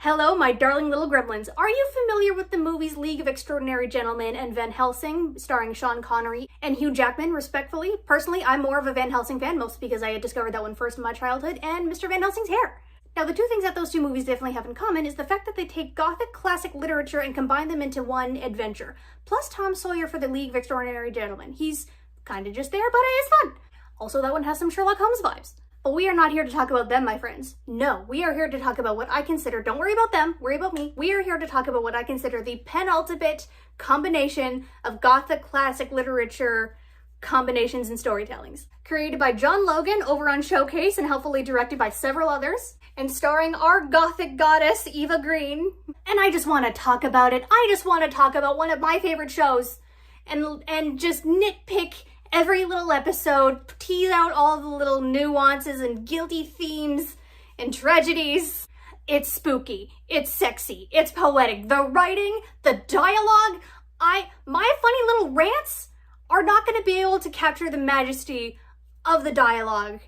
Hello, my darling little gremlins. Are you familiar with the movies League of Extraordinary Gentlemen and Van Helsing, starring Sean Connery and Hugh Jackman, respectfully? Personally, I'm more of a Van Helsing fan, mostly because I had discovered that one first in my childhood, and Mr. Van Helsing's hair. Now, the two things that those two movies definitely have in common is the fact that they take Gothic classic literature and combine them into one adventure. Plus Tom Sawyer for the League of Extraordinary Gentlemen. He's kind of just there, but it is fun. Also, that one has some Sherlock Holmes vibes. But we are not here to talk about them, my friends. No, we are here to talk about what I consider, don't worry about them, worry about me. We are here to talk about what I consider the penultimate combination of Gothic classic literature combinations and storytellings. Created by John Logan over on Showcase and helpfully directed by several others, and starring our Gothic goddess, Eva Green. And I just want to talk about it. I just want to talk about one of my favorite shows and just nitpick every little episode, tease out all the little nuances and guilty themes and tragedies. It's spooky, it's sexy, it's poetic. The writing, the dialogue, my funny little rants are not going to be able to capture the majesty of the dialogue.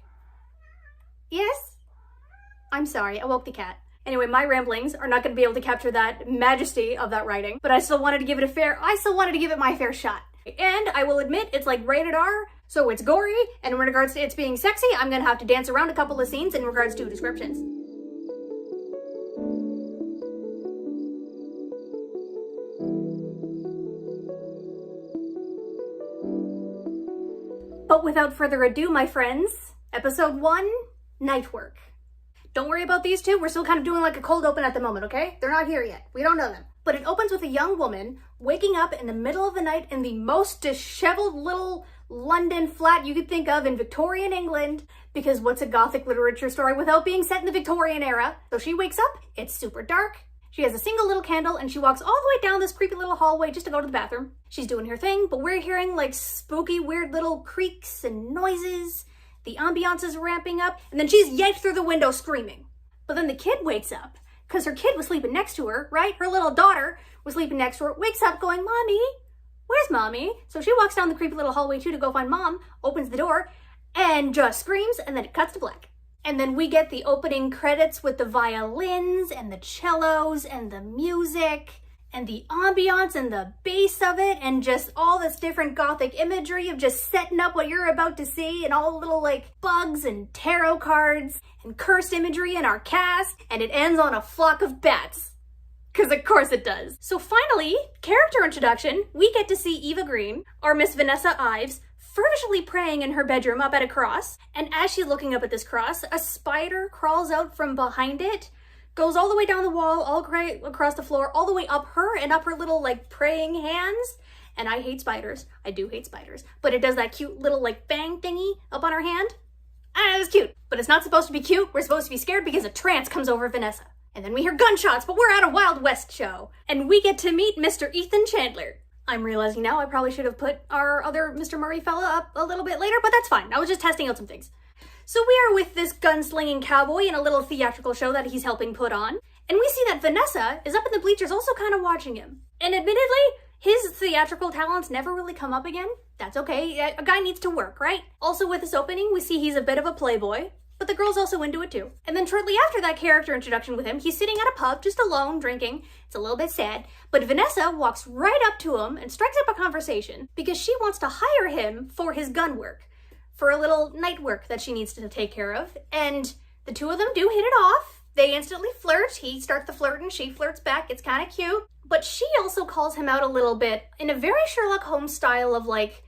Yes? I'm sorry, I woke the cat. Anyway, my ramblings are not going to be able to capture that majesty of that writing, but I still wanted to give it my fair shot. And I will admit, it's like rated R, so it's gory, and in regards to its being sexy, I'm gonna have to dance around a couple of scenes in regards to descriptions. But without further ado, my friends, episode 1, Night Work. Don't worry about these two, we're still kind of doing like a cold open at the moment, okay? They're not here yet, we don't know them. But it opens with a young woman waking up in the middle of the night in the most disheveled little London flat you could think of in Victorian England, because what's a Gothic literature story without being set in the Victorian era? So she wakes up, it's super dark, she has a single little candle, and she walks all the way down this creepy little hallway just to go to the bathroom. She's doing her thing, but we're hearing like spooky, weird little creaks and noises. The ambiance is ramping up, and then she's yanked through the window screaming. But then the kid wakes up, because her kid was sleeping next to her, right? Her little daughter was sleeping next to her, wakes up going, "Mommy, where's Mommy?" So she walks down the creepy little hallway too to go find Mom, opens the door, and just screams, and then it cuts to black. And then we get the opening credits with the violins, and the cellos, and the music, and the ambiance, and the bass of it, and just all this different Gothic imagery of just setting up what you're about to see, and all the little like bugs and tarot cards, and cursed imagery in our cast, and it ends on a flock of bats. Because of course it does. So finally, character introduction, we get to see Eva Green, or Miss Vanessa Ives, fervently praying in her bedroom up at a cross, and as she's looking up at this cross, a spider crawls out from behind it, goes all the way down the wall, all across the floor, all the way up her and up her little like praying hands. And I hate spiders. I do hate spiders. But it does that cute little like bang thingy up on her hand. It was cute. But it's not supposed to be cute. We're supposed to be scared because a trance comes over Vanessa. And then we hear gunshots, but we're at a Wild West show. And we get to meet Mr. Ethan Chandler. I'm realizing now I probably should have put our other Mr. Murray fella up a little bit later, but that's fine. I was just testing out some things. So we are with this gunslinging cowboy in a little theatrical show that he's helping put on. And we see that Vanessa is up in the bleachers also kind of watching him. And admittedly, his theatrical talents never really come up again. That's okay, a guy needs to work, right? Also with this opening, we see he's a bit of a playboy, but the girl's also into it too. And then shortly after that character introduction with him, he's sitting at a pub, just alone, drinking. It's a little bit sad, but Vanessa walks right up to him and strikes up a conversation because she wants to hire him for his gun work, for a little night work that she needs to take care of. And the two of them do hit it off. They instantly flirt. He starts the flirting, she flirts back. It's kind of cute. But she also calls him out a little bit in a very Sherlock Holmes style of like,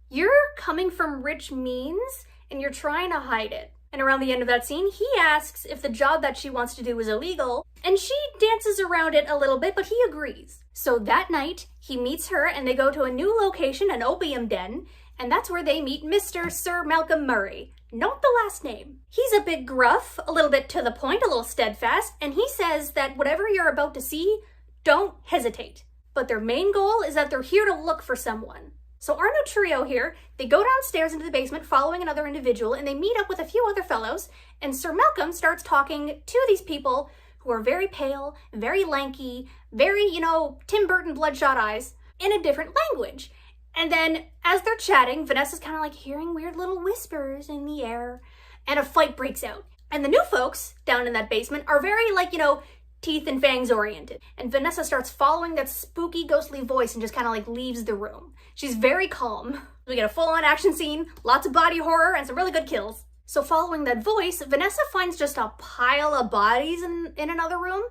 you're coming from rich means and you're trying to hide it. And around the end of that scene, he asks if the job that she wants to do is illegal, and she dances around it a little bit, but he agrees. So that night, he meets her and they go to a new location, an opium den, and that's where they meet Mr. Sir Malcolm Murray. Note the last name. He's a bit gruff, a little bit to the point, a little steadfast, and he says that whatever you're about to see, don't hesitate. But their main goal is that they're here to look for someone. So our new trio here, they go downstairs into the basement following another individual, and they meet up with a few other fellows, and Sir Malcolm starts talking to these people who are very pale, very lanky, very, Tim Burton bloodshot eyes, in a different language. And then as they're chatting, Vanessa's kind of like hearing weird little whispers in the air, and a fight breaks out. And the new folks down in that basement are very teeth and fangs oriented. And Vanessa starts following that spooky ghostly voice and just kind of like leaves the room. She's very calm. We get a full-on action scene, lots of body horror, and some really good kills. So following that voice, Vanessa finds just a pile of bodies in another room,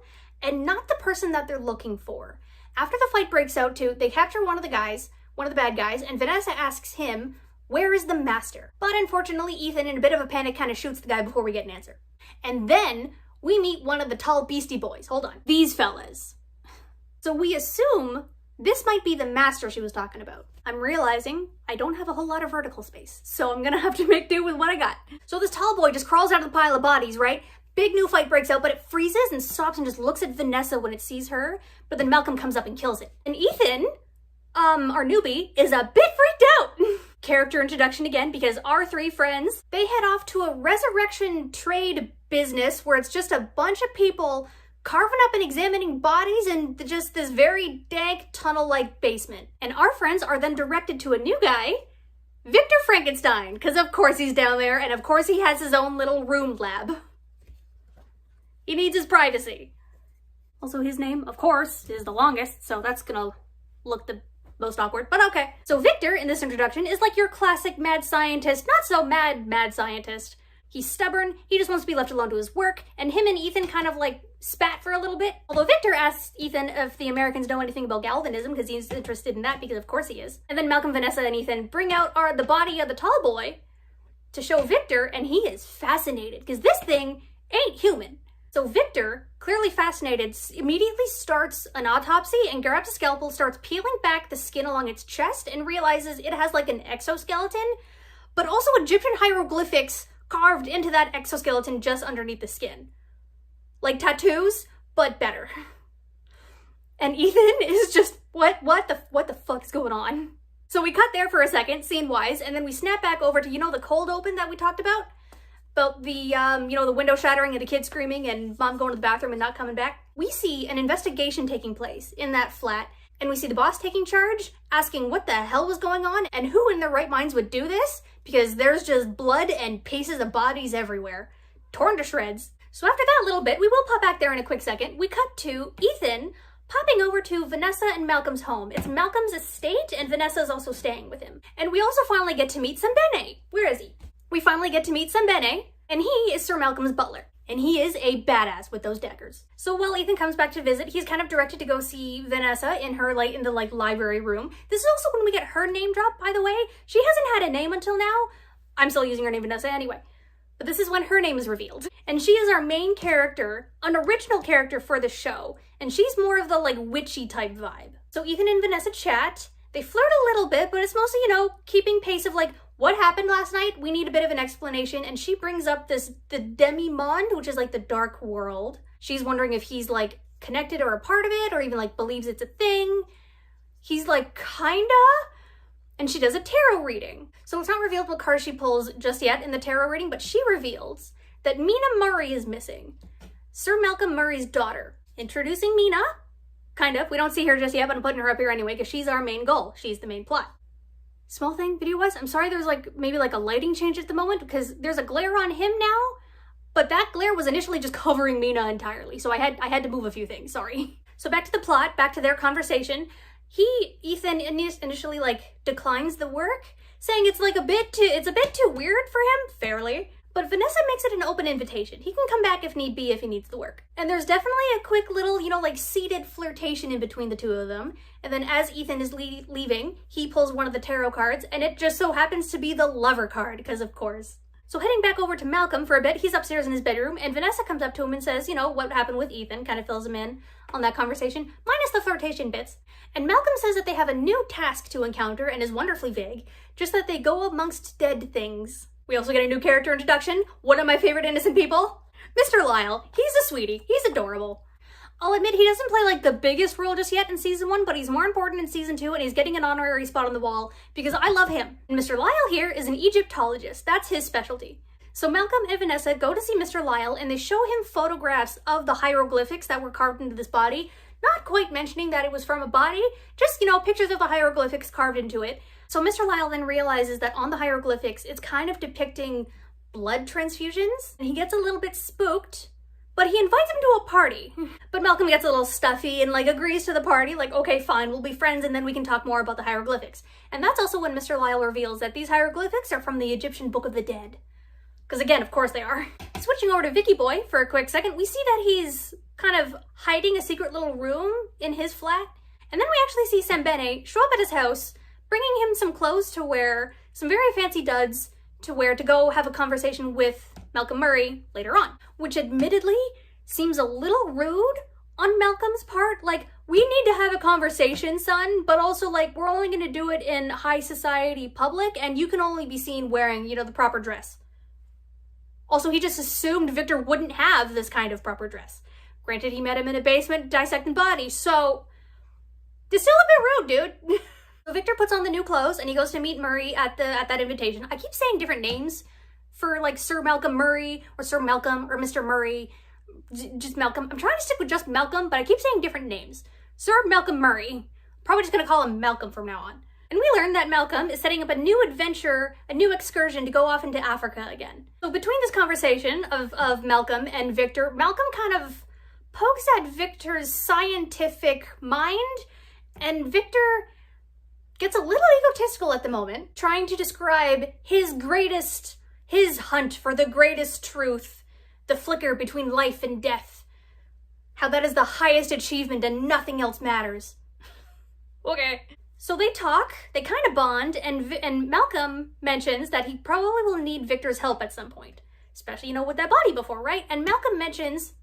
and not the person that they're looking for. After the fight breaks out too, they capture one of the bad guys, and Vanessa asks him, where is the master? But unfortunately, Ethan, in a bit of a panic, kind of shoots the guy before we get an answer. And then we meet one of the tall beastie boys. Hold on. These fellas. So we assume this might be the master she was talking about. I'm realizing I don't have a whole lot of vertical space, so I'm gonna have to make do with what I got. So this tall boy just crawls out of the pile of bodies, right? Big new fight breaks out, but it freezes and stops and just looks at Vanessa when it sees her, but then Malcolm comes up and kills it. And Ethan, our newbie, is a bit freaked out. Character introduction again, because our three friends, they head off to a resurrection trade business where it's just a bunch of people carving up and examining bodies in just this very dank tunnel-like basement. And our friends are then directed to a new guy, Victor Frankenstein, because of course he's down there, and of course he has his own little room lab. He needs his privacy. Also, his name, of course, is the longest, so that's gonna look the most awkward, but okay. So Victor, in this introduction, is like your classic mad scientist, not so mad scientist. He's stubborn, he just wants to be left alone to his work, and him and Ethan kind of like spat for a little bit. Although Victor asks Ethan if the Americans know anything about galvanism, because he's interested in that, because of course he is. And then Malcolm, Vanessa, and Ethan bring out the body of the tall boy to show Victor, and he is fascinated, because this thing ain't human. So Victor, clearly fascinated, immediately starts an autopsy and grabs a scalpel, starts peeling back the skin along its chest, and realizes it has like an exoskeleton, but also Egyptian hieroglyphics carved into that exoskeleton just underneath the skin. Like tattoos, but better. And Ethan is just, what the fuck's going on? So we cut there for a second, scene-wise, and then we snap back over to, the cold open that we talked about? About the, the window shattering and the kid screaming and mom going to the bathroom and not coming back. We see an investigation taking place in that flat, and we see the boss taking charge, asking what the hell was going on, and who in their right minds would do this, because there's just blood and pieces of bodies everywhere, torn to shreds. So after that little bit, we will pop back there in a quick second. We cut to Ethan popping over to Vanessa and Malcolm's home. It's Malcolm's estate, and Vanessa is also staying with him. And we also finally get to meet Sapani. Where is he? We finally get to meet Sapani, and he is Sir Malcolm's butler. And he is a badass with those daggers. So while Ethan comes back to visit, he's kind of directed to go see Vanessa in the library room. This is also when we get her name dropped, by the way. She hasn't had a name until now. I'm still using her name Vanessa anyway. But this is when her name is revealed. And she is our main character, an original character for the show. And she's more of the witchy type vibe. So Ethan and Vanessa chat. They flirt a little bit, but it's mostly, keeping pace of what happened last night? We need a bit of an explanation. And she brings up the demi-monde, which is the dark world. She's wondering if he's connected or a part of it, or even believes it's a thing. He's kinda. And she does a tarot reading. So it's not revealed what card she pulls just yet in the tarot reading, but she reveals that Mina Murray is missing. Sir Malcolm Murray's daughter. Introducing Mina. Kind of. We don't see her just yet, but I'm putting her up here anyway, because she's our main goal. She's the main plot. Small thing, video-wise, I'm sorry there's maybe a lighting change at the moment, because there's a glare on him now, but that glare was initially just covering Mina entirely, so I had to move a few things, sorry. So back to the plot, back to their conversation. Ethan initially declines the work, saying it's a bit too weird for him, fairly. But Vanessa makes it an open invitation. He can come back if need be if he needs the work. And there's definitely a quick little, seated flirtation in between the two of them. And then as Ethan is leaving, he pulls one of the tarot cards, and it just so happens to be the lover card, because of course. So heading back over to Malcolm for a bit, he's upstairs in his bedroom, and Vanessa comes up to him and says, what happened with Ethan, kind of fills him in on that conversation, minus the flirtation bits. And Malcolm says that they have a new task to encounter and is wonderfully vague, just that they go amongst dead things. We also get a new character introduction, one of my favorite innocent people, Mr. Lyle. He's a sweetie, he's adorable. I'll admit he doesn't play the biggest role just yet in season 1, but he's more important in season 2, and he's getting an honorary spot on the wall because I love him. And Mr. Lyle here is an Egyptologist, that's his specialty. So Malcolm and Vanessa go to see Mr. Lyle, and they show him photographs of the hieroglyphics that were carved into this body, not quite mentioning that it was from a body, just, pictures of the hieroglyphics carved into it. So Mr. Lyle then realizes that on the hieroglyphics, it's kind of depicting blood transfusions, and he gets a little bit spooked, but he invites him to a party. But Malcolm gets a little stuffy and like agrees to the party, like, okay, fine, we'll be friends and then we can talk more about the hieroglyphics. And that's also when Mr. Lyle reveals that these hieroglyphics are from the Egyptian Book of the Dead. Because again, of course they are. Switching over to Vicky Boy for a quick second, we see that he's kind of hiding a secret little room in his flat. And then we actually see Sembene show up at his house, bringing him some clothes to wear, some very fancy duds to wear to go have a conversation with Malcolm Murray later on. Which admittedly seems a little rude on Malcolm's part. Like, we need to have a conversation, son, but also like, we're only gonna do it in high society public and you can only be seen wearing, you know, the proper dress. Also, he just assumed Victor wouldn't have this kind of proper dress. Granted, he met him in a basement dissecting bodies, so it's still a bit rude, dude. So Victor puts on the new clothes and he goes to meet Murray at that invitation. I keep saying different names for like Sir Malcolm Murray or Sir Malcolm or Mr. Murray. Just Malcolm. I'm trying to stick with just Malcolm, but I keep saying different names. Sir Malcolm Murray. Probably just gonna call him Malcolm from now on. And we learn that Malcolm is setting up a new adventure, a new excursion to go off into Africa again. So between this conversation of Malcolm and Victor, Malcolm kind of pokes at Victor's scientific mind, and Victor gets a little egotistical at the moment, trying to describe his hunt for the greatest truth, the flicker between life and death, how that is the highest achievement and nothing else matters. Okay. So they talk, they kind of bond, and Malcolm mentions that he probably will need Victor's help at some point. Especially, you know, with that body before, right? And Malcolm mentions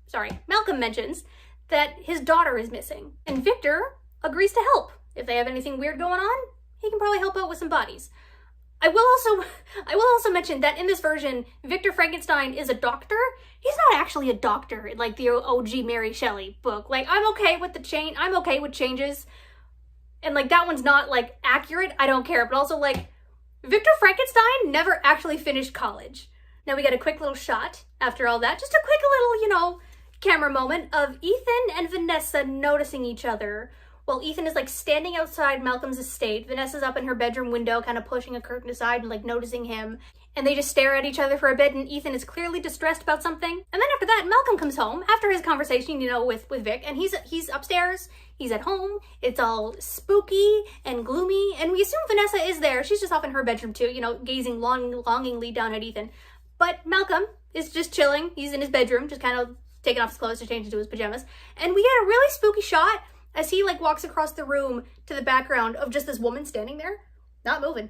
that his daughter is missing. And Victor agrees to help. If they have anything weird going on, he can probably help out with some bodies. I will also mention that in this version, Victor Frankenstein is a doctor. He's not actually a doctor like the OG Mary Shelley book. Like, I'm okay with changes. And like, that one's not like accurate, I don't care. But also like, Victor Frankenstein never actually finished college. Now we get a quick little shot after all that. Just a quick little, you know, camera moment of Ethan and Vanessa noticing each other. While Ethan is like standing outside Malcolm's estate, Vanessa's up in her bedroom window, kind of pushing a curtain aside and like noticing him. And they just stare at each other for a bit, and Ethan is clearly distressed about something. And then after that, Malcolm comes home after his conversation, you know, with Vic, and he's upstairs, he's at home, it's all spooky and gloomy, and we assume Vanessa is there. She's just off in her bedroom too, you know, gazing longingly down at Ethan. But Malcolm is just chilling. He's in his bedroom, just kind of taking off his clothes to change into his pajamas. And we get a really spooky shot as he like walks across the room to the background of just this woman standing there, not moving.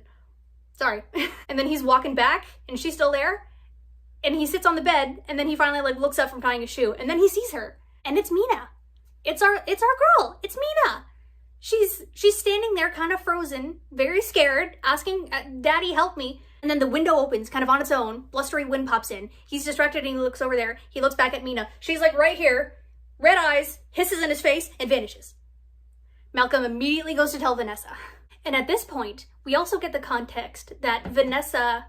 Sorry. And then he's walking back and she's still there, and he sits on the bed, and then he finally like looks up from tying his shoe, and then he sees her, and it's Mina. It's our girl. It's Mina. She's standing there kind of frozen, very scared, asking, Daddy, help me. And then the window opens kind of on its own. Blustery wind pops in. He's distracted and he looks over there. He looks back at Mina. She's like right here, red eyes, hisses in his face, and vanishes. Malcolm immediately goes to tell Vanessa. And at this point, we also get the context that Vanessa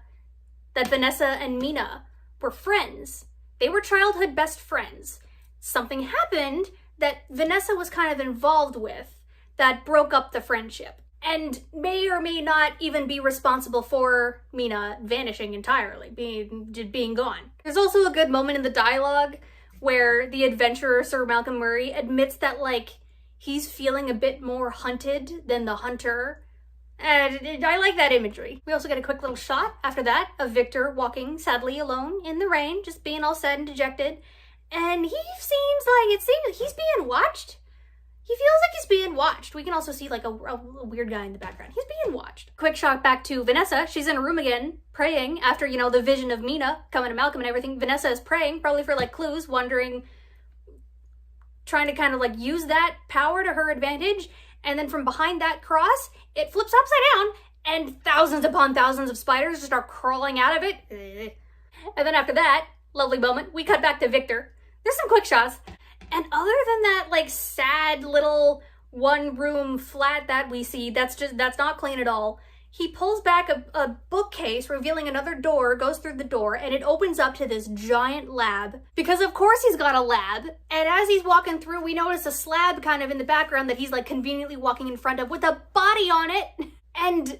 and Mina were friends. They were childhood best friends. Something happened that Vanessa was kind of involved with that broke up the friendship, and may or may not even be responsible for Mina vanishing entirely, being gone. There's also a good moment in the dialogue where the adventurer Sir Malcolm Murray admits that like he's feeling a bit more hunted than the hunter. And I like that imagery. We also get a quick little shot after that of Victor walking sadly alone in the rain, just being all sad and dejected. And he seems like he's being watched. He feels like he's being watched. We can also see like a weird guy in the background. He's being watched. Quick shot back to Vanessa. She's in a room again, praying after, you know, the vision of Mina coming to Malcolm and everything. Vanessa is praying, probably for like clues, wondering, trying to kind of like use that power to her advantage. And then from behind that cross, it flips upside down and thousands upon thousands of spiders just start crawling out of it. And then after that lovely moment, we cut back to Victor. There's some quick shots. And other than that like sad little one room flat that we see, that's not clean at all. He pulls back a bookcase, revealing another door, goes through the door, and it opens up to this giant lab. Because of course he's got a lab. And as he's walking through, we notice a slab kind of in the background that he's like conveniently walking in front of with a body on it. And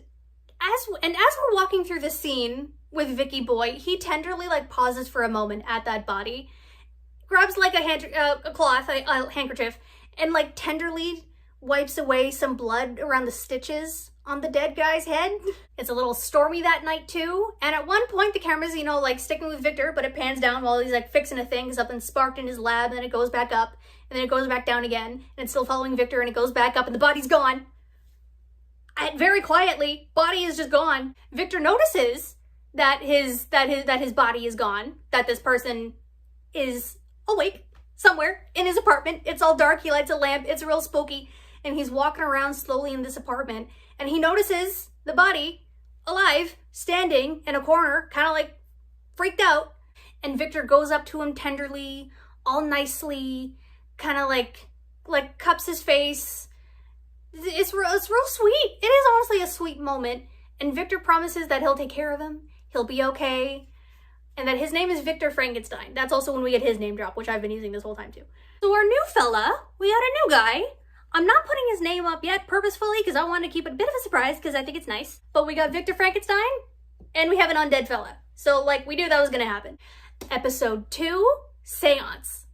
as we're walking through the scene with Vicky Boy, he tenderly like pauses for a moment at that body, grabs like a cloth, a handkerchief, and like tenderly wipes away some blood around the stitches on the dead guy's head. It's a little stormy that night too. And at one point the camera's, you know, like sticking with Victor, but it pans down while he's like fixing a thing, something sparked in his lab, and then it goes back up, and then it goes back down again, and it's still following Victor, and it goes back up, and the body's gone. Very quietly, body is just gone. Victor notices that his body is gone, that this person is awake somewhere in his apartment. It's all dark, he lights a lamp, it's real spooky, and he's walking around slowly in this apartment, and he notices the body alive, standing in a corner, kind of like freaked out, and Victor goes up to him tenderly, all nicely, kind of like cups his face. It's real sweet. It is honestly a sweet moment, and Victor promises that he'll take care of him, he'll be okay, and that his name is Victor Frankenstein. That's also when we get his name drop, which I've been using this whole time too. So our new fella, we got a new guy. I'm not putting his name up yet purposefully because I want to keep it a bit of a surprise because I think it's nice. But we got Victor Frankenstein, and we have an undead fella. So like we knew that was going to happen. Episode 2, Seance.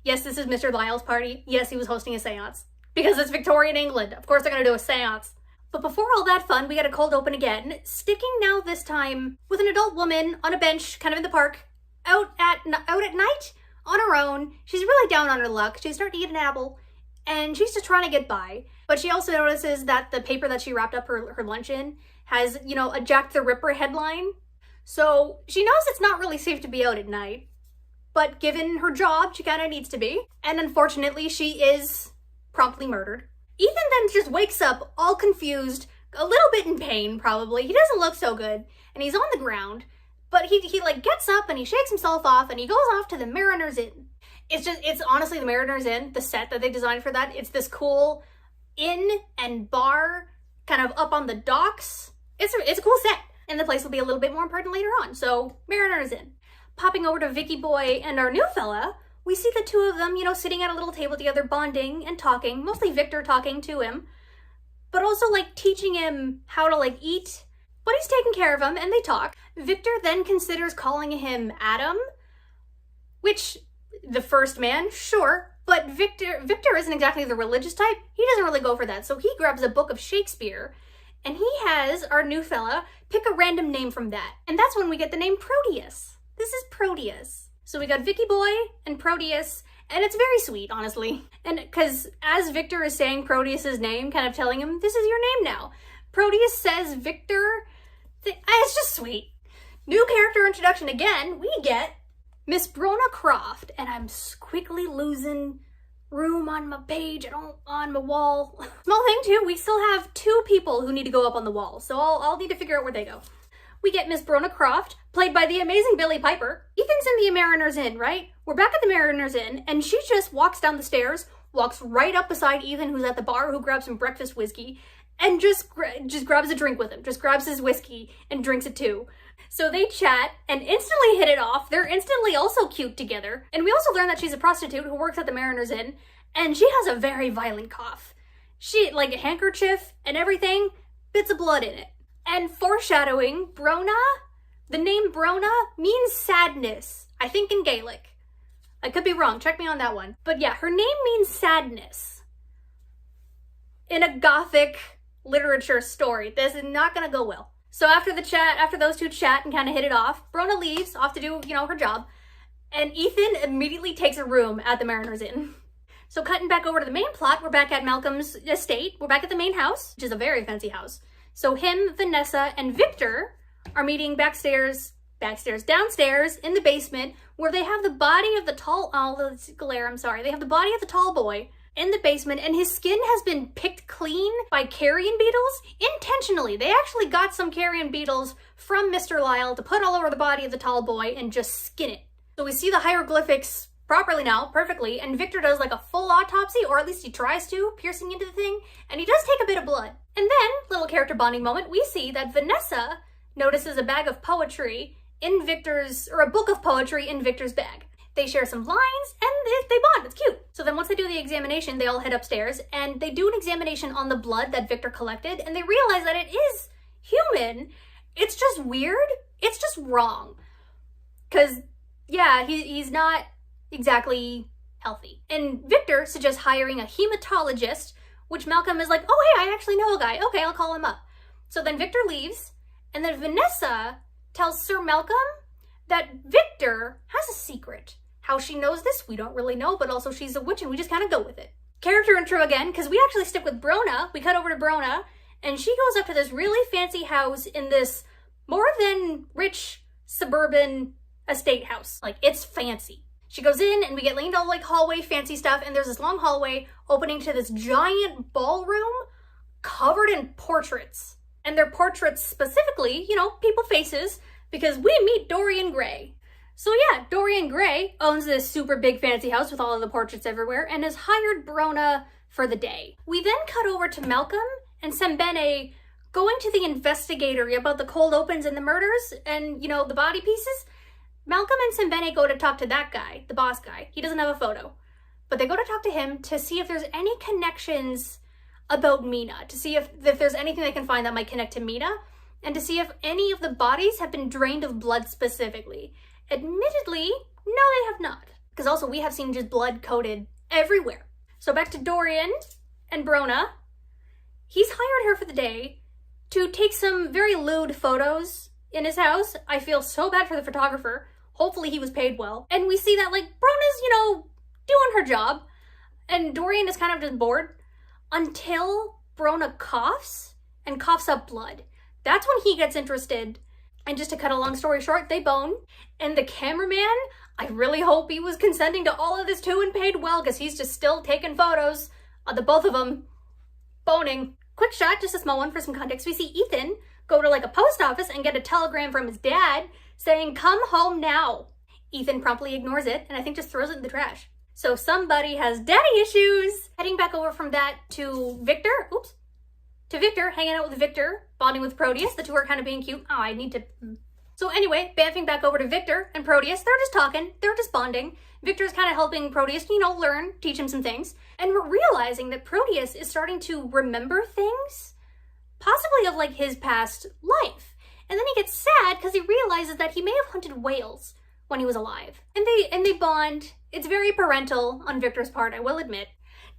Yes, this is Mr. Lyle's party. Yes, he was hosting a seance. Because it's Victorian England. Of course they're going to do a seance. But before all that fun, we got a cold open again, sticking now this time with an adult woman on a bench, kind of in the park, out at night on her own. She's really down on her luck. She's starting to eat an apple, and she's just trying to get by. But she also notices that the paper that she wrapped up her lunch in has, you know, a Jack the Ripper headline. So she knows it's not really safe to be out at night. But given her job, she kind of needs to be. And unfortunately, she is promptly murdered. Ethan then just wakes up all confused, a little bit in pain probably. He doesn't look so good, and he's on the ground, but he like gets up and he shakes himself off and he goes off to the Mariner's Inn. It's honestly the Mariner's Inn, the set that they designed for that. It's this cool inn and bar kind of up on the docks. It's a cool set, and the place will be a little bit more important later on. So Mariner's Inn. Popping over to Vicky Boy and our new fella, we see the two of them, you know, sitting at a little table together, bonding and talking, mostly Victor talking to him, but also like teaching him how to like eat, but he's taking care of him and they talk. Victor then considers calling him Adam, which the first man, sure, but Victor isn't exactly the religious type. He doesn't really go for that. So he grabs a book of Shakespeare and he has our new fella pick a random name from that. And that's when we get the name Proteus. This is Proteus. So we got Vicky Boy and Proteus, and it's very sweet, honestly. And because as Victor is saying Proteus's name, kind of telling him, this is your name now, Proteus says Victor. It's just sweet. New character introduction again, we get Miss Brona Croft, and I'm quickly losing room on my page, on my wall. Small thing too, we still have 2 people who need to go up on the wall, so I'll need to figure out where they go. We get Miss Brona Croft, played by the amazing Billie Piper. Ethan's in the Mariner's Inn, right? We're back at the Mariner's Inn, and she just walks down the stairs, walks right up beside Ethan, who's at the bar, who grabs some breakfast whiskey, and just grabs a drink with him. Just grabs his whiskey and drinks it too. So they chat and instantly hit it off. They're instantly also cute together. And we also learn that she's a prostitute who works at the Mariner's Inn, and she has a very violent cough. She, like a handkerchief and everything, bits of blood in it. And foreshadowing, Brona, the name Brona means sadness, I think in Gaelic. I could be wrong, check me on that one. But yeah, her name means sadness. In a gothic literature story, this is not gonna go well. So after the chat, after those 2 chat and kind of hit it off, Brona leaves, off to do, you know, her job. And Ethan immediately takes a room at the Mariner's Inn. So cutting back over to the main plot, we're back at Malcolm's estate. We're back at the main house, which is a very fancy house. So him, Vanessa, and Victor are meeting downstairs in the basement where they have the body of the they have the body of the tall boy in the basement, and his skin has been picked clean by carrion beetles intentionally. They actually got some carrion beetles from Mr. Lyle to put all over the body of the tall boy and just skin it. So we see the hieroglyphics properly now, perfectly, and Victor does like a full autopsy, or at least he tries to, piercing into the thing, and he does take a bit of blood. And then, little character bonding moment, we see that Vanessa notices a bag of poetry in Victor's, or a book of poetry in Victor's bag. They share some lines, and they bond, it's cute. So then once they do the examination, they all head upstairs, and they do an examination on the blood that Victor collected, and they realize that it is human. It's just weird. It's just wrong. Because, yeah, he's not exactly healthy. And Victor suggests hiring a hematologist, which Malcolm is like, oh, hey, I actually know a guy. Okay, I'll call him up. So then Victor leaves, and then Vanessa tells Sir Malcolm that Victor has a secret. How she knows this, we don't really know, but also she's a witch and we just kind of go with it. Character intro again, because we actually stick with Brona. We cut over to Brona, and she goes up to this really fancy house in this more than rich suburban estate house. Like, it's fancy. She goes in, and we get leaned all like hallway fancy stuff, and there's this long hallway opening to this giant ballroom covered in portraits. And they're portraits specifically, you know, people faces, because we meet Dorian Gray. So yeah, Dorian Gray owns this super big fancy house with all of the portraits everywhere and has hired Brona for the day. We then cut over to Malcolm and Sembene going to the investigator about the cold opens and the murders and, you know, the body pieces. Malcolm and Sembene go to talk to that guy, the boss guy. He doesn't have a photo. But they go to talk to him to see if there's any connections about Mina, to see if there's anything they can find that might connect to Mina, and to see if any of the bodies have been drained of blood specifically. Admittedly, no, they have not. Because also we have seen just blood coated everywhere. So back to Dorian and Brona. He's hired her for the day to take some very lewd photos in his house. I feel so bad for the photographer. Hopefully he was paid well. And we see that, like, Brona's, you know, doing her job. And Dorian is kind of just bored until Brona coughs and coughs up blood. That's when he gets interested. And just to cut a long story short, they bone. And the cameraman, I really hope he was consenting to all of this too and paid well, because he's just still taking photos of the both of them boning. Quick shot, just a small one for some context. We see Ethan go to like a post office and get a telegram from his dad saying, come home now. Ethan promptly ignores it and I think just throws it in the trash. So somebody has daddy issues. Heading back over from that to Victor. To Victor, hanging out with Victor, bonding with Proteus. The two are kind of being cute. Oh, I need to... So anyway, bamfing back over to Victor and Proteus. They're just talking. They're just bonding. Victor's kind of helping Proteus, you know, learn, teach him some things. And we're realizing that Proteus is starting to remember things, possibly of like his past life. And then he gets sad because he realizes that he may have hunted whales when he was alive. And they bond. It's very parental on Victor's part, I will admit.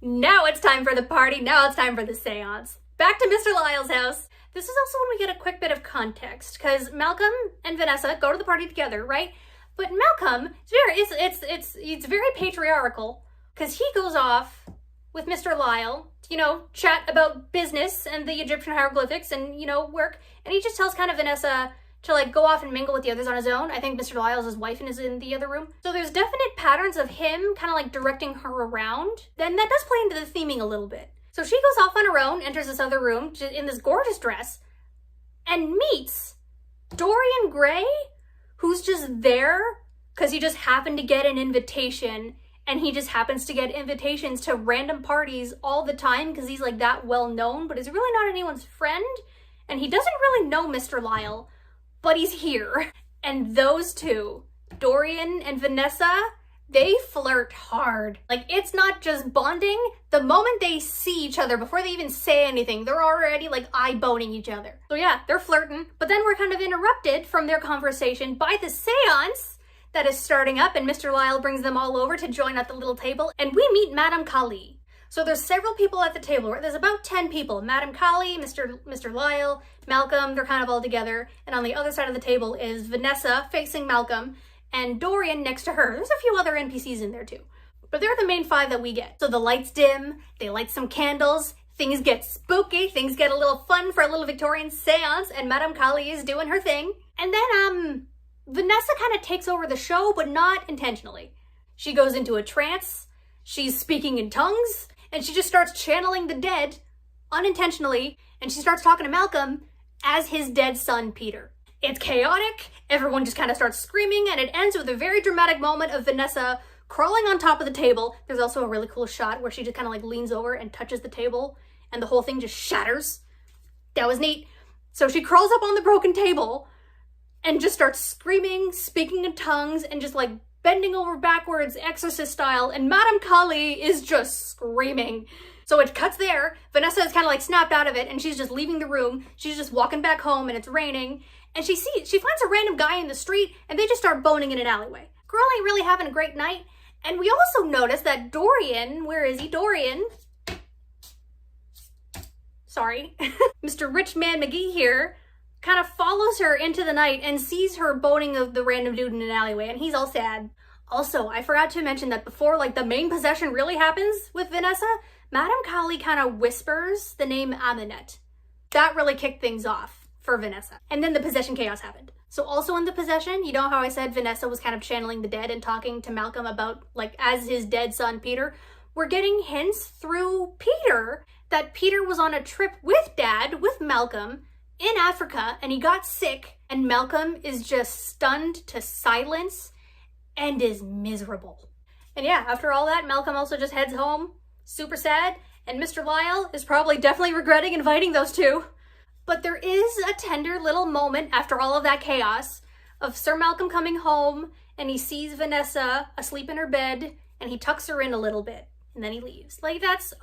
Now it's time for the party. Now it's time for the seance. Back to Mr. Lyle's house. This is also when we get a quick bit of context, because Malcolm and Vanessa go to the party together, right? But Malcolm, it's very patriarchal, because he goes off with Mr. Lyle, you know, chat about business and the Egyptian hieroglyphics and, you know, work. And he just tells kind of Vanessa to like go off and mingle with the others on his own. I think Mr. Lyle's his wife and is in the other room. So there's definite patterns of him kind of like directing her around. Then that does play into the theming a little bit. So she goes off on her own, enters this other room in this gorgeous dress, and meets Dorian Gray, who's just there because he just happened to get an invitation, and he just happens to get invitations to random parties all the time because he's like that well known, but is really not anyone's friend, and he doesn't really know Mr. Lyle, but he's here. And those two, Dorian and Vanessa, they flirt hard. Like, it's not just bonding. The moment they see each other, before they even say anything, they're already like eye-boning each other. So yeah, they're flirting. But then we're kind of interrupted from their conversation by the seance that is starting up, and Mr. Lyle brings them all over to join at the little table, and we meet Madame Kali. So there's several people at the table. There's about 10 people. Madame Kali, Mr. Lyle, Malcolm, they're kind of all together. And on the other side of the table is Vanessa facing Malcolm, and Dorian next to her. There's a few other NPCs in there too. But they're the main five that we get. So the lights dim, they light some candles, things get spooky, things get a little fun for a little Victorian seance, and Madame Kali is doing her thing. And then Vanessa kind of takes over the show, but not intentionally. She goes into a trance, she's speaking in tongues, and she just starts channeling the dead unintentionally, and she starts talking to Malcolm as his dead son, Peter. It's chaotic, everyone just kind of starts screaming, and it ends with a very dramatic moment of Vanessa crawling on top of the table. There's also a really cool shot where she just kind of like leans over and touches the table, and the whole thing just shatters. That was neat. So she crawls up on the broken table and just starts screaming, speaking in tongues, and just like bending over backwards, exorcist style, and Madame Kali is just screaming. So it cuts there. Vanessa is kind of like snapped out of it, and she's just leaving the room. She's just walking back home, and it's raining. And she finds a random guy in the street, and they just start boning in an alleyway. Girl ain't really having a great night, And we also notice that Dorian, where is he? Dorian. Sorry. Mr. Rich Man McGee here kind of follows her into the night and sees her boning of the random dude in an alleyway, and he's all sad. Also, I forgot to mention that before, like, the main possession really happens with Vanessa, Madame Kali kind of whispers the name Hartnett. That really kicked things off for Vanessa. And then the possession chaos happened. So also in the possession, you know how I said Vanessa was kind of channeling the dead and talking to Malcolm about, like, as his dead son, Peter? We're getting hints through Peter that Peter was on a trip with Dad, with Malcolm, in Africa, and he got sick, and Malcolm is just stunned to silence and is miserable. And yeah, after all that, Malcolm also just heads home, super sad, and Mr. Lyle is probably definitely regretting inviting those two. But there is a tender little moment after all of that chaos of Sir Malcolm coming home, and he sees Vanessa asleep in her bed, and he tucks her in a little bit, and then he leaves. Like, that's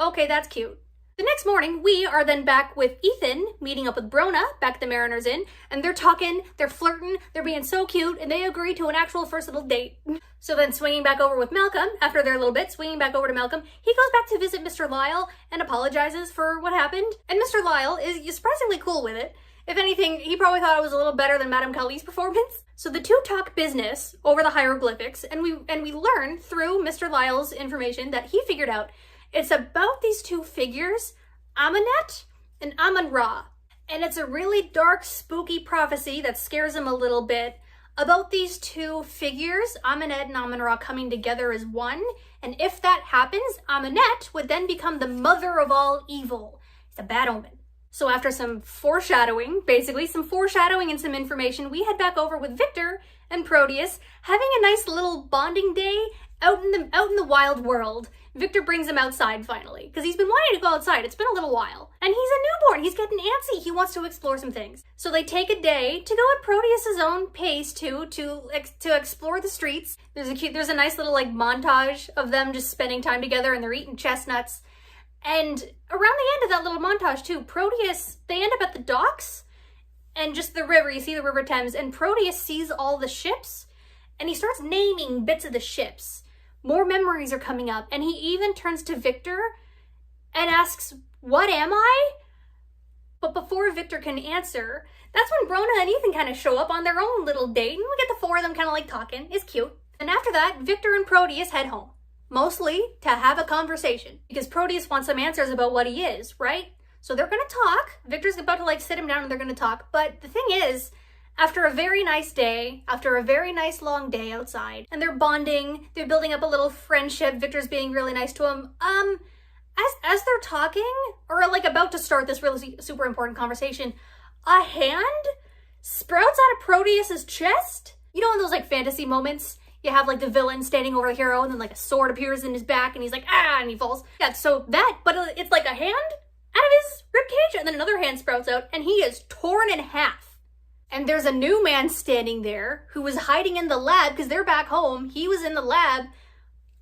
cute. The next morning, we are then back with Ethan meeting up with Brona back at the Mariners Inn, and they're talking, they're flirting, they're being so cute, and they agree to an actual first little date. So then swinging back over with Malcolm, after their little bit, swinging back over to Malcolm, he goes back to visit Mr. Lyle and apologizes for what happened, and Mr. Lyle is surprisingly cool with it. If anything, he probably thought it was a little better than Madame Kali's performance. So the two talk business over the hieroglyphics, and we learn through Mr. Lyle's information that he figured out it's about these two figures, Hartnett and Amun-Ra. And it's a really dark, spooky prophecy that scares him a little bit about these two figures, Hartnett and Amun-Ra, coming together as one. And if that happens, Hartnett would then become the mother of all evil. It's a bad omen. So after some foreshadowing, basically some foreshadowing and some information, we head back over with Victor and Proteus having a nice little bonding day out in the wild world. Victor brings him outside finally, because he's been wanting to go outside. It's been a little while. And he's a newborn. He's getting antsy. He wants to explore some things. So they take a day to go at Proteus's own pace to explore the streets. There's a nice little like montage of them just spending time together, and they're eating chestnuts. And around the end of that little montage too, Proteus, they end up at the docks and just the river. You see the River Thames, and Proteus sees all the ships, and he starts naming bits of the ships. More memories are coming up, and he even turns to Victor and asks, "What am I?" But before Victor can answer, that's when Brona and Ethan kind of show up on their own little date, and we get the four of them kind of like talking. It's cute. And after that, Victor and Proteus head home, mostly to have a conversation, because Proteus wants some answers about what he is, right? So they're gonna talk. Victor's about to like sit him down and they're gonna talk. But the thing is, after a very nice day, after a very nice long day outside, and they're bonding, they're building up a little friendship, Victor's being really nice to him, as they're talking, or like about to start this really super important conversation, a hand sprouts out of Proteus's chest. You know in those like fantasy moments, you have like the villain standing over the hero, and then like a sword appears in his back, and he's like, ah, and he falls. Yeah, so that, but it's like a hand out of his ribcage, and then another hand sprouts out, and he is torn in half. And there's a new man standing there who was hiding in the lab because they're back home. He was in the lab,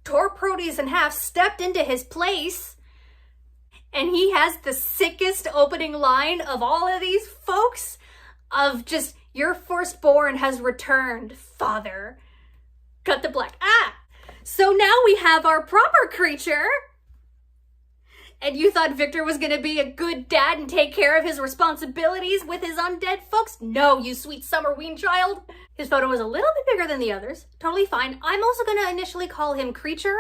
tore Proteus in half, stepped into his place, and he has the sickest opening line of all of these folks of just, "Your firstborn has returned, father." Cut to black. So now we have our proper creature. And you thought Victor was gonna be a good dad and take care of his responsibilities with his undead folks? No, you sweet summer ween child. His photo was a little bit bigger than the others. Totally fine. I'm also gonna initially call him Creature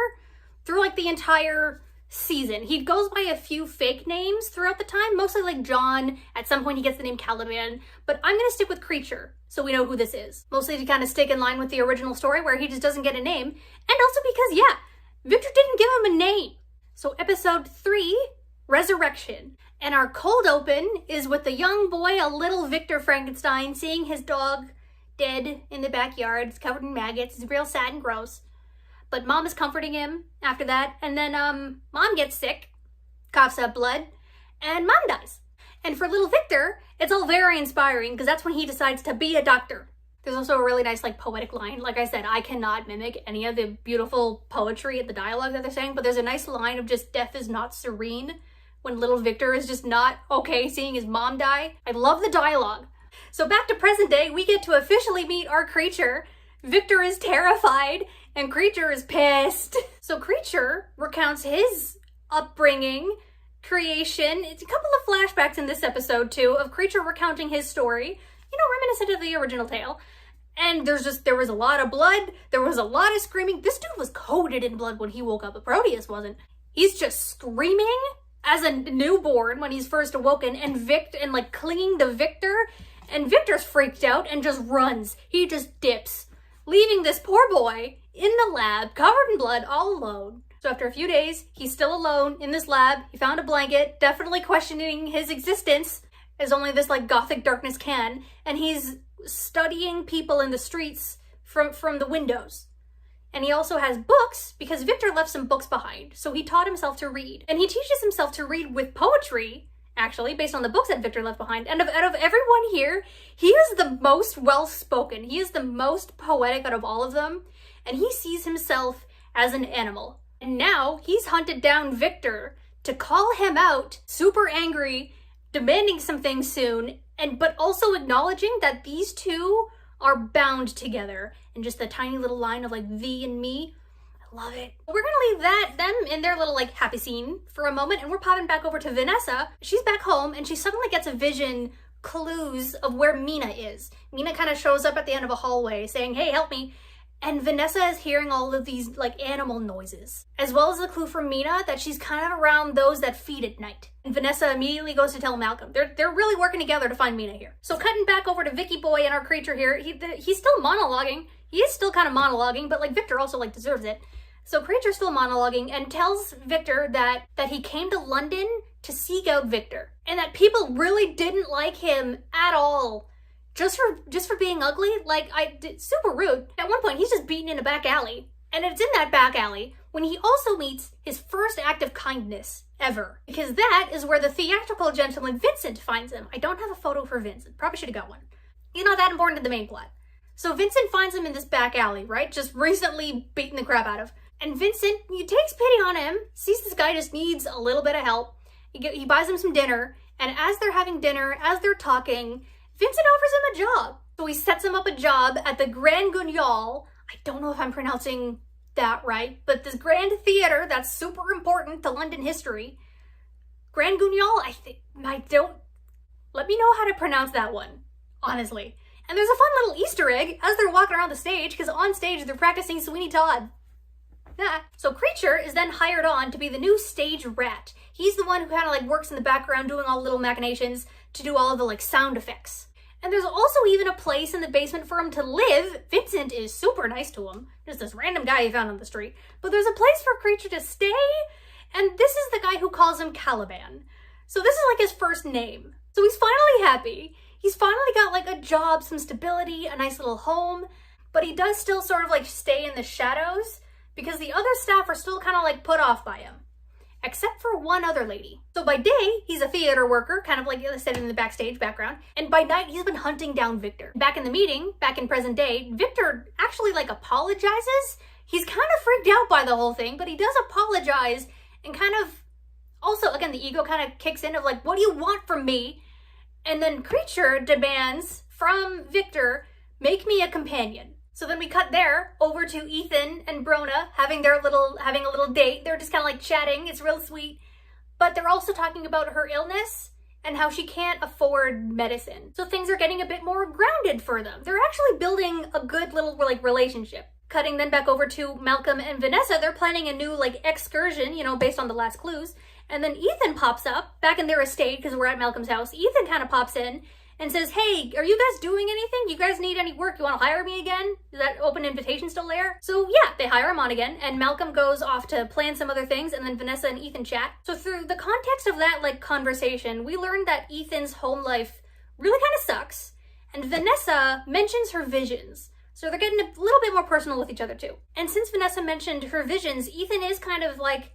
through like the entire season. He goes by a few fake names throughout the time, mostly like John. At some point he gets the name Caliban, but I'm gonna stick with Creature so we know who this is. Mostly to kind of stick in line with the original story where he just doesn't get a name. And also because, yeah, Victor didn't give him a name. So episode 3, Resurrection. And our cold open is with the young boy, a little Victor Frankenstein, seeing his dog dead in the backyard. It's covered in maggots. It's real sad and gross. But mom is comforting him after that. And then mom gets sick, coughs up blood, and mom dies. And for little Victor, it's all very inspiring because that's when he decides to be a doctor. There's also a really nice like poetic line. Like I said, I cannot mimic any of the beautiful poetry at the dialogue that they're saying, but there's a nice line of just death is not serene when little Victor is just not okay seeing his mom die. I love the dialogue. So back to present day, we get to officially meet our creature. Victor is terrified and Creature is pissed. So Creature recounts his upbringing, creation. It's a couple of flashbacks in this episode too of Creature recounting his story, reminiscent of the original tale. And there was a lot of blood, there was a lot of screaming. This dude was coated in blood when he woke up, but Proteus wasn't. He's just screaming as a newborn when he's first awoken, and like clinging to Victor, and Victor's freaked out and just runs. He just dips, leaving this poor boy in the lab, covered in blood, all alone. So after a few days, he's still alone in this lab. He found a blanket, definitely questioning his existence, as only this like gothic darkness can, and he's studying people in the streets from the windows. And he also has books, because Victor left some books behind, so he taught himself to read. And he teaches himself to read with poetry, actually, based on the books that Victor left behind. And out of everyone here, he is the most well-spoken. He is the most poetic out of all of them, and he sees himself as an animal. And now he's hunted down Victor to call him out, super angry, demanding some things soon, but also acknowledging that these two are bound together in just the tiny little line of like thee and me. I love it. We're gonna leave them in their little like happy scene for a moment, and we're popping back over to Vanessa. She's back home and she suddenly gets a vision, clues of where Mina is. Mina kind of shows up at the end of a hallway saying, hey, help me. And Vanessa is hearing all of these like animal noises, as well as the clue from Mina that she's kind of around those that feed at night. And Vanessa immediately goes to tell Malcolm. They're really working together to find Mina here. So cutting back over to Vicky Boy and our Creature here, he's still monologuing. He is still kind of monologuing, but like Victor also like deserves it. So Creature's still monologuing and tells Victor that he came to London to seek out Victor, and that people really didn't like him at all. Just for being ugly, super rude. At one point, he's just beaten in a back alley. And it's in that back alley when he also meets his first act of kindness ever. Because that is where the theatrical gentleman Vincent finds him. I don't have a photo for Vincent. Probably should have got one. He's not that important to the main plot. So Vincent finds him in this back alley, right? Just recently beaten the crap out of. And Vincent, he takes pity on him, sees this guy just needs a little bit of help. He buys him some dinner. And as they're having dinner, as they're talking, Vincent offers him a job. So he sets him up a job at the Grand Guignol. I don't know if I'm pronouncing that right, but this grand theater that's super important to London history. Grand Guignol, let me know how to pronounce that one, honestly. And there's a fun little Easter egg as they're walking around the stage, because on stage they're practicing Sweeney Todd. Yeah. So Creature is then hired on to be the new stage rat. He's the one who kind of like works in the background doing all the little machinations to do all of the like sound effects. And there's also even a place in the basement for him to live. Vincent is super nice to him. Just this random guy he found on the street. But there's a place for Creature to stay, and this is the guy who calls him Caliban. So this is like his first name. So he's finally happy. He's finally got like a job, some stability, a nice little home, but he does still sort of like stay in the shadows because the other staff are still kind of like put off by him. Except for one other lady. So by day, he's a theater worker, kind of like I said in the backstage background. And by night, he's been hunting down Victor. Back in the meeting, back in present day, Victor actually like apologizes. He's kind of freaked out by the whole thing, but he does apologize and kind of also, again, the ego kind of kicks in of like, what do you want from me? And then Creature demands from Victor, make me a companion. So then we cut there over to Ethan and Brona having a little date. They're just kind of like chatting. It's real sweet. But they're also talking about her illness and how she can't afford medicine. So things are getting a bit more grounded for them. They're actually building a good little like relationship. Cutting then back over to Malcolm and Vanessa. They're planning a new like excursion, based on the last clues. And then Ethan pops up back in their estate because we're at Malcolm's house. Ethan kind of pops in and says, hey, are you guys doing anything? You guys need any work? You want to hire me again? Is that open invitation still there? So yeah, they hire him on again, and Malcolm goes off to plan some other things, and then Vanessa and Ethan chat. So through the context of that like conversation, we learned that Ethan's home life really kind of sucks, and Vanessa mentions her visions. So they're getting a little bit more personal with each other too. And since Vanessa mentioned her visions, Ethan is kind of like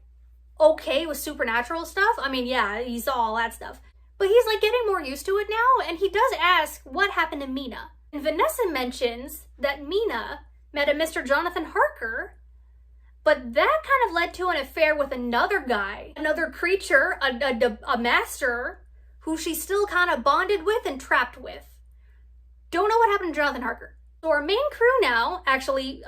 okay with supernatural stuff. I mean, yeah, he saw all that stuff. But he's like getting more used to it now, and he does ask what happened to Mina. And Vanessa mentions that Mina met a Mr. Jonathan Harker, but that kind of led to an affair with another guy, another creature, a master, who she's still kind of bonded with and trapped with. Don't know what happened to Jonathan Harker. So our main crew now, actually,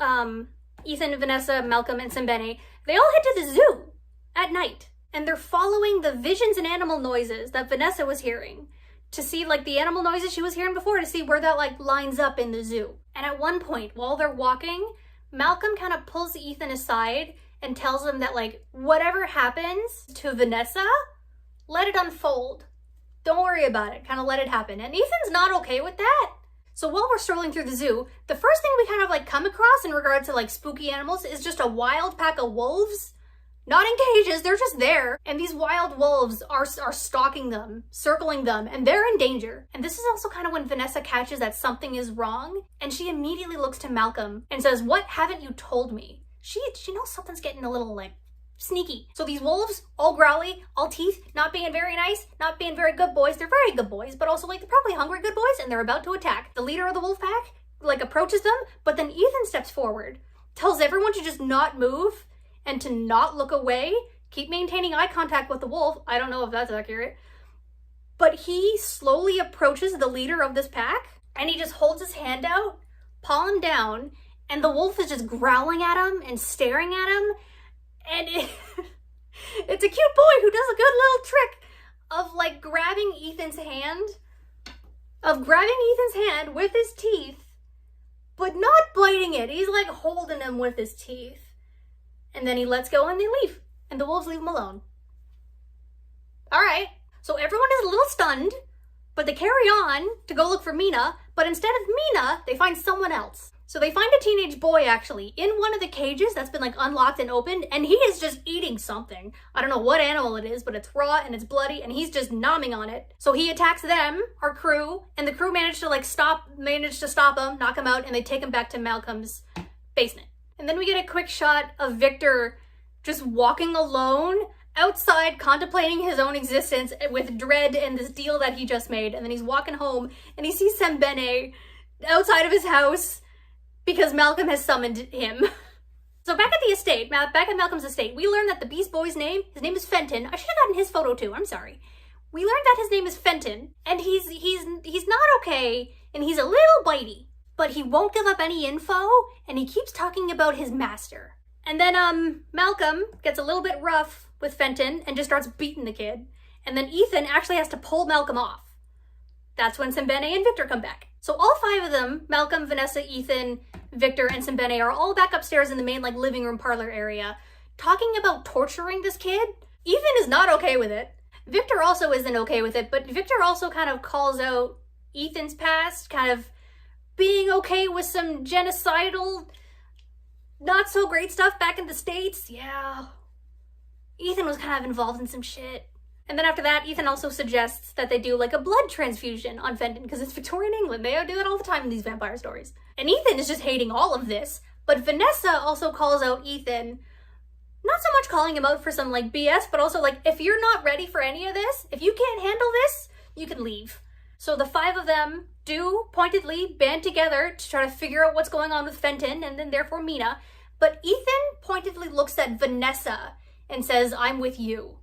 Ethan, Vanessa, Malcolm, and Sembene, they all head to the zoo at night. And they're following the visions and animal noises that Vanessa was hearing to see, like, the animal noises she was hearing before, to see where that, like, lines up in the zoo. And at one point, while they're walking, Malcolm kind of pulls Ethan aside and tells him that, like, whatever happens to Vanessa, let it unfold. Don't worry about it. Kind of let it happen. And Ethan's not okay with that. So while we're strolling through the zoo, the first thing we kind of, like, come across in regard to, like, spooky animals is just a wild pack of wolves. Not in cages, they're just there. And these wild wolves are stalking them, circling them, and they're in danger. And this is also kind of when Vanessa catches that something is wrong, and she immediately looks to Malcolm and says, "What haven't you told me?" She knows something's getting a little, like, sneaky. So these wolves, all growly, all teeth, not being very nice, not being very good boys. They're very good boys, but also, like, they're probably hungry good boys, and they're about to attack. The leader of the wolf pack, like, approaches them, but then Ethan steps forward, tells everyone to just not move, and to not look away, keep maintaining eye contact with the wolf. I don't know if that's accurate. But he slowly approaches the leader of this pack, and he just holds his hand out, paw him down, and the wolf is just growling at him and staring at him. And it's a cute boy who does a good little trick of, like, grabbing Ethan's hand with his teeth, but not biting it. He's, like, holding him with his teeth. And then he lets go and they leave. And the wolves leave him alone. Alright, so everyone is a little stunned, but they carry on to go look for Mina, but instead of Mina, they find someone else. So they find a teenage boy, actually, in one of the cages that's been, like, unlocked and opened, and he is just eating something. I don't know what animal it is, but it's raw and it's bloody, and he's just nomming on it. So he attacks them, our crew, and the crew managed to stop him, knock him out, and they take him back to Malcolm's basement. And then we get a quick shot of Victor just walking alone outside, contemplating his own existence with dread and this deal that he just made. And then he's walking home and he sees Sembene outside of his house because Malcolm has summoned him. So back at the estate, back at Malcolm's estate, we learn that the Beast Boy's name, his name is Fenton. I should have gotten his photo too, I'm sorry. We learned that his name is Fenton, and he's not okay, and he's a little bitey. But he won't give up any info, and he keeps talking about his master. And then Malcolm gets a little bit rough with Fenton and just starts beating the kid. And then Ethan actually has to pull Malcolm off. That's when Sembene and Victor come back. So all five of them, Malcolm, Vanessa, Ethan, Victor, and Sembene, are all back upstairs in the main, like, living room parlor area, talking about torturing this kid. Ethan is not okay with it. Victor also isn't okay with it, but Victor also kind of calls out Ethan's past, kind of being okay with some genocidal, not so great stuff back in the States. Yeah. Ethan was kind of involved in some shit. And then after that, Ethan also suggests that they do, like, a blood transfusion on Fenton, because it's Victorian England. They do that all the time in these vampire stories. And Ethan is just hating all of this. But Vanessa also calls out Ethan, not so much calling him out for some, like, BS, but also, like, if you're not ready for any of this, if you can't handle this, you can leave. So the five of them do pointedly band together to try to figure out what's going on with Fenton and then therefore Mina. But Ethan pointedly looks at Vanessa and says, "I'm with you."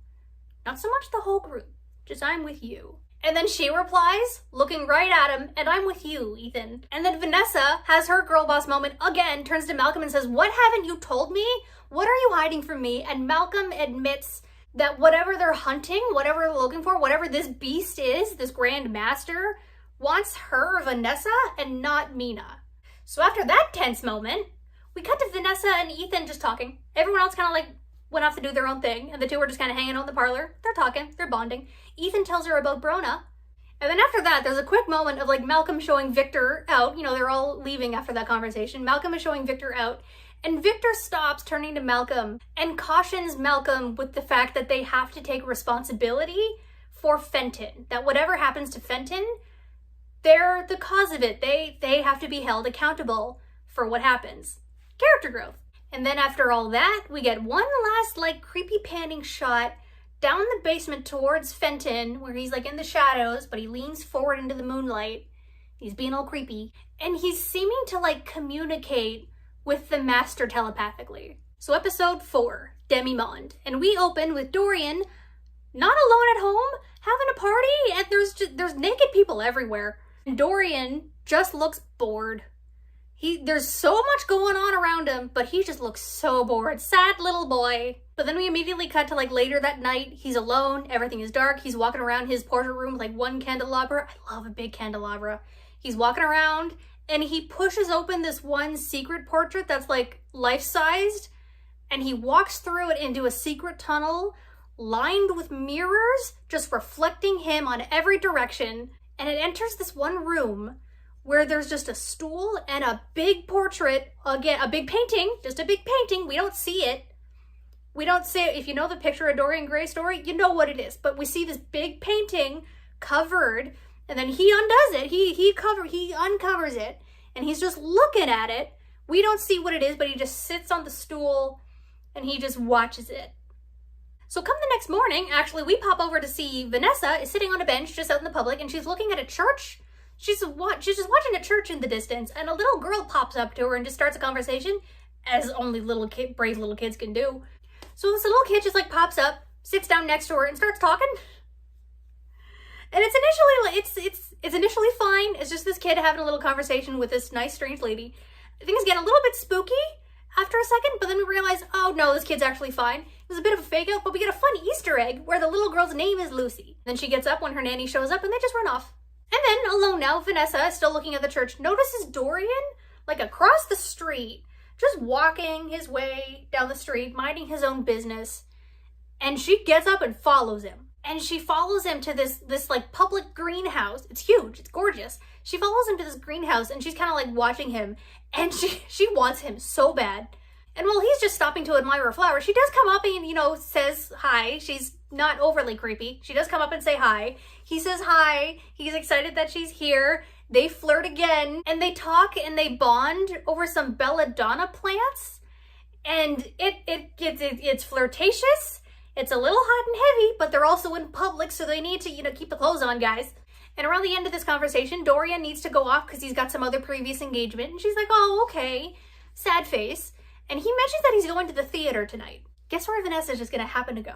Not so much the whole group, just "I'm with you." And then she replies, looking right at him, "And I'm with you, Ethan." And then Vanessa has her girl boss moment again, turns to Malcolm and says, "What haven't you told me? What are you hiding from me?" And Malcolm admits that whatever they're hunting, whatever they're looking for, whatever this beast is, this Grand Master, wants her, Vanessa, and not Mina. So after that tense moment, we cut to Vanessa and Ethan just talking. Everyone else kind of, like, went off to do their own thing, and the two were just kind of hanging out in the parlor. They're talking, they're bonding. Ethan tells her about Brona. And then after that, there's a quick moment of, like, Malcolm showing Victor out. You know, they're all leaving after that conversation. Malcolm is showing Victor out. And Victor stops, turning to Malcolm, and cautions Malcolm with the fact that they have to take responsibility for Fenton. That whatever happens to Fenton, they're the cause of it. They have to be held accountable for what happens. Character growth. And then after all that, we get one last, like, creepy panning shot down the basement towards Fenton, where he's, like, in the shadows, but he leans forward into the moonlight. He's being all creepy. And he's seeming to, like, communicate with the master telepathically. So episode 4, Demi-Monde. And we open with Dorian not alone at home, having a party, and there's naked people everywhere. And Dorian just looks bored. There's so much going on around him, but he just looks so bored. Sad little boy. But then we immediately cut to like later that night. He's alone. Everything is dark. He's walking around his portrait room with like one candelabra. I love a big candelabra. He's walking around and he pushes open this one secret portrait that's like life-sized, and he walks through it into a secret tunnel lined with mirrors just reflecting him on every direction. And it enters this one room where there's just a stool and a big portrait, again, a big painting, just a big painting. We don't see it. We don't see it. If you know the picture of Dorian Gray story, you know what it is. But we see this big painting covered, and then he undoes it. He uncovers it, and he's just looking at it. We don't see what it is, but he just sits on the stool and he just watches it. So come the next morning, actually, we pop over to see Vanessa is sitting on a bench just out in the public, and she's looking at a church. She's just watching a church in the distance, and a little girl pops up to her and just starts a conversation, as only brave little kids can do. So this little kid just like pops up, sits down next to her, and starts talking. And it's initially fine. It's just this kid having a little conversation with this nice strange lady. Things get a little bit spooky after a second, but then we realize, oh no, this kid's actually fine. It was a bit of a fake out, but we get a fun Easter egg where the little girl's name is Lucy. Then she gets up when her nanny shows up, and they just run off. And then, alone now, Vanessa, still looking at the church, notices Dorian, like across the street, just walking his way down the street, minding his own business. And she gets up and follows him. And she follows him to this like public greenhouse. It's huge, it's gorgeous. She follows him to this greenhouse, and she's kind of like watching him, and she wants him so bad. And while he's just stopping to admire a flower, she does come up and, says hi. She's not overly creepy. She does come up and say hi. He says hi. He's excited that she's here. They flirt again, and they talk and they bond over some belladonna plants. And it's flirtatious. It's a little hot and heavy, but they're also in public, so they need to, keep the clothes on, guys. And around the end of this conversation, Dorian needs to go off because he's got some other previous engagement. And she's like, oh, okay. Sad face. And he mentions that he's going to the theater tonight. Guess where Vanessa's just going to happen to go?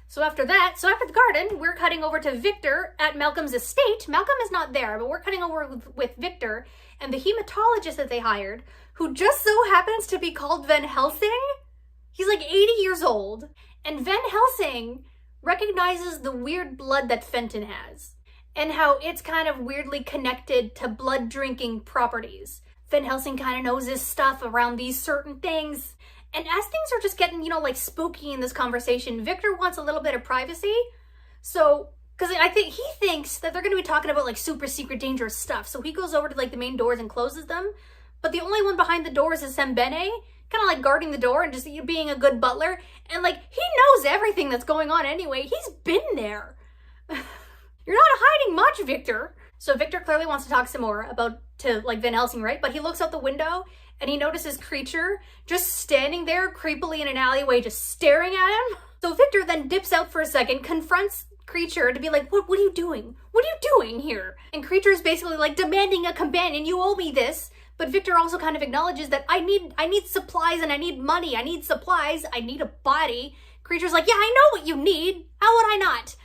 So after the garden, we're cutting over to Victor at Malcolm's estate. Malcolm is not there, but we're cutting over with Victor and the hematologist that they hired, who just so happens to be called Van Helsing. He's like 80 years old. And Van Helsing recognizes the weird blood that Fenton has, and how it's kind of weirdly connected to blood drinking properties. Van Helsing kind of knows his stuff around these certain things. And as things are just getting, like spooky in this conversation, Victor wants a little bit of privacy. So, because I think he thinks that they're going to be talking about like super secret dangerous stuff. So he goes over to like the main doors and closes them. But the only one behind the doors is Sembene, kind of like guarding the door and just being a good butler. And like, he knows everything that's going on anyway. He's been there. You're not hiding much, Victor. So Victor clearly wants to talk some more to Van Helsing, right? But he looks out the window and he notices Creature just standing there creepily in an alleyway, just staring at him. So Victor then dips out for a second, confronts Creature to be like, what are you doing? What are you doing here? And Creature is basically like demanding a companion. You owe me this. But Victor also kind of acknowledges that I need supplies and I need money. I need supplies. I need a body. Creature's like, yeah, I know what you need. How would I not?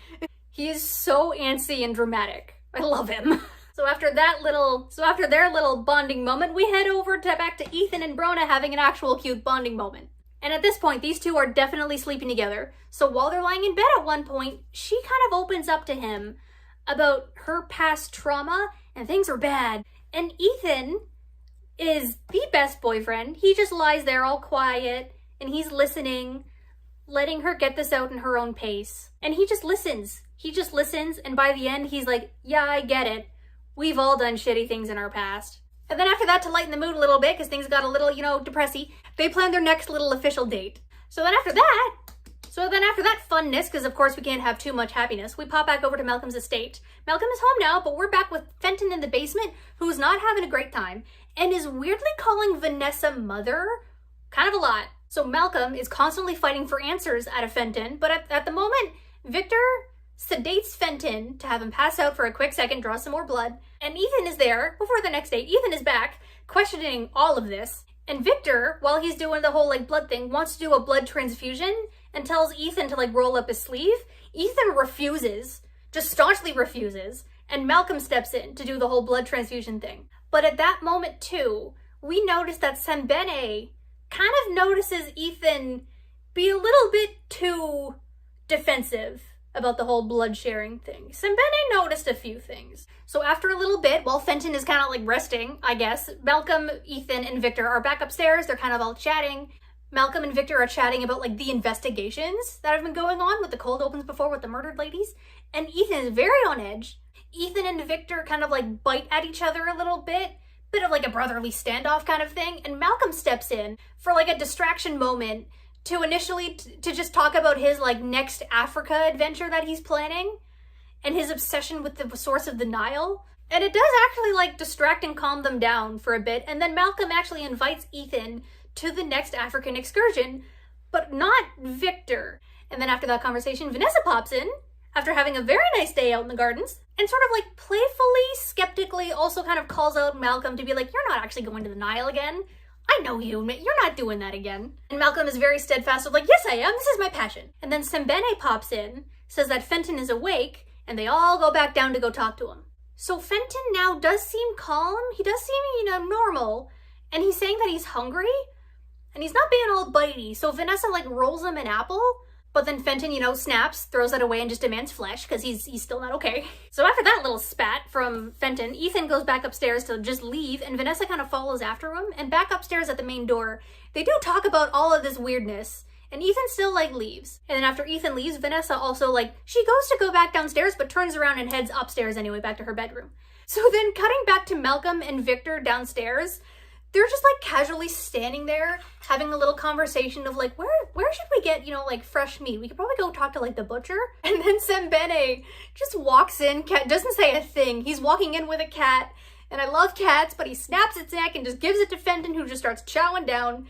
He is so antsy and dramatic. I love him. So after their little bonding moment, we head over back to Ethan and Brona having an actual cute bonding moment. And at this point, these two are definitely sleeping together. So while they're lying in bed at one point, she kind of opens up to him about her past trauma, and things are bad. And Ethan is the best boyfriend. He just lies there all quiet, and he's listening, letting her get this out in her own pace. And he just listens. And by the end, he's like, yeah, I get it. We've all done shitty things in our past. And then after that, to lighten the mood a little bit, because things got a little, depressy, they plan their next little official date. So then after that funness, because of course we can't have too much happiness, we pop back over to Malcolm's estate. Malcolm is home now, but we're back with Fenton in the basement, who's not having a great time, and is weirdly calling Vanessa mother kind of a lot. So Malcolm is constantly fighting for answers out of Fenton, but at the moment, Victor sedates Fenton to have him pass out for a quick second, draw some more blood, and Ethan is there before the next date. Ethan is back, questioning all of this, and Victor, while he's doing the whole blood thing, wants to do a blood transfusion and tells Ethan to roll up his sleeve. Ethan refuses, just staunchly refuses, and Malcolm steps in to do the whole blood transfusion thing. But at that moment too, we notice that Sembene kind of notices Ethan be a little bit too defensive about the whole blood sharing thing. Sembene noticed a few things. So after a little bit, while Fenton is kind of like resting, I guess, Malcolm, Ethan, and Victor are back upstairs. They're kind of all chatting. Malcolm and Victor are chatting about like the investigations that have been going on with the cold opens before with the murdered ladies. And Ethan is very on edge. Ethan and Victor kind of like bite at each other a little bit of like a brotherly standoff kind of thing. And Malcolm steps in for like a distraction moment to initially to just talk about his like next Africa adventure that he's planning and his obsession with the source of the Nile. And it does actually like distract and calm them down for a bit. And then Malcolm actually invites Ethan to the next African excursion, but not Victor. And then after that conversation, Vanessa pops in after having a very nice day out in the gardens and sort of like playfully, skeptically also kind of calls out Malcolm to be like, you're not actually going to the Nile again. I know you, you're not doing that again. And Malcolm is very steadfast of like, yes I am, this is my passion. And then Sembene pops in, says that Fenton is awake, and they all go back down to go talk to him. So Fenton now does seem calm, he does seem, normal, and he's saying that he's hungry, and he's not being all bitey. So Vanessa like rolls him an apple, but then Fenton, snaps, throws that away and just demands flesh because he's still not okay. So after that little spat from Fenton, Ethan goes back upstairs to just leave, and Vanessa kind of follows after him. And back upstairs at the main door, they do talk about all of this weirdness, and Ethan still like leaves. And then after Ethan leaves, Vanessa also like, she goes to go back downstairs, but turns around and heads upstairs anyway, back to her bedroom. So then cutting back to Malcolm and Victor downstairs, they're just like casually standing there having a little conversation of like, where should we get, like fresh meat? We could probably go talk to like the butcher. And then Sembene just walks in, cat doesn't say a thing. He's walking in with a cat, and I love cats, but he snaps its neck and just gives it to Fenton, who just starts chowing down.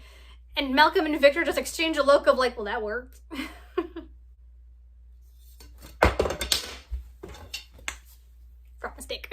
And Malcolm and Victor just exchange a look of like, well, that worked. From mistake.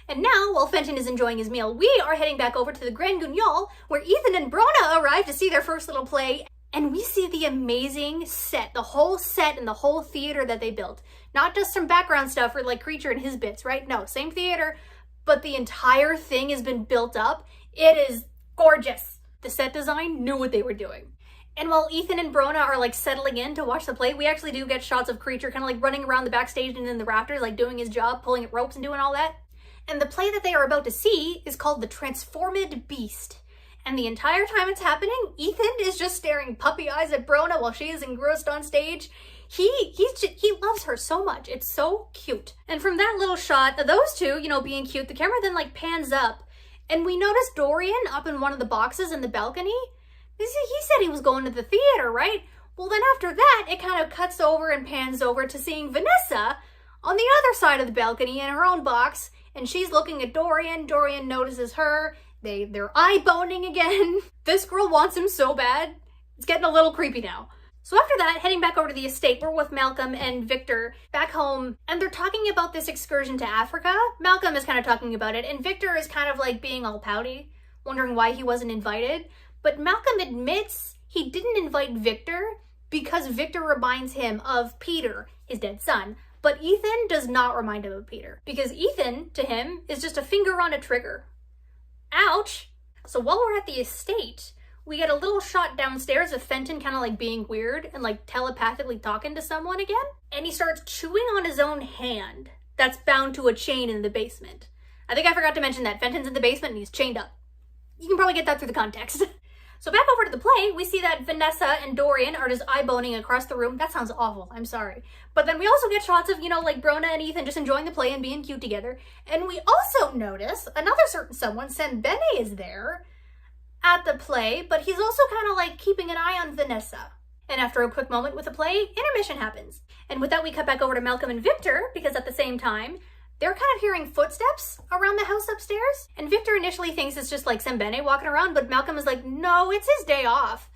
And now, while Fenton is enjoying his meal, we are heading back over to the Grand Guignol, where Ethan and Brona arrive to see their first little play, and we see the amazing set, the whole set and the whole theater that they built. Not just some background stuff for like Creature and his bits, right? No, same theater, but the entire thing has been built up. It is gorgeous. The set design knew what they were doing. And while Ethan and Brona are like settling in to watch the play, we actually do get shots of Creature kind of like running around the backstage and in the rafters, like doing his job, pulling at ropes and doing all that. And the play that they are about to see is called The Transformed Beast. And the entire time it's happening, Ethan is just staring puppy eyes at Brona while she is engrossed on stage. He loves her so much. It's so cute. And from that little shot of those two, being cute, the camera then like pans up, and we notice Dorian up in one of the boxes in the balcony. He said he was going to the theater, right? Well, then after that, it kind of cuts over and pans over to seeing Vanessa on the other side of the balcony in her own box. And she's looking at Dorian. Dorian notices her. They're eye-boning again. This girl wants him so bad. It's getting a little creepy now. So after that, heading back over to the estate, we're with Malcolm and Victor back home, and they're talking about this excursion to Africa. Malcolm is kind of talking about it, and Victor is kind of like being all pouty, wondering why he wasn't invited. But Malcolm admits he didn't invite Victor because Victor reminds him of Peter, his dead son. But Ethan does not remind him of Peter, because Ethan, to him, is just a finger on a trigger. Ouch! So while we're at the estate, we get a little shot downstairs of Fenton kind of like being weird and like telepathically talking to someone again. And he starts chewing on his own hand that's bound to a chain in the basement. I think I forgot to mention that. Fenton's in the basement and he's chained up. You can probably get that through the context. So back over to the play, we see that Vanessa and Dorian are just eye-boning across the room. That sounds awful, I'm sorry. But then we also get shots of, like Brona and Ethan just enjoying the play and being cute together. And we also notice another certain someone, Sembene, is there at the play, but he's also kind of like keeping an eye on Vanessa. And after a quick moment with the play, intermission happens. And with that, we cut back over to Malcolm and Victor, because at the same time, they're kind of hearing footsteps around the house upstairs. And Victor initially thinks it's just like Sembene walking around, but Malcolm is like, no, it's his day off.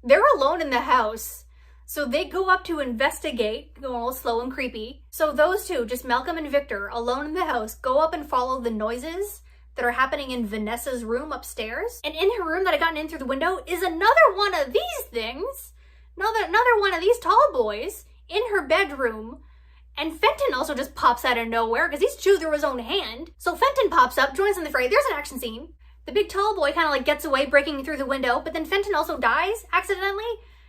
They're alone in the house. So they go up to investigate, going all slow and creepy. So those two, just Malcolm and Victor, alone in the house, go up and follow the noises that are happening in Vanessa's room upstairs. And in her room that had gotten in through the window is another one of these things. Another one of these tall boys in her bedroom. And Fenton also just pops out of nowhere because he's chewed through his own hand. So Fenton pops up, joins in the fray. There's an action scene. The big tall boy kind of like gets away, breaking through the window, but then Fenton also dies accidentally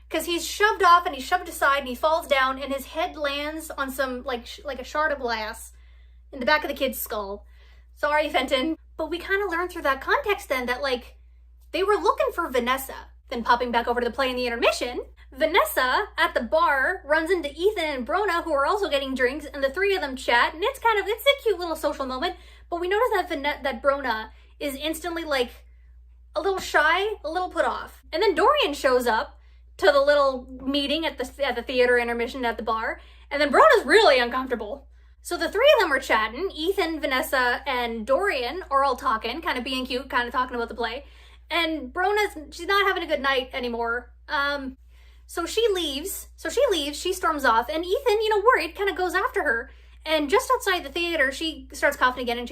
because he's shoved off and he's shoved aside and he falls down and his head lands on some like a shard of glass in the back of the kid's skull. Sorry, Fenton. But we kind of learned through that context then that like they were looking for Vanessa. Then popping back over to the play in the intermission, Vanessa at the bar runs into Ethan and Brona, who are also getting drinks, and the three of them chat, and it's a cute little social moment. But we notice that Brona is instantly like a little shy, a little put off. And then Dorian shows up to the little meeting at the theater intermission at the bar, and then Brona's really uncomfortable. So the three of them are chatting. Ethan, Vanessa, and Dorian are all talking, kind of being cute, kind of talking about the play. And she's not having a good night anymore. So she leaves, she storms off, and Ethan, worried, kind of goes after her. And just outside the theater, she starts coughing again and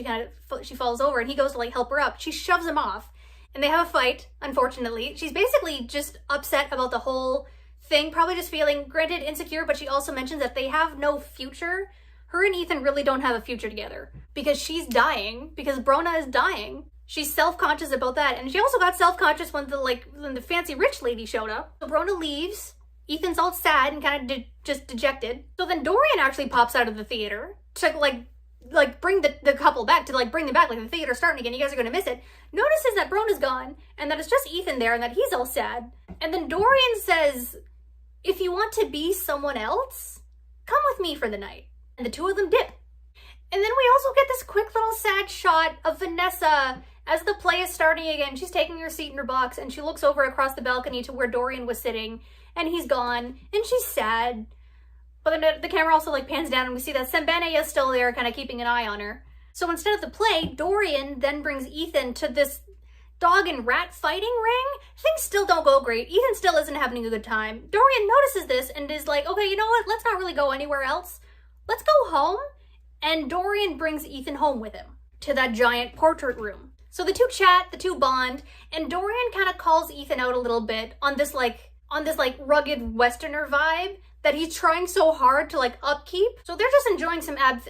she falls over and he goes to like help her up. She shoves him off and they have a fight, unfortunately. She's basically just upset about the whole thing, probably just feeling, granted, insecure, but she also mentions that they have no future. Her and Ethan really don't have a future together because she's dying, because Brona is dying. She's self-conscious about that. And she also got self-conscious when the fancy rich lady showed up. So Brona leaves. Ethan's all sad and kind of just dejected. So then Dorian actually pops out of the theater to bring the couple back, to bring them back, like the theater's starting again, you guys are gonna miss it. Notices that Brona's gone and that it's just Ethan there and that he's all sad. And then Dorian says, if you want to be someone else, come with me for the night. And the two of them dip. And then we also get this quick little sad shot of Vanessa as the play is starting again. She's taking her seat in her box and she looks over across the balcony to where Dorian was sitting and he's gone and she's sad. But then the camera also pans down and we see that Sapani is still there, kind of keeping an eye on her. So instead of the play, Dorian then brings Ethan to this dog and rat fighting ring. Things still don't go great. Ethan still isn't having a good time. Dorian notices this and is like, okay, you know what? Let's not really go anywhere else. Let's go home. And Dorian brings Ethan home with him to that giant portrait room. So the two chat, the two bond, and Dorian kind of calls Ethan out a little bit on this rugged Westerner vibe that he's trying so hard to upkeep. So they're just enjoying some absinthe.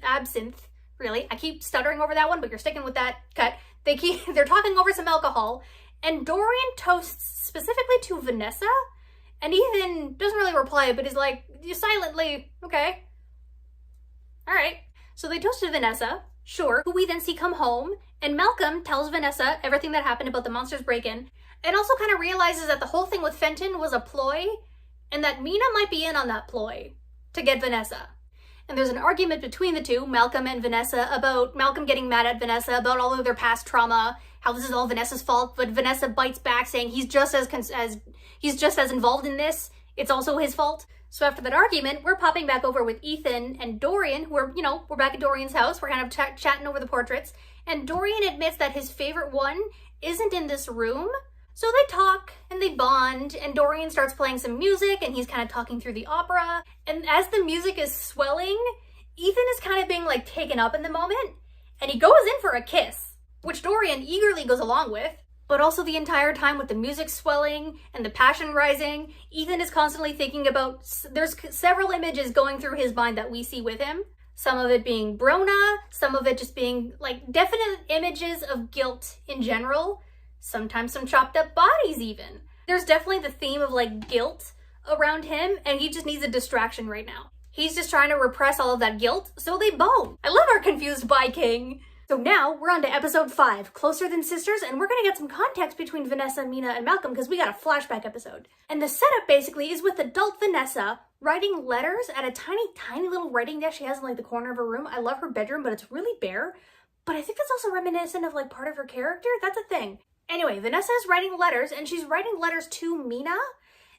Absinthe, really. I keep stuttering over that one, but you're sticking with that cut. They're talking over some alcohol, and Dorian toasts specifically to Vanessa, and Ethan doesn't really reply, but is like, silently, okay. All right. So they toast to Vanessa, sure, who we then see come home, and Malcolm tells Vanessa everything that happened about the monster's break-in, and also kind of realizes that the whole thing with Fenton was a ploy, and that Mina might be in on that ploy to get Vanessa. And there's an argument between the two, Malcolm and Vanessa, about Malcolm getting mad at Vanessa about all of their past trauma, how this is all Vanessa's fault, but Vanessa bites back saying he's just as involved in this, it's also his fault. So after that argument, we're popping back over with Ethan and Dorian, who are, we're back at Dorian's house, we're kind of chatting over the portraits, and Dorian admits that his favorite one isn't in this room. So they talk and they bond, and Dorian starts playing some music and he's kind of talking through the opera. And as the music is swelling, Ethan is kind of being taken up in the moment, and he goes in for a kiss, which Dorian eagerly goes along with. But also the entire time with the music swelling and the passion rising, Ethan is constantly thinking about, there's several images going through his mind that we see with him. Some of it being Brona, some of it just being definite images of guilt in general. Sometimes some chopped up bodies even. There's definitely the theme of guilt around him, and he just needs a distraction right now. He's just trying to repress all of that guilt, so they bone. I love our confused bi king. So now we're on to episode 5, Closer Than Sisters, and we're gonna get some context between Vanessa, Mina, and Malcolm because we got a flashback episode. And the setup basically is with adult Vanessa writing letters at a tiny, tiny little writing desk she has in the corner of her room. I love her bedroom, but it's really bare. But I think that's also reminiscent of part of her character. That's a thing. Anyway, Vanessa is writing letters, and she's writing letters to Mina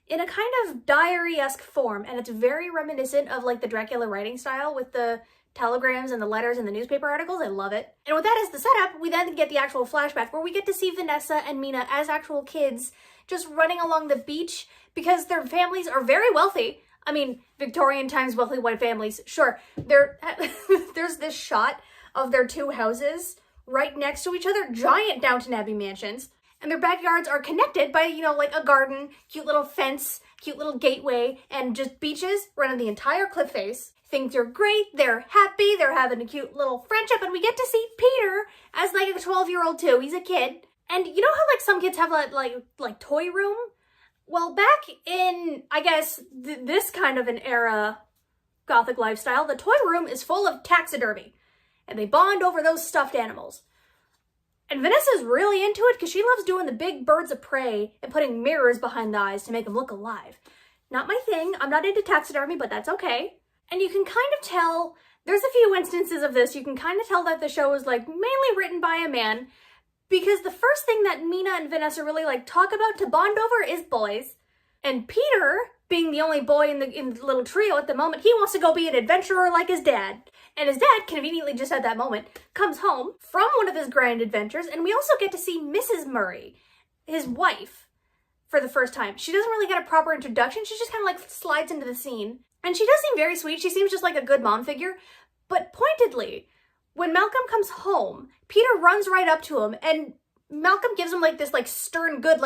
in a kind of diary-esque form, and it's very reminiscent of the Dracula writing style with the telegrams and the letters and the newspaper articles. I love it. And with that as the setup, we then get the actual flashback where we get to see Vanessa and Mina as actual kids just running along the beach because their families are very wealthy. I mean, Victorian times wealthy white families, sure. There's this shot of their two houses right next to each other, giant Downton Abbey mansions, and their backyards are connected by, a garden, cute little fence, cute little gateway, and just beaches running the entire cliff face. Things are great, they're happy, they're having a cute little friendship, and we get to see Peter as like a 12-year-old too. He's a kid. And you know how like some kids have like toy room? Well, back in, I guess, this kind of an era Gothic lifestyle, the toy room is full of taxidermy. And they bond over those stuffed animals. And Vanessa's really into it because she loves doing the big birds of prey and putting mirrors behind the eyes to make them look alive. Not my thing. I'm not into taxidermy, but that's okay. And you can kind of tell, there's a few instances of this, you can kind of tell that the show is like mainly written by a man, because the first thing that Mina and Vanessa really like talk about to bond over is boys. And Peter, being the only boy in the little trio at the moment, he wants to go be an adventurer like his dad. And his dad, conveniently just at that moment, comes home from one of his grand adventures, and we also get to see Mrs. Murray, his wife, for the first time. She doesn't really get a proper introduction, she just kind of like slides into the scene. And she does seem very sweet, she seems just like a good mom figure, but pointedly, when Malcolm comes home, Peter runs right up to him, and Malcolm gives him like this like stern, good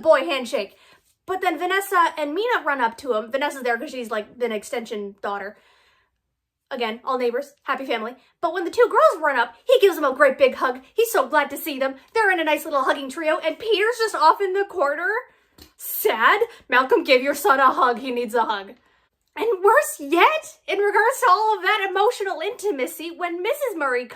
boy handshake. But then Vanessa and Mina run up to him. Vanessa's there because she's like an extension daughter. Again, all neighbors, happy family. But when the two girls run up, he gives them a great big hug. He's so glad to see them. They're in a nice little hugging trio, and Peter's just off in the corner. Sad. Malcolm, give your son a hug. He needs a hug. And worse yet, in regards to all of that emotional intimacy, when Mrs. Murray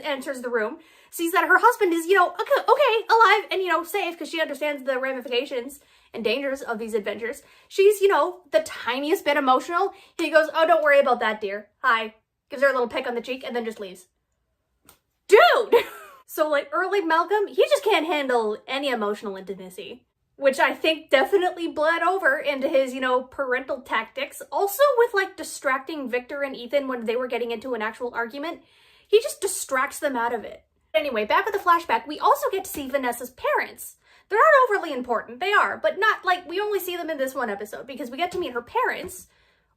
enters the room, sees that her husband is, okay, alive and, safe, because she understands the ramifications and dangers of these adventures. She's, the tiniest bit emotional. He goes, oh, don't worry about that, dear. Hi. Gives her a little peck on the cheek and then just leaves. Dude! So, like, early Malcolm, he just can't handle any emotional intimacy. Which I think definitely bled over into his, parental tactics. Also with, like, distracting Victor and Ethan when they were getting into an actual argument. He just distracts them out of it. Anyway, back with the flashback, we also get to see Vanessa's parents. They're not overly important, they are, but not, like, we only see them in this one episode, because we get to meet her parents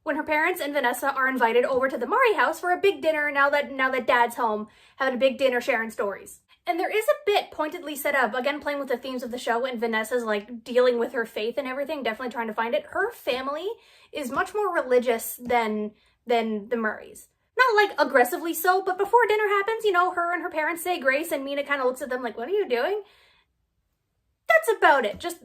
when her parents and Vanessa are invited over to the Murray house for a big dinner now that Dad's home, having a big dinner sharing stories. And there is a bit pointedly set up, again playing with the themes of the show, and Vanessa's like dealing with her faith and everything, definitely trying to find it. Her family is much more religious than the Murrays. Not like aggressively so, but before dinner happens, her and her parents say grace, and Mina kind of looks at them like, what are you doing? That's about it. Just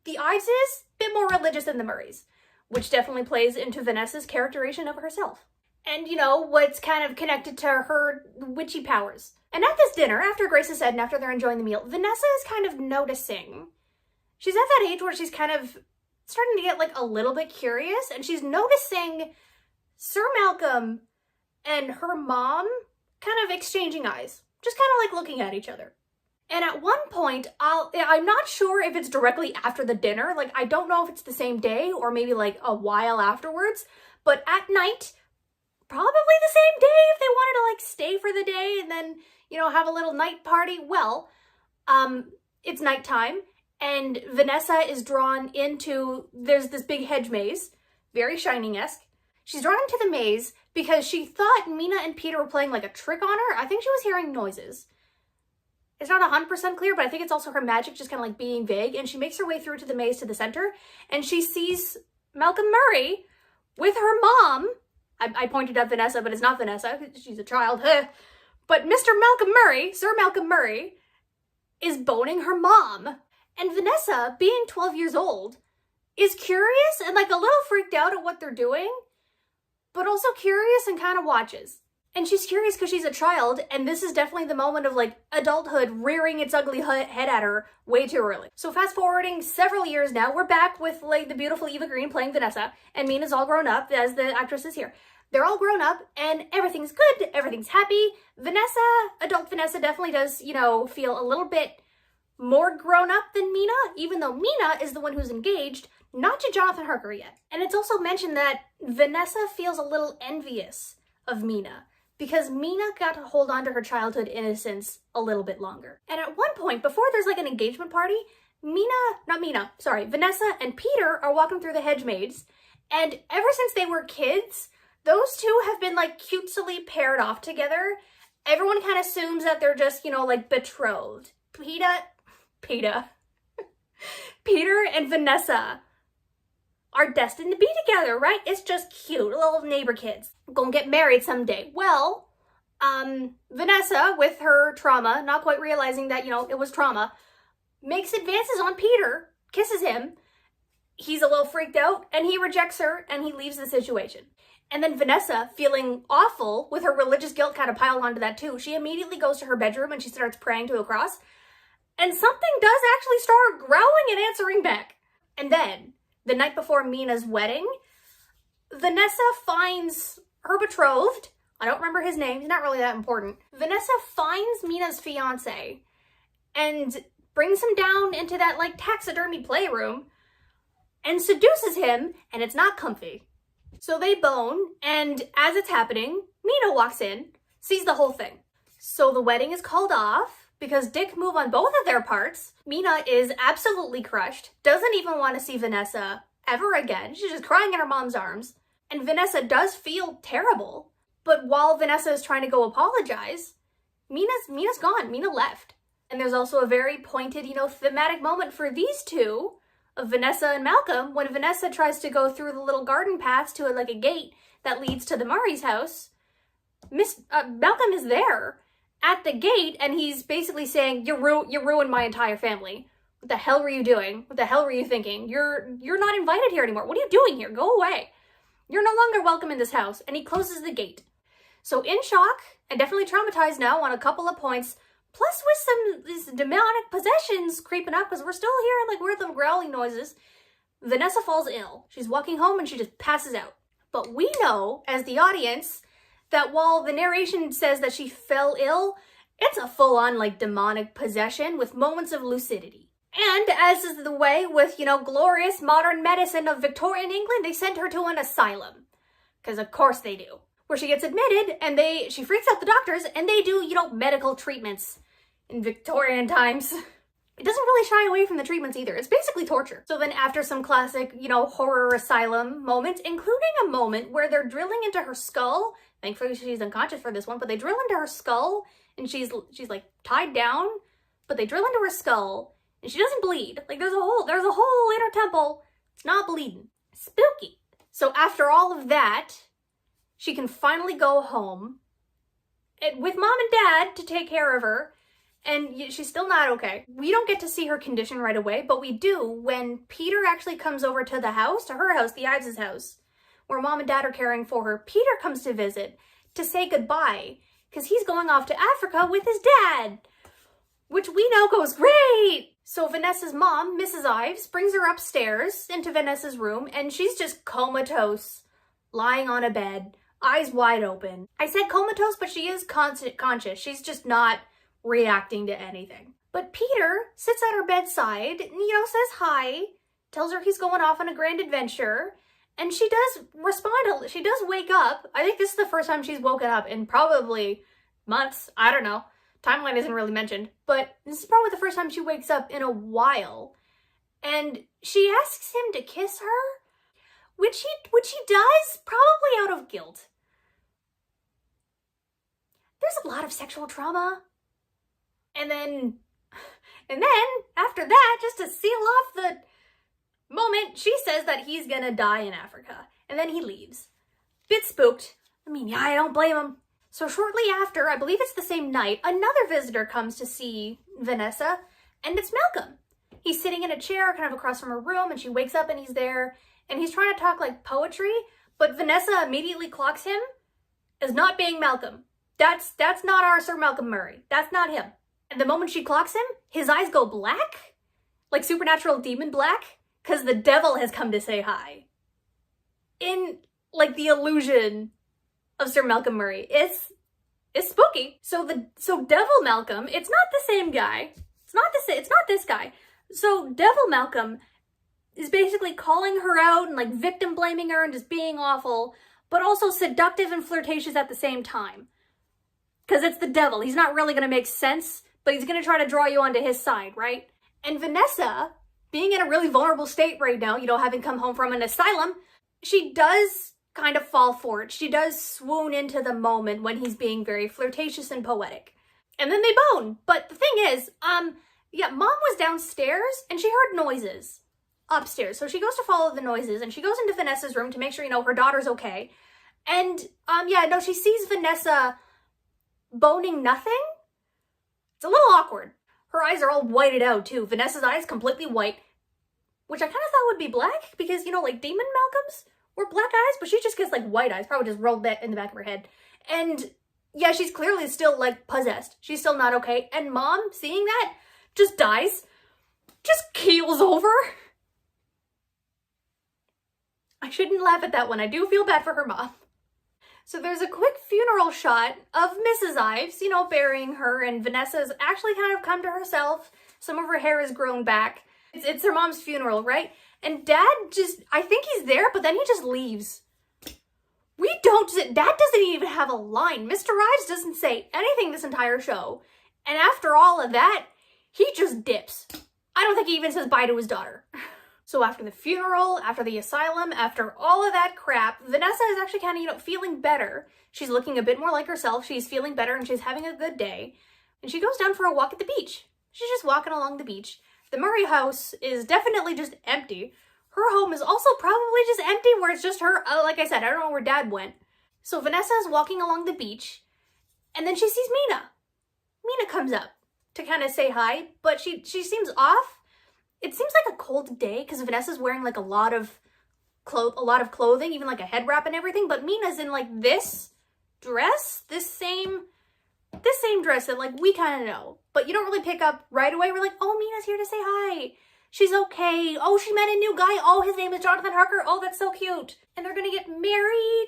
the Ives is a bit more religious than the Murrays, which definitely plays into Vanessa's characterization of herself. And, what's kind of connected to her witchy powers. And at this dinner, after Grace is said and after they're enjoying the meal, Vanessa is kind of noticing. She's at that age where she's kind of starting to get like a little bit curious, and she's noticing Sir Malcolm and her mom kind of exchanging eyes. Just kind of like looking at each other. And at one point, I'm not sure if it's directly after the dinner. Like, I don't know if it's the same day or maybe like a while afterwards. But at night, probably the same day if they wanted to like stay for the day and then, have a little night party. Well, it's nighttime and Vanessa is drawn into, there's this big hedge maze, very Shining-esque. She's drawn into the maze because she thought Mina and Peter were playing like a trick on her. I think she was hearing noises. It's not 100% clear, but I think it's also her magic just kind of like being vague. And she makes her way through to the maze to the center, and she sees Malcolm Murray with her mom. I pointed at Vanessa, but it's not Vanessa. She's a child. But Mr. Malcolm Murray, Sir Malcolm Murray, is boning her mom. And Vanessa, being 12 years old, is curious and like a little freaked out at what they're doing, but also curious and kind of watches. And she's curious because she's a child, and this is definitely the moment of like adulthood rearing its ugly head at her way too early. So fast forwarding several years now, we're back with like the beautiful Eva Green playing Vanessa, and Mina's all grown up as the actress is here. They're all grown up and everything's good, everything's happy. Adult Vanessa definitely does, feel a little bit more grown up than Mina, even though Mina is the one who's engaged, not to Jonathan Harker yet. And it's also mentioned that Vanessa feels a little envious of Mina, because Mina got to hold on to her childhood innocence a little bit longer. And at one point, before there's like an engagement party, Vanessa and Peter are walking through the hedge maze, and ever since they were kids, those two have been like cutesily paired off together. Everyone kind of assumes that they're just, like betrothed. Peter and Vanessa are destined to be together, right? It's just cute, little neighbor kids. Gonna get married someday. Well, Vanessa, with her trauma, not quite realizing that, it was trauma, makes advances on Peter, kisses him. He's a little freaked out, and he rejects her, and he leaves the situation. And then Vanessa, feeling awful, with her religious guilt kind of piled onto that too, she immediately goes to her bedroom and she starts praying to a cross. And something does actually start growling and answering back. And then, the night before Mina's wedding, Vanessa finds her betrothed. I don't remember his name. He's not really that important. Vanessa finds Mina's fiance and brings him down into that, taxidermy playroom and seduces him, and it's not comfy. So they bone, and as it's happening, Mina walks in, sees the whole thing. So the wedding is called off because dick move on both of their parts. Mina is absolutely crushed, doesn't even want to see Vanessa ever again. She's just crying in her mom's arms. And Vanessa does feel terrible. But while Vanessa is trying to go apologize, Mina's gone. Mina left. And there's also a very pointed, thematic moment for these two, of Vanessa and Malcolm, when Vanessa tries to go through the little garden paths to a gate that leads to the Murray's house. Malcolm is there at the gate, and he's basically saying, you ruined my entire family. What the hell were you doing? What the hell were you thinking? You're not invited here anymore. What are you doing here? Go away. You're no longer welcome in this house. And he closes the gate. So in shock, and definitely traumatized now on a couple of points, plus with these demonic possessions creeping up, because we're still hearing weird little growling noises, Vanessa falls ill. She's walking home and she just passes out. But we know, as the audience, that while the narration says that she fell ill, it's a full-on demonic possession with moments of lucidity. And as is the way with, glorious modern medicine of Victorian England, they sent her to an asylum. Because of course they do. Where she gets admitted, and she freaks out the doctors, and they do, medical treatments in Victorian times. It doesn't really shy away from the treatments either. It's basically torture. So then after some classic, horror asylum moments, including a moment where they're drilling into her skull. Thankfully she's unconscious for this one, but they drill into her skull, and she's tied down, but they drill into her skull, and she doesn't bleed. There's a whole inner temple. It's not bleeding. Spooky. So after all of that, she can finally go home with mom and dad to take care of her, and she's still not okay. We don't get to see her condition right away, but we do when Peter actually comes over to the house, to her house, the Ives' house, where mom and dad are caring for her. Peter comes to visit to say goodbye, because he's going off to Africa with his dad, which we know goes great. So Vanessa's mom, Mrs. Ives, brings her upstairs into Vanessa's room, and she's just comatose, lying on a bed, eyes wide open. I said comatose, but she is conscious. She's just not reacting to anything. But Peter sits at her bedside, and, says hi, tells her he's going off on a grand adventure, and she does respond. She does wake up. I think this is the first time she's woken up in probably months. I don't know. Timeline isn't really mentioned, but this is probably the first time she wakes up in a while. And she asks him to kiss her, which he does, probably out of guilt. There's a lot of sexual trauma. And then after that, just to seal off the moment, she says that he's gonna die in Africa. And then he leaves. Bit spooked. I don't blame him. So shortly after, I believe it's the same night, another visitor comes to see Vanessa, and it's Malcolm. He's sitting in a chair kind of across from her room, and she wakes up and he's there, and he's trying to talk poetry, but Vanessa immediately clocks him as not being Malcolm. That's not our Sir Malcolm Murray. That's not him. And the moment she clocks him, his eyes go black, like supernatural demon black, because the devil has come to say hi. In, the illusion of Sir Malcolm Murray. It's spooky. So Devil Malcolm, it's not the same guy. It's not this guy. So Devil Malcolm is basically calling her out and victim blaming her and just being awful, but also seductive and flirtatious at the same time. Because it's the devil. He's not really going to make sense, but he's going to try to draw you onto his side, right? And Vanessa, being in a really vulnerable state right now, having come home from an asylum, she does kind of fall for it. She does swoon into the moment when he's being very flirtatious and poetic. And then they bone. But the thing is, mom was downstairs and she heard noises upstairs. So she goes to follow the noises, and she goes into Vanessa's room to make sure, her daughter's okay. And, she sees Vanessa boning nothing. It's a little awkward. Her eyes are all whited out, too. Vanessa's eyes completely white, which I kind of thought would be black, because, like Demon Malcolm's were black eyes, but she just gets, like, white eyes, probably just rolled that in the back of her head. And, yeah, she's clearly still, like, possessed. She's still not okay. And Mom, seeing that, just dies. Just keels over. I shouldn't laugh at that one. I do feel bad for her mom. So there's a quick funeral shot of Mrs. Ives, burying her, and Vanessa's actually kind of come to herself. Some of her hair has grown back. It's her mom's funeral, right? And Dad I think he's there, but then he just leaves. Dad doesn't even have a line. Mr. Ives doesn't say anything this entire show. And after all of that, he just dips. I don't think he even says bye to his daughter. So after the funeral, after the asylum, after all of that crap, Vanessa is actually kind of, feeling better. She's looking a bit more like herself. She's feeling better and she's having a good day. And she goes down for a walk at the beach. She's just walking along the beach. The Murray house is definitely just empty. Her home is also probably just empty, where it's just her. Like I said, I don't know where Dad went. So Vanessa is walking along the beach, and then she sees Mina. Mina comes up to kind of say hi, but she seems off. It seems like a cold day because Vanessa's wearing like a lot of clothing, even like a head wrap and everything. But Mina's in like this dress, this same dress that like we kind of know, but you don't really pick up right away. We're like, oh, Mina's here to say hi. She's okay. Oh, she met a new guy. Oh, his name is Jonathan Harker. Oh, that's so cute. And they're gonna get married.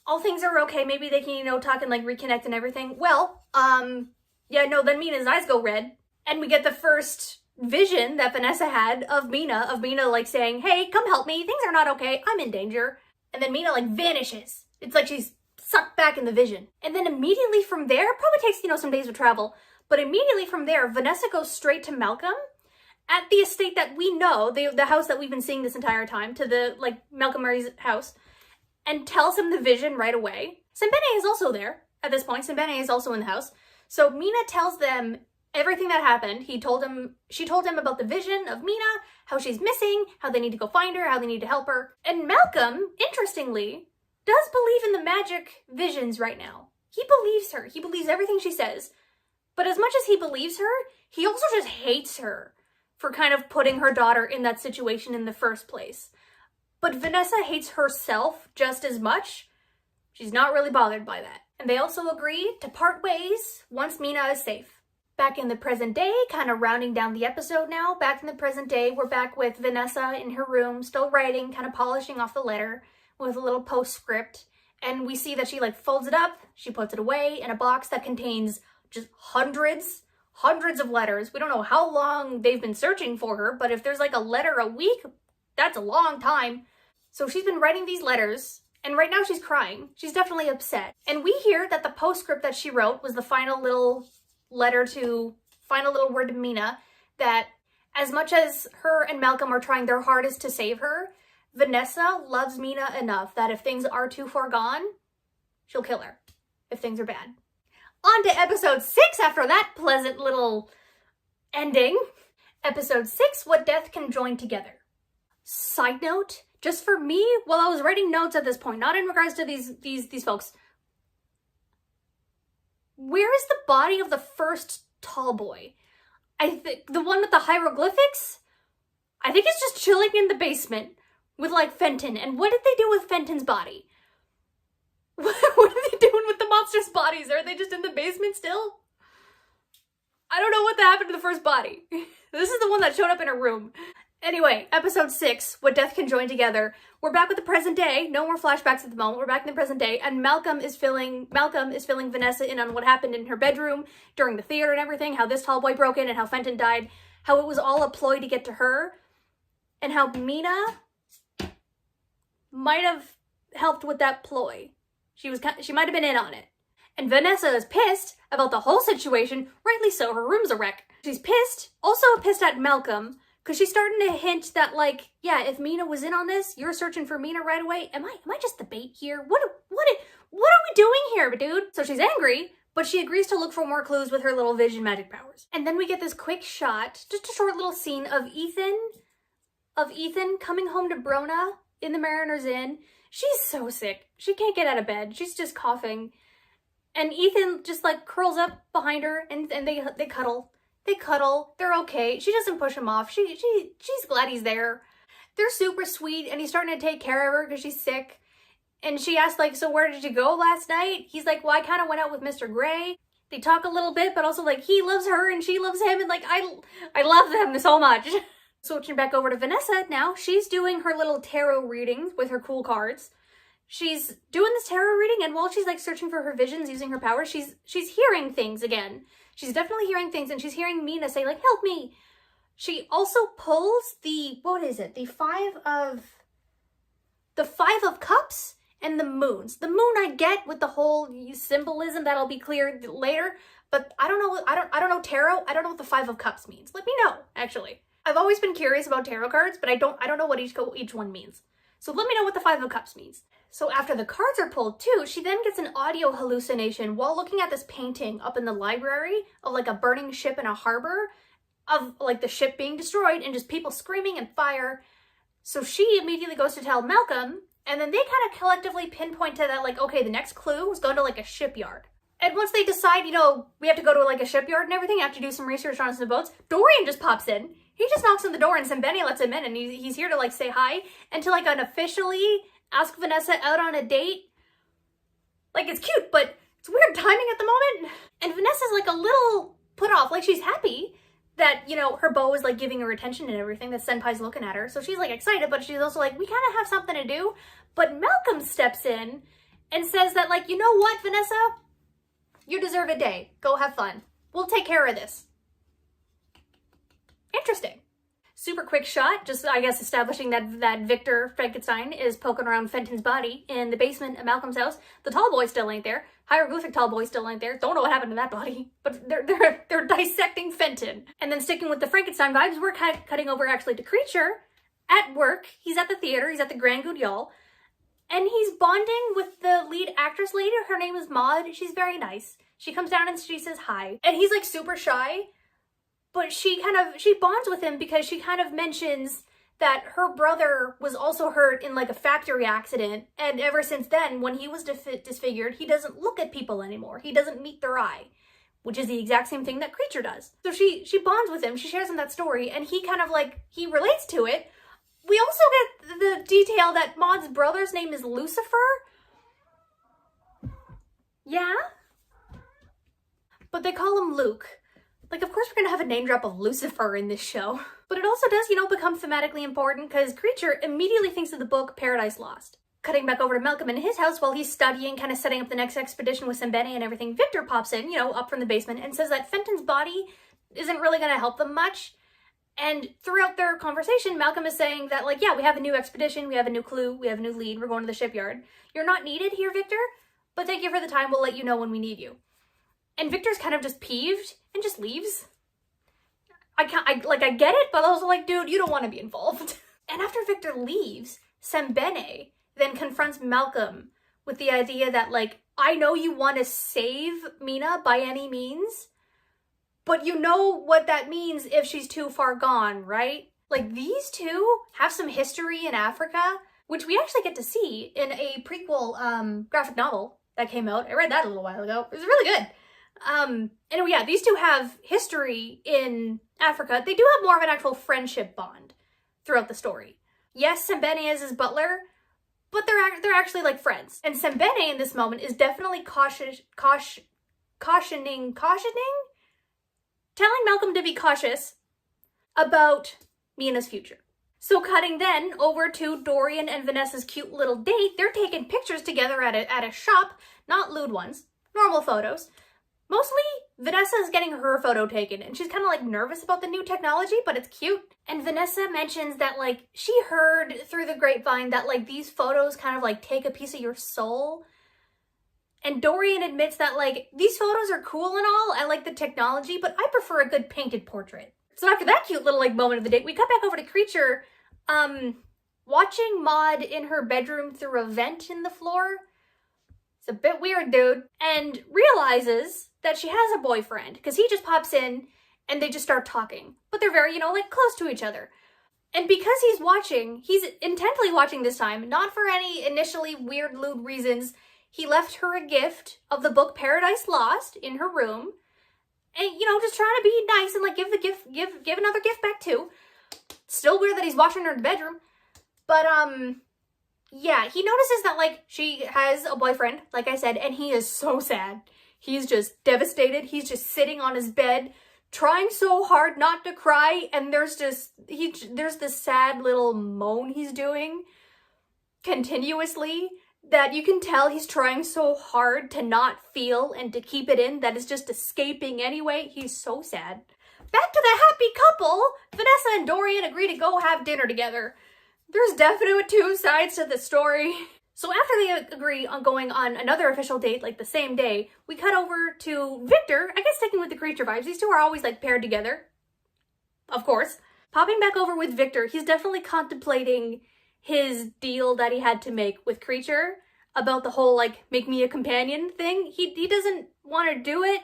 All things are okay. Maybe they can, talk and like reconnect and everything. Well, then Mina's eyes go red, and we get the first vision that Vanessa had of Mina like saying, hey, come help me. Things are not okay. I'm in danger. And then Mina like vanishes. It's like she's sucked back in the vision. And then immediately from there, probably takes, some days of travel, but immediately from there, Vanessa goes straight to Malcolm at the estate that we know, the house that we've been seeing this entire time, to the, Malcolm Murray's house, and tells him the vision right away. Sembene is also there at this point. Sembene is also in the house. So Mina tells them everything that happened. She told him about the vision of Mina, how she's missing, how they need to go find her, how they need to help her. And Malcolm, interestingly, does believe in the magic visions right now. He believes her. He believes everything she says. But as much as he believes her, he also just hates her for kind of putting her daughter in that situation in the first place. But Vanessa hates herself just as much. She's not really bothered by that. And they also agree to part ways once Mina is safe. Back in the present day, kind of rounding down the episode now, back in the present day, we're back with Vanessa in her room, still writing, kind of polishing off the letter with a little postscript. And we see that she folds it up, she puts it away in a box that contains just hundreds of letters. We don't know how long they've been searching for her, but if there's a letter a week, that's a long time. So she's been writing these letters, and right now she's crying. She's definitely upset. And we hear that the postscript that she wrote was the final little word to Mina, that as much as her and Malcolm are trying their hardest to save her, Vanessa loves Mina enough that if things are too far gone, she'll kill her if things are bad. On to episode 6 after that pleasant little ending. Episode 6, What Death Can Join Together. Side note, just for me, while I was writing notes at this point, not in regards to these folks, where is the body of the first tall boy? I think the one with the hieroglyphics? I think it's just chilling in the basement with Fenton. And what did they do with Fenton's body? What are they doing with the monsters' bodies? Are they just in the basement still? I don't know what happened to the first body. This is the one that showed up in a room. Anyway, episode 6, What Death Can Join Together. We're back with the present day. No more flashbacks at the moment. We're back in the present day, and Malcolm is filling Vanessa in on what happened in her bedroom during the theater and everything, how this tall boy broke in and how Fenton died, how it was all a ploy to get to her, and how Mina might have helped with that ploy. She might have been in on it. And Vanessa is pissed about the whole situation, rightly so, her room's a wreck. She's pissed, also pissed at Malcolm, because she's starting to hint that, yeah, if Mina was in on this, you're searching for Mina right away. Am I just the bait here? What are we doing here, dude? So she's angry, but she agrees to look for more clues with her little vision magic powers. And then we get this quick shot, just a short little scene of Ethan of Ethan coming home to Brona in the Mariner's Inn. She's so sick. She can't get out of bed. She's just coughing. And Ethan just like curls up behind her and they cuddle. They cuddle. They're okay. She doesn't push him off. She's glad he's there. They're super sweet and he's starting to take care of her because she's sick. And she asked like, so where did you go last night? He's like, well, I kind of went out with Mr. Gray. They talk a little bit, but also like he loves her and she loves him. And like, I love them so much. Switching back over to Vanessa now, she's doing her little tarot readings with her cool cards. She's doing this tarot reading, and while she's like searching for her visions using her powers, she's hearing things again. She's definitely hearing things, and she's hearing Mina say like, help me. She also pulls the, what is it? The five of cups and the moons. The moon I get with the whole symbolism, that'll be clear later, but I don't know tarot. I don't know what the 5 of cups means. Let me know, actually. I've always been curious about tarot cards, but I don't know what each one means. So let me know what the 5 of cups means. So after the cards are pulled too, she then gets an audio hallucination while looking at this painting up in the library of like a burning ship in a harbor, of like the ship being destroyed and just people screaming and fire. So she immediately goes to tell Malcolm, and then they kind of collectively pinpoint to that like, okay, the next clue is going to like a shipyard. And once they decide, you know, we have to go to like a shipyard and everything, have to do some research on some boats, Dorian just pops in. He just knocks on the door and Sembene lets him in, and he's here to like say hi and to like unofficially ask Vanessa out on a date. Like, it's cute, but it's weird timing at the moment. And Vanessa's like a little put off. Like, she's happy that, you know, her beau is like giving her attention and everything, that Senpai's looking at her. So she's like excited, but she's also like, we kind of have something to do. But Malcolm steps in and says that like, you know what, Vanessa? You deserve a day. Go have fun. We'll take care of this. Interesting. Super quick shot, just I guess establishing that Victor Frankenstein is poking around Fenton's body in the basement at Malcolm's house. The tall boy still ain't there. Hieroglyphic tall boy still ain't there. Don't know what happened to that body, but they're dissecting Fenton. And then sticking with the Frankenstein vibes, we're cutting over actually to Creature at work. He's at the theater. He's at the Grand Guignol, and he's bonding with the lead actress lady. Her name is Maud. She's very nice. She comes down and she says hi, and he's like super shy. But she bonds with him because she kind of mentions that her brother was also hurt in like a factory accident. And ever since then, when he was disfigured, he doesn't look at people anymore. He doesn't meet their eye, which is the exact same thing that Creature does. So she bonds with him. She shares him that story, and he kind of like, he relates to it. We also get the detail that Maud's brother's name is Lucifer. Yeah? But they call him Luke. Like, of course we're gonna have a name drop of Lucifer in this show. But it also does, you know, become thematically important because Creature immediately thinks of the book Paradise Lost. Cutting back over to Malcolm in his house while he's studying, kind of setting up the next expedition with Sembene and everything, Victor pops in, you know, up from the basement and says that Fenton's body isn't really gonna help them much. And throughout their conversation, Malcolm is saying that, like, yeah, we have a new expedition, we have a new clue, we have a new lead, we're going to the shipyard. You're not needed here, Victor, but thank you for the time, we'll let you know when we need you. And Victor's kind of just peeved and just leaves. I get it, but also like, dude, you don't want to be involved. And after Victor leaves, Sembene then confronts Malcolm with the idea that like, I know you want to save Mina by any means, but you know what that means if she's too far gone, right? Like, these two have some history in Africa, which we actually get to see in a prequel graphic novel that came out. I read that a little while ago. It was really good. Anyway, yeah, these two have history in Africa. They do have more of an actual friendship bond throughout the story. Yes, Sembene is his butler, but they're actually like friends. And Sembene in this moment is definitely cautioning, telling Malcolm to be cautious about Mina's future. So cutting then over to Dorian and Vanessa's cute little date. They're taking pictures together at a shop, not lewd ones, normal photos. Mostly, Vanessa is getting her photo taken, and she's kind of like nervous about the new technology, but it's cute. And Vanessa mentions that like she heard through the grapevine that like these photos kind of like take a piece of your soul. And Dorian admits that like these photos are cool and all, I like the technology, but I prefer a good painted portrait. So after that cute little like moment of the date, we cut back over to Creature, watching Maud in her bedroom through a vent in the floor. It's a bit weird, dude. And realizes that she has a boyfriend because he just pops in and they just start talking. But they're very, you know, like close to each other. And because he's intently watching this time, not for any initially weird, lewd reasons, he left her a gift of the book Paradise Lost in her room. And, you know, just trying to be nice and, like, give another gift back, too. Still weird that he's watching her in the bedroom. But, yeah, he notices that, like, she has a boyfriend, like I said, and he is so sad. He's just devastated. He's just sitting on his bed, trying so hard not to cry, and there's this sad little moan he's doing continuously that you can tell he's trying so hard to not feel and to keep it in that it's just escaping anyway. He's so sad. Back to the happy couple. Vanessa and Dorian agree to go have dinner together. There's definitely two sides to the story. So after they agree on going on another official date, like the same day, we cut over to Victor, I guess sticking with the creature vibes. These two are always like paired together. Of course. Popping back over with Victor, he's definitely contemplating his deal that he had to make with Creature about the whole like make me a companion thing. He doesn't want to do it,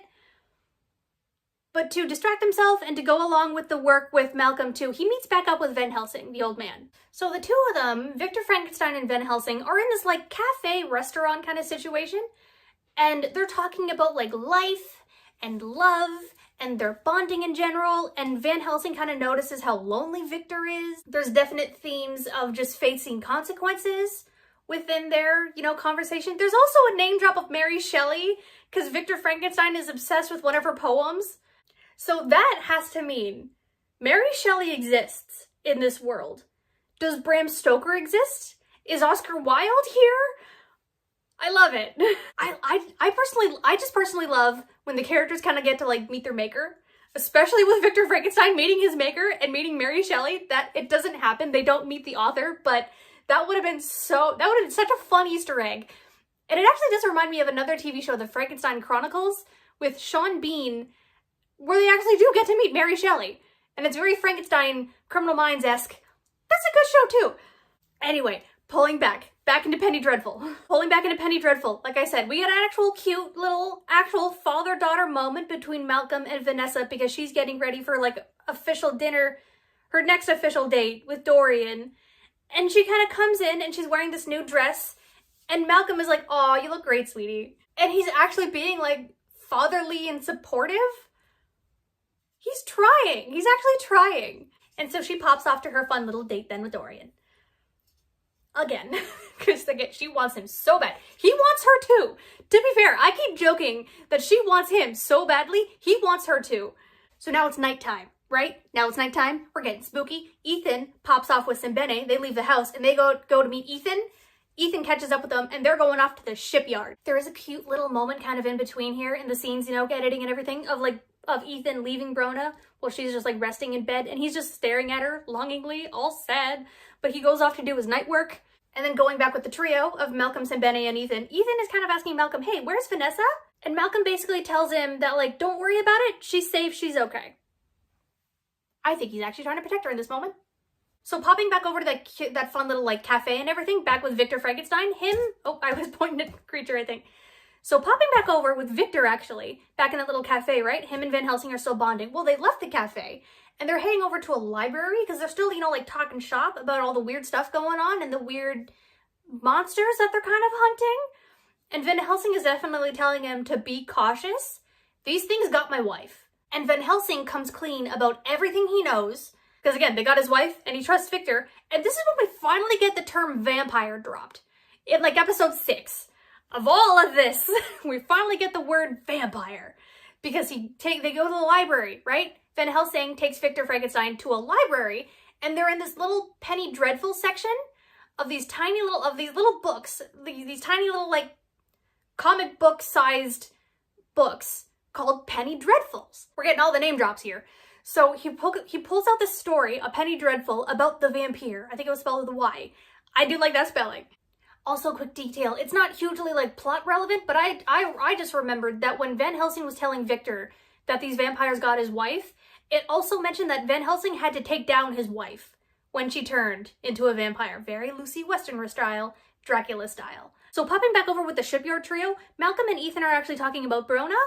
but to distract himself and to go along with the work with Malcolm too, he meets back up with Van Helsing, the old man. So the two of them, Victor Frankenstein and Van Helsing, are in this like cafe restaurant kind of situation, and they're talking about like life and love and their bonding in general, and Van Helsing kind of notices how lonely Victor is. There's definite themes of just facing consequences within their, you know, conversation. There's also a name drop of Mary Shelley, because Victor Frankenstein is obsessed with one of her poems. So that has to mean Mary Shelley exists in this world. Does Bram Stoker exist? Is Oscar Wilde here? I love it. I just personally love when the characters kind of get to like meet their maker, especially with Victor Frankenstein meeting his maker and meeting Mary Shelley. That it doesn't happen. They don't meet the author, but that would have been such a fun Easter egg. And it actually does remind me of another TV show, The Frankenstein Chronicles, with Sean Bean, where they actually do get to meet Mary Shelley. And it's very Frankenstein Criminal Minds-esque. That's a good show too. Anyway, pulling back into Penny Dreadful. Pulling back into Penny Dreadful. Like I said, we got an actual cute little father-daughter moment between Malcolm and Vanessa because she's getting ready for like official dinner, her next official date with Dorian. And she kind of comes in and she's wearing this new dress. And Malcolm is like, "Aw, you look great, sweetie." And he's actually being like fatherly and supportive. He's trying. He's actually trying. And so she pops off to her fun little date then with Dorian. Again, because again, she wants him so bad. He wants her too. To be fair, I keep joking that she wants him so badly, he wants her too. So now it's nighttime, right? Now it's nighttime. We're getting spooky. Ethan pops off with Simbene. They leave the house and they go to meet Ethan. Ethan catches up with them and they're going off to the shipyard. There is a cute little moment kind of in between here in the scenes, you know, editing and everything of Ethan leaving Brona while she's just like resting in bed and he's just staring at her longingly, all sad, but he goes off to do his night work. And then going back with the trio of Malcolm, Simbene, and Ethan, Ethan is kind of asking Malcolm, "Hey, where's Vanessa?" And Malcolm basically tells him that like, don't worry about it, she's safe, she's okay. I think he's actually trying to protect her in this moment. So popping back over to that fun little like cafe and everything, back with Victor Frankenstein, I was pointing at Creature, I think. So popping back over with Victor, actually, back in that little cafe, right? Him and Van Helsing are still bonding. Well, they left the cafe and they're heading over to a library because they're still, you know, like talking shop about all the weird stuff going on and the weird monsters that they're kind of hunting. And Van Helsing is definitely telling him to be cautious. These things got my wife. And Van Helsing comes clean about everything he knows. Because again, they got his wife and he trusts Victor. And this is when we finally get the term vampire dropped. In like episode 6. Of all of this, we finally get the word vampire. Because they go to the library, right? Van Helsing takes Victor Frankenstein to a library. And they're in this little Penny Dreadful section of these little books. These tiny little like comic book sized books called Penny Dreadfuls. We're getting all the name drops here. So he pulls out this story, A Penny Dreadful, about the vampire. I think it was spelled with a Y. I do like that spelling. Also, quick detail, it's not hugely like plot relevant, but I just remembered that when Van Helsing was telling Victor that these vampires got his wife, it also mentioned that Van Helsing had to take down his wife when she turned into a vampire. Very Lucy Westenra style, Dracula style. So popping back over with the shipyard trio, Malcolm and Ethan are actually talking about Brona.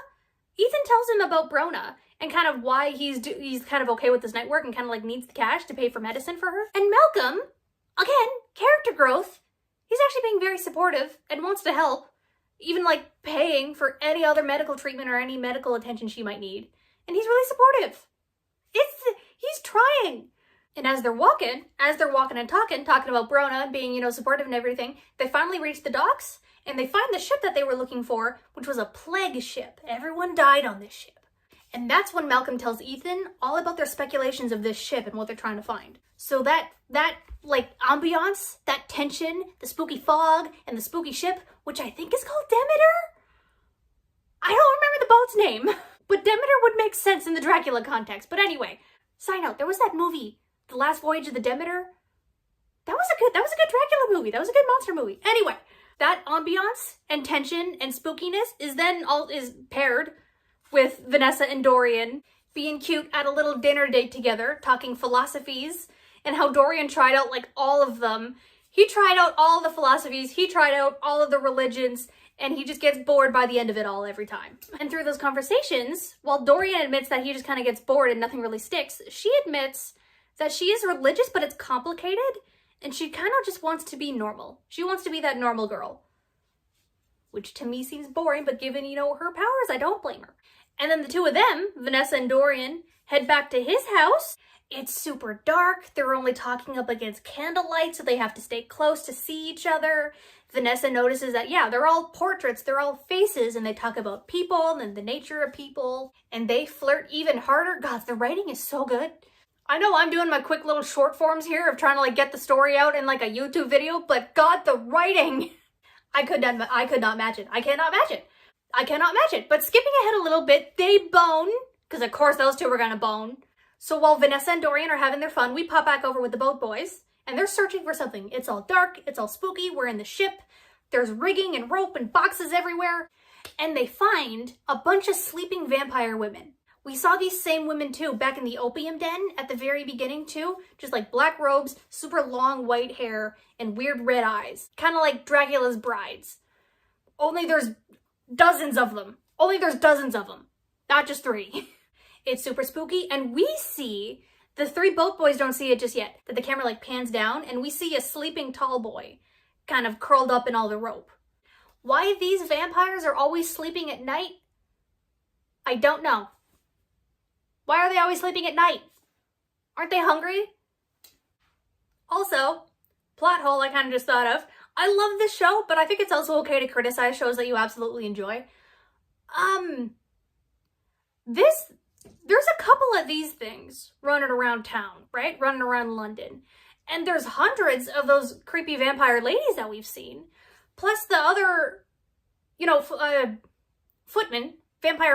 Ethan tells him about Brona and kind of why he's kind of okay with this night work and kind of like needs the cash to pay for medicine for her. And Malcolm, again, character growth, he's actually being very supportive and wants to help, even like paying for any other medical treatment or any medical attention she might need. And he's really supportive. He's trying. And as they're walking and talking about Brona and being, you know, supportive and everything, they finally reach the docks and they find the ship that they were looking for, which was a plague ship. Everyone died on this ship. And that's when Malcolm tells Ethan all about their speculations of this ship and what they're trying to find. So that like ambiance, that tension, the spooky fog and the spooky ship, which I think is called Demeter? I don't remember the boat's name, but Demeter would make sense in the Dracula context. But anyway, side note, there was that movie, The Last Voyage of the Demeter. That was a good Dracula movie. That was a good monster movie. Anyway, that ambiance and tension and spookiness is paired with Vanessa and Dorian being cute at a little dinner date together, talking philosophies, and how Dorian tried out like all of them. He tried out all the philosophies, he tried out all of the religions, and he just gets bored by the end of it all every time. And through those conversations, while Dorian admits that he just kind of gets bored and nothing really sticks, she admits that she is religious, but it's complicated, and she kind of just wants to be normal. She wants to be that normal girl. Which to me seems boring, but given, you know, her powers, I don't blame her. And then the two of them, Vanessa and Dorian, head back to his house. It's super dark. They're only talking up against candlelight, so they have to stay close to see each other. Vanessa notices that, yeah, they're all portraits, they're all faces, and they talk about people and the nature of people, and they flirt even harder. God, the writing is so good. I know I'm doing my quick little short forms here of trying to like get the story out in like a YouTube video, but God, the writing, I could not match it. I cannot match it. I cannot match it. But skipping ahead a little bit, they bone, because of course those two were gonna bone. So while Vanessa and Dorian are having their fun, we pop back over with the boat boys, and they're searching for something. It's all dark, it's all spooky, we're in the ship, there's rigging and rope and boxes everywhere, and they find a bunch of sleeping vampire women. We saw these same women too back in the opium den at the very beginning too, just like black robes, super long white hair, and weird red eyes. Kind of like Dracula's brides. Only there's dozens of them. Not just 3. It's super spooky, and we see, the 3 boat boys don't see it just yet, that the camera like pans down, and we see a sleeping tall boy, kind of curled up in all the rope. Why these vampires are always sleeping at night, I don't know. Why are they always sleeping at night? Aren't they hungry? Also, plot hole I kind of just thought of. I love this show, but I think it's also okay to criticize shows that you absolutely enjoy. There's a couple of these things running around town, right? Running around London. And there's hundreds of those creepy vampire ladies that we've seen. Plus the other, you know, vampire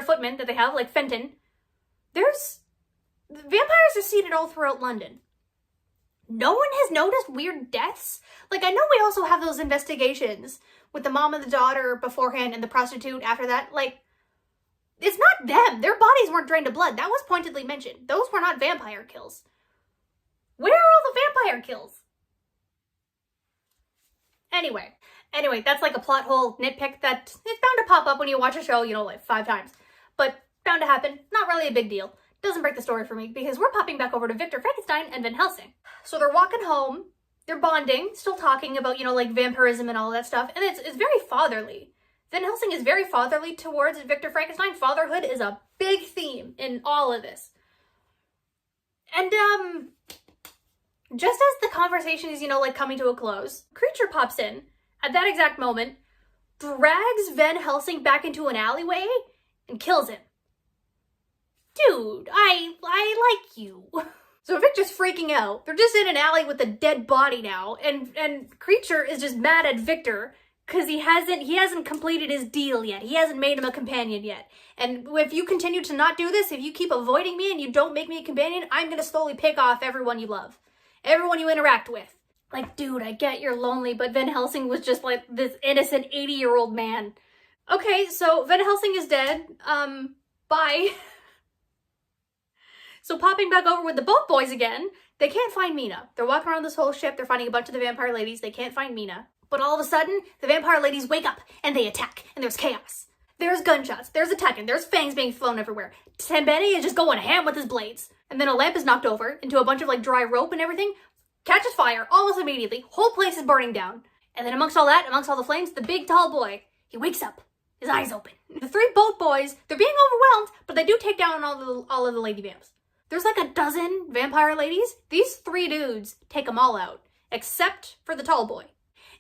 footmen that they have, like Fenton. Vampires are seated all throughout London. No one has noticed weird deaths? Like, I know we also have those investigations with the mom and the daughter beforehand and the prostitute after that. Like, it's not them. Their bodies weren't drained of blood. That was pointedly mentioned. Those were not vampire kills. Where are all the vampire kills? Anyway, that's like a plot hole nitpick that it's bound to pop up when you watch a show, you know, like 5 times. But bound to happen. Not really a big deal. Doesn't break the story for me because we're popping back over to Victor Frankenstein and Van Helsing. So they're walking home, they're bonding, still talking about, you know, like vampirism and all that stuff. And it's very fatherly. Van Helsing is very fatherly towards Victor Frankenstein. Fatherhood is a big theme in all of this. And, just as the conversation is, you know, like coming to a close, Creature pops in at that exact moment, drags Van Helsing back into an alleyway, and kills him. Dude, I like you. So Victor's freaking out. They're just in an alley with a dead body now, and Creature is just mad at Victor because he hasn't completed his deal yet. He hasn't made him a companion yet. And if you continue to not do this, if you keep avoiding me and you don't make me a companion, I'm gonna slowly pick off everyone you love. Everyone you interact with. Like, dude, I get you're lonely, but Van Helsing was just like this innocent 80-year-old man. Okay, so Van Helsing is dead. Bye. So popping back over with the boat boys again, they can't find Mina. They're walking around this whole ship, they're finding a bunch of the vampire ladies, they can't find Mina. But all of a sudden, the vampire ladies wake up, and they attack, and there's chaos. There's gunshots, there's attacking, there's fangs being flown everywhere. Sembene is just going ham with his blades. And then a lamp is knocked over into a bunch of like dry rope and everything, catches fire almost immediately, whole place is burning down. And then amongst all that, amongst all the flames, the big tall boy, he wakes up, his eyes open. The three boat boys, they're being overwhelmed, but they do take down all of the lady vamps. There's like a dozen vampire ladies. These three dudes take them all out, except for the tall boy.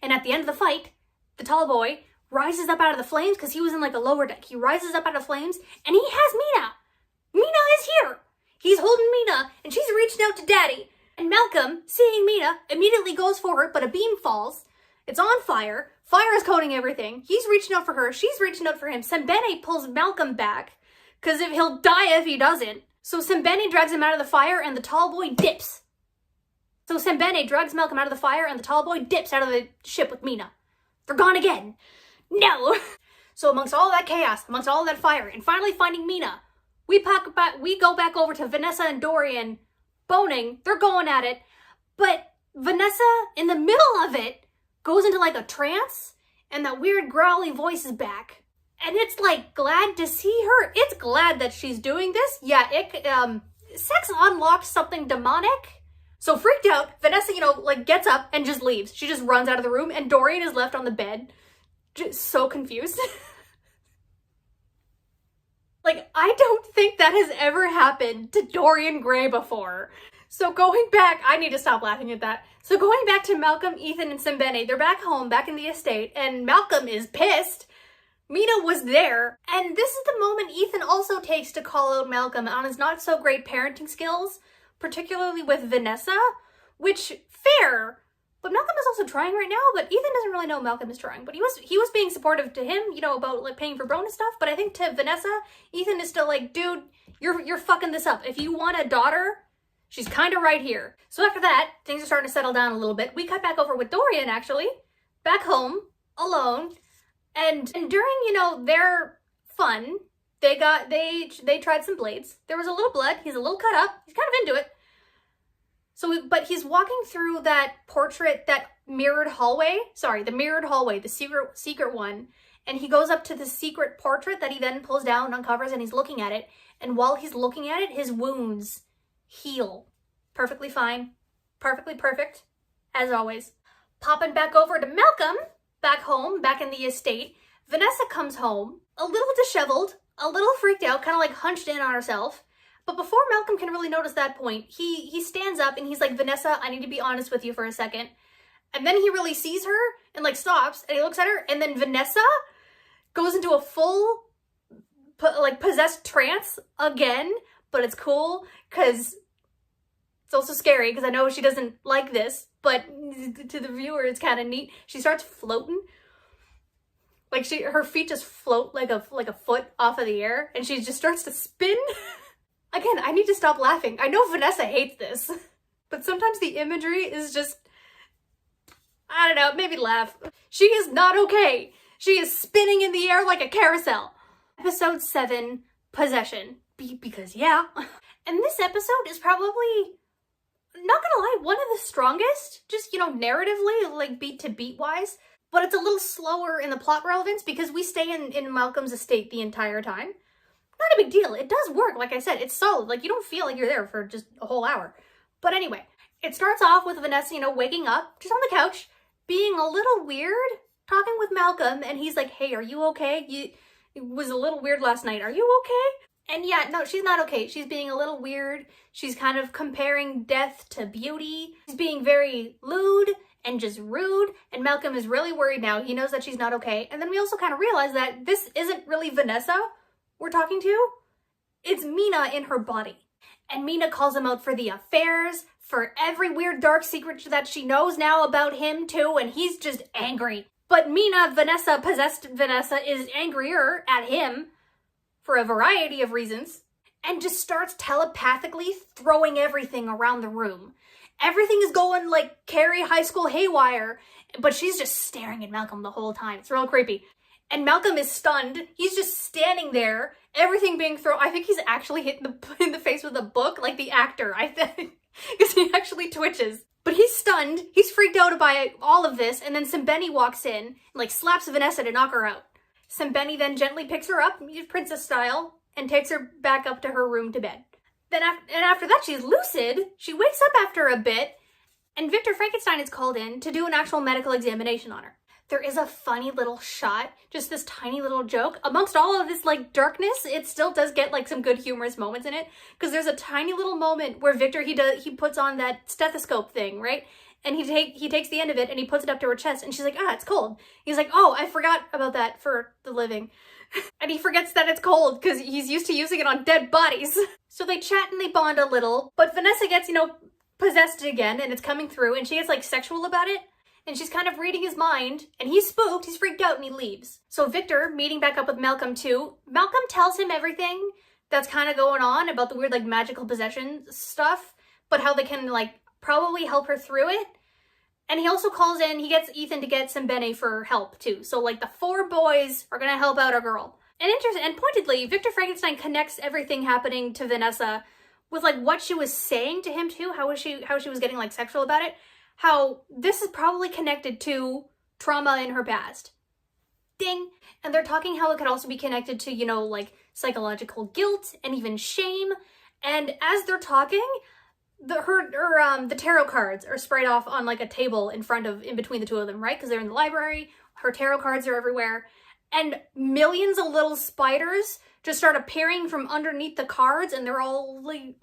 And at the end of the fight, the tall boy rises up out of the flames because he was in like the lower deck. He rises up out of the flames and he has Mina. Mina is here. He's holding Mina and she's reaching out to Daddy. And Malcolm, seeing Mina, immediately goes for her, but a beam falls. It's on fire. Fire is coating everything. He's reaching out for her. She's reaching out for him. Sembene pulls Malcolm back because he'll die if he doesn't. So Sembene drags him out of the fire and the tall boy dips. So Sembene drags Malcolm out of the fire and the tall boy dips out of the ship with Mina. They're gone again. No! So amongst all that chaos, amongst all that fire, and finally finding Mina, we go back over to Vanessa and Dorian boning. They're going at it. But Vanessa, in the middle of it, goes into like a trance, and that weird growly voice is back. And it's like glad to see her. It's glad that she's doing this. Yeah, sex unlocked something demonic. So freaked out, Vanessa, like gets up and just leaves. She just runs out of the room and Dorian is left on the bed. Just so confused. Like, I don't think that has ever happened to Dorian Gray before. So going back, I need to stop laughing at that. So going back to Malcolm, Ethan, and Sembene, they're back home, back in the estate, and Malcolm is pissed. Mina was there, and this is the moment Ethan also takes to call out Malcolm on his not so great parenting skills, particularly with Vanessa, which, fair, but Malcolm is also trying right now, but Ethan doesn't really know Malcolm is trying, but he was being supportive to him, about like paying for bonus stuff, but I think to Vanessa, Ethan is still like, dude, you're fucking this up. If you want a daughter, she's kind of right here. So after that, things are starting to settle down a little bit. We cut back over with Dorian, actually, back home, alone, and during, their fun, they tried some blades. There was a little blood. He's a little cut up. He's kind of into it. But he's walking through that mirrored hallway. Sorry, the mirrored hallway, the secret one. And he goes up to the secret portrait that he then pulls down, uncovers, and he's looking at it. And while he's looking at it, his wounds heal. Perfectly fine. Perfectly perfect. As always. Popping back over to Malcolm, back home, back in the estate. Vanessa comes home, a little disheveled, a little freaked out, kind of like hunched in on herself. But before Malcolm can really notice that point, he stands up and he's like, Vanessa, I need to be honest with you for a second. And then he really sees her and like stops and he looks at her, and then Vanessa goes into a full possessed trance again. But it's cool because it's also scary because I know she doesn't like this, but to the viewer it's kind of neat. She starts floating. Like her feet just float like a foot off of the air, and she just starts to spin. Again, I need to stop laughing. I know Vanessa hates this, but sometimes the imagery is just, I don't know, it made me laugh. She is not okay. She is spinning in the air like a carousel. Episode 7, Possession. Because yeah. And this episode is probably, not gonna lie, one of the strongest, just, narratively, like beat to beat wise, but it's a little slower in the plot relevance because we stay in Malcolm's estate the entire time. Not a big deal. It does work. Like I said, it's solid. Like, you don't feel like you're there for just a whole hour. But anyway, it starts off with Vanessa, waking up, just on the couch, being a little weird, talking with Malcolm, and he's like, hey, are you okay? It was a little weird last night. Are you okay? And yeah, no, she's not okay. She's being a little weird. She's kind of comparing death to beauty. She's being very lewd and just rude. And Malcolm is really worried now. He knows that she's not okay. And then we also kind of realize that this isn't really Vanessa we're talking to. It's Mina in her body. And Mina calls him out for the affairs, for every weird dark secret that she knows now about him too, and he's just angry. But Mina, Vanessa, possessed Vanessa, is angrier at him for a variety of reasons, and just starts telepathically throwing everything around the room. Everything is going like Carrie High School haywire, but she's just staring at Malcolm the whole time. It's real creepy. And Malcolm is stunned. He's just standing there, everything being thrown. I think he's actually hit in the face with a book, like the actor, I think, because he actually twitches. But he's stunned. He's freaked out by all of this. And then Sembene walks in and like slaps Vanessa to knock her out. Sembeni then gently picks her up, princess style, and takes her back up to her room to bed. Then after that, she's lucid. She wakes up after a bit, and Victor Frankenstein is called in to do an actual medical examination on her. There is a funny little shot, just this tiny little joke. Amongst all of this like darkness, it still does get like some good humorous moments in it, because there's a tiny little moment where Victor, he puts on that stethoscope thing, right? And he takes the end of it and he puts it up to her chest, and she's like, it's cold. He's like, oh, I forgot about that for the living. And he forgets that it's cold because he's used to using it on dead bodies. So they chat and they bond a little, but Vanessa gets, possessed again, and it's coming through, and she gets like sexual about it. And she's kind of reading his mind, and he's spooked, he's freaked out, and he leaves. So Victor, meeting back up with Malcolm too, Malcolm tells him everything that's kind of going on about the weird like magical possession stuff, but how they can like probably help her through it. And he also calls in, he gets Ethan to get Sembeni for help too. So like the 4 boys are gonna help out our girl. And pointedly, Victor Frankenstein connects everything happening to Vanessa with like what she was saying to him too, how she was getting like sexual about it. How this is probably connected to trauma in her past. Ding! And they're talking how it could also be connected to, like psychological guilt and even shame. And as they're talking, the tarot cards are sprayed off on like a table in between the two of them, right? Because they're in the library, her tarot cards are everywhere. And millions of little spiders just start appearing from underneath the cards, and they're all like,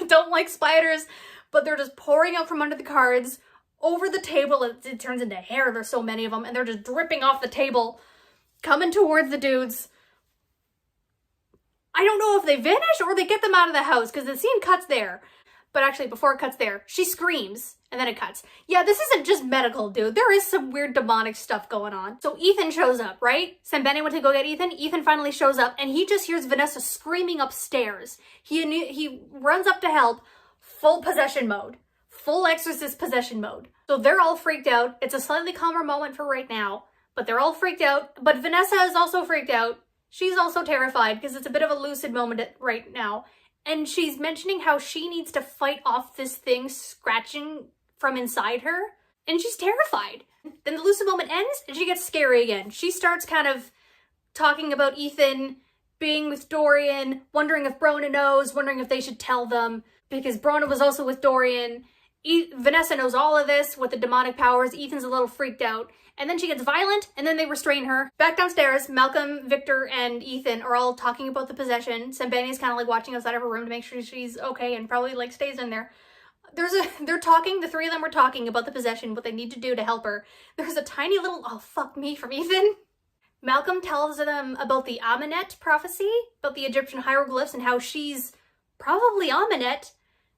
don't like spiders, but they're just pouring out from under the cards, over the table. It turns into hair, there's so many of them, and they're just dripping off the table, coming towards the dudes. I don't know if they vanish or they get them out of the house, because the scene cuts there. But actually, before it cuts there, she screams, and then it cuts. Yeah, this isn't just medical, dude. There is some weird demonic stuff going on. So Ethan shows up, right? Sembeni went to go get Ethan. Ethan finally shows up, and he just hears Vanessa screaming upstairs. He runs up to help, full possession mode. Full exorcist possession mode. So they're all freaked out. It's a slightly calmer moment for right now, but they're all freaked out. But Vanessa is also freaked out. She's also terrified because it's a bit of a lucid moment right now. And she's mentioning how she needs to fight off this thing scratching from inside her. And she's terrified. Then the lucid moment ends and she gets scary again. She starts kind of talking about Ethan being with Dorian, wondering if Brona knows, wondering if they should tell them, because Brona was also with Dorian. Vanessa knows all of this with the demonic powers. Ethan's a little freaked out. And then she gets violent, and then they restrain her. Back downstairs, Malcolm, Victor, and Ethan are all talking about the possession. Sembeni's kind of like watching outside of her room to make sure she's okay and probably like stays in there. They're talking, the 3 of them are talking about the possession, what they need to do to help her. There's a tiny little, oh fuck me, from Ethan. Malcolm tells them about the Amenet prophecy, about the Egyptian hieroglyphs and how she's probably Amenet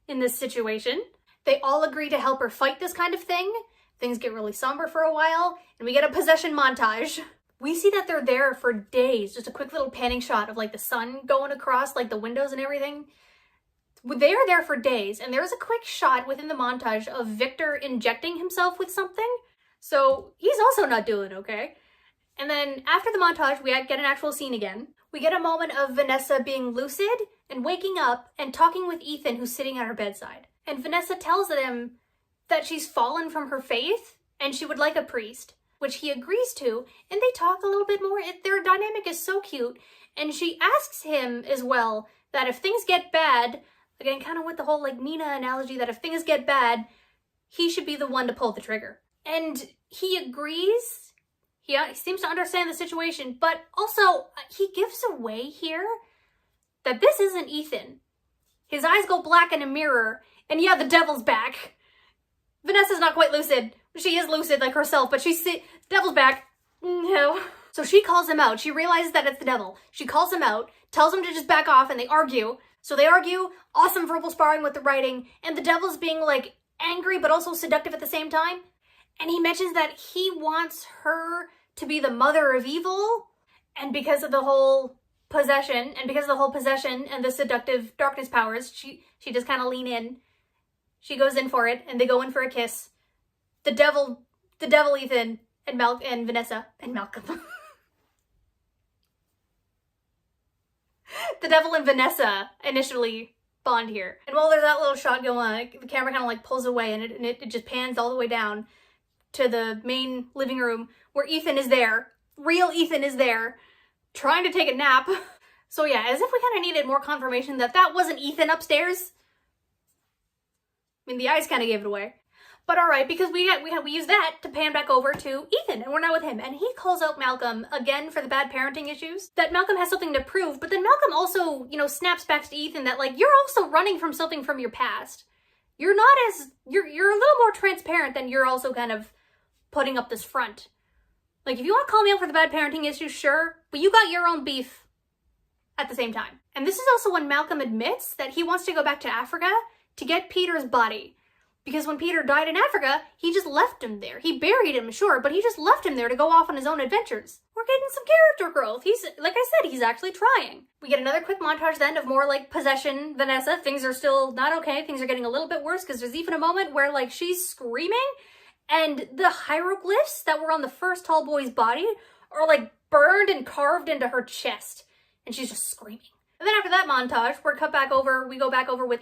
in this situation. They all agree to help her fight this kind of thing. Things get really somber for a while, and we get a possession montage. We see that they're there for days. Just a quick little panning shot of like the sun going across like the windows and everything. They are there for days, and there's a quick shot within the montage of Victor injecting himself with something. So he's also not doing okay. And then after the montage, we get an actual scene again. We get a moment of Vanessa being lucid and waking up and talking with Ethan, who's sitting at her bedside. And Vanessa tells them that she's fallen from her faith and she would like a priest, which he agrees to, and they talk a little bit more. Their dynamic is so cute. And she asks him as well that if things get bad, again, kind of with the whole like Nina analogy, that if things get bad, he should be the one to pull the trigger. And he agrees. He seems to understand the situation, but also he gives away here that this isn't Ethan. His eyes go black in a mirror, and yeah, the devil's back. Vanessa's not quite lucid. She is lucid like herself, but devil's back. No. So she calls him out. She realizes that it's the devil. She calls him out, tells him to just back off, and they argue. So they argue, awesome verbal sparring with the writing, and the devil's being like angry but also seductive at the same time. And he mentions that he wants her to be the mother of evil, and because of the whole possession, and the seductive darkness powers, she just kind of lean in. She goes in for it, and they go in for a kiss. The devil, Ethan, and Vanessa, and Malcolm. The devil and Vanessa initially bond here. And while there's that little shot going on, the camera kind of like pulls away, and it just pans all the way down to the main living room where Ethan is there, real Ethan is there trying to take a nap. So yeah, as if we kind of needed more confirmation that that wasn't Ethan upstairs. I mean, the eyes kind of gave it away. But all right, because we use that to pan back over to Ethan, and we're now with him. And he calls out Malcolm again for the bad parenting issues. That Malcolm has something to prove, but then Malcolm also, you know, snaps back to Ethan that, like, you're also running from something from your past. You're not as, you're a little more transparent than you're also kind of putting up this front. Like, if you want to call me out for the bad parenting issues, sure, but you got your own beef at the same time. And this is also when Malcolm admits that he wants to go back to Africa to get Peter's body. Because when Peter died in Africa, he just left him there. He buried him, sure, but he just left him there to go off on his own adventures. We're getting some character growth. He's, like I said, he's actually trying. We get another quick montage then of more, like, possession Vanessa. Things are still not okay. Things are getting a little bit worse because there's even a moment where, like, she's screaming and the hieroglyphs that were on the first tall boy's body are, like, burned and carved into her chest. And she's just screaming. And then after that montage, we go back over with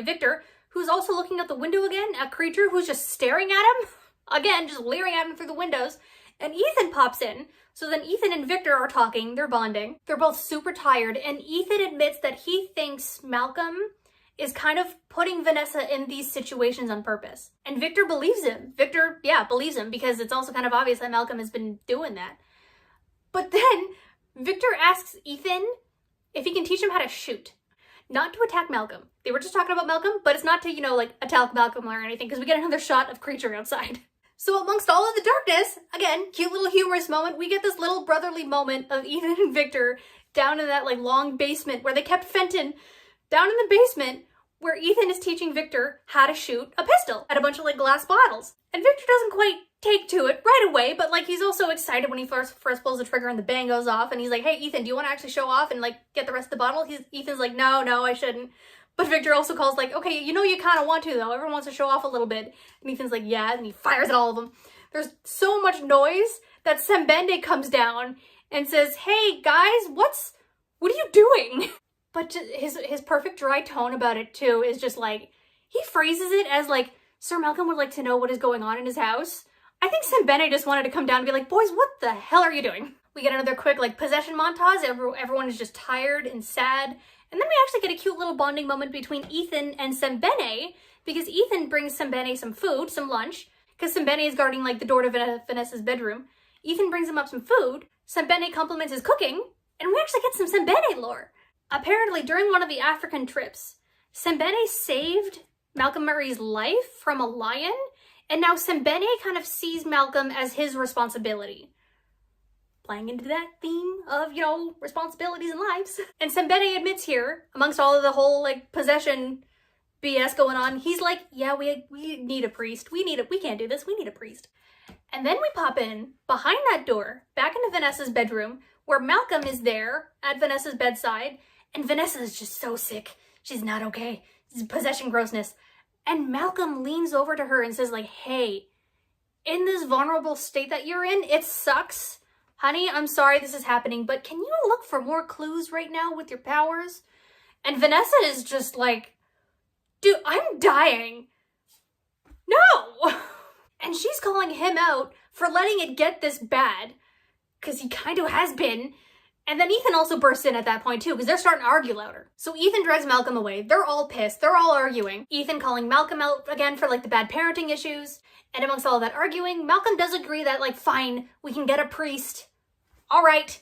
Victor, who's also looking out the window again, a creature who's just staring at him. Again, just leering at him through the windows. And Ethan pops in. So then Ethan and Victor are talking, they're bonding. They're both super tired, and Ethan admits that he thinks Malcolm is kind of putting Vanessa in these situations on purpose. And Victor believes him. Victor, yeah, believes him, because it's also kind of obvious that Malcolm has been doing that. But then Victor asks Ethan if he can teach him how to shoot. Not to attack Malcolm. They were just talking about Malcolm, but it's not to, you know, like, attack Malcolm or anything, because we get another shot of creature outside. So amongst all of the darkness, again, cute little humorous moment, we get this little brotherly moment of Ethan and Victor down in that, like, long basement where they kept Fenton, down in the basement where Ethan is teaching Victor how to shoot a pistol at a bunch of, like, glass bottles. And Victor doesn't quite take to it right away, but, like, he's also excited when he first pulls the trigger and the bang goes off, and he's like, hey, Ethan, do you want to actually show off and, like, get the rest of the bottle? Ethan's like, no, I shouldn't. But Victor also calls, like, okay, you know you kind of want to, though. Everyone wants to show off a little bit. And Ethan's like, yeah, and he fires at all of them. There's so much noise that Sembende comes down and says, hey, guys, what are you doing? But his perfect dry tone about it, too, is just, like, he phrases it as, like, Sir Malcolm would like to know what is going on in his house. I think Sembene just wanted to come down and be like, boys, what the hell are you doing? We get another quick, like, possession montage. Everyone is just tired and sad. And then we actually get a cute little bonding moment between Ethan and Sembene, because Ethan brings Sembene some food, some lunch, because Sembene is guarding, like, the door to Vanessa's bedroom. Ethan brings him up some food. Sembene compliments his cooking, and we actually get some Sembene lore. Apparently, during one of the African trips, Sembene saved Malcolm Murray's life from a lion, and now Sembene kind of sees Malcolm as his responsibility. Playing into that theme of, you know, responsibilities and lives. And Sembene admits here, amongst all of the whole, like, possession BS going on, he's like, yeah, we need a priest. We can't do this. We need a priest. And then we pop in behind that door, back into Vanessa's bedroom, where Malcolm is there at Vanessa's bedside, and Vanessa is just so sick. She's not okay. This is possession grossness. And Malcolm leans over to her and says, like, hey, in this vulnerable state that you're in, it sucks. Honey, I'm sorry this is happening, but can you look for more clues right now with your powers? And Vanessa is just like, dude, I'm dying. No! And she's calling him out for letting it get this bad, because he kind of has been. And then Ethan also bursts in at that point too, because they're starting to argue louder. So Ethan drags Malcolm away. They're all pissed. They're all arguing. Ethan calling Malcolm out again for, like, the bad parenting issues. And amongst all that arguing, Malcolm does agree that, like, fine, we can get a priest. All right.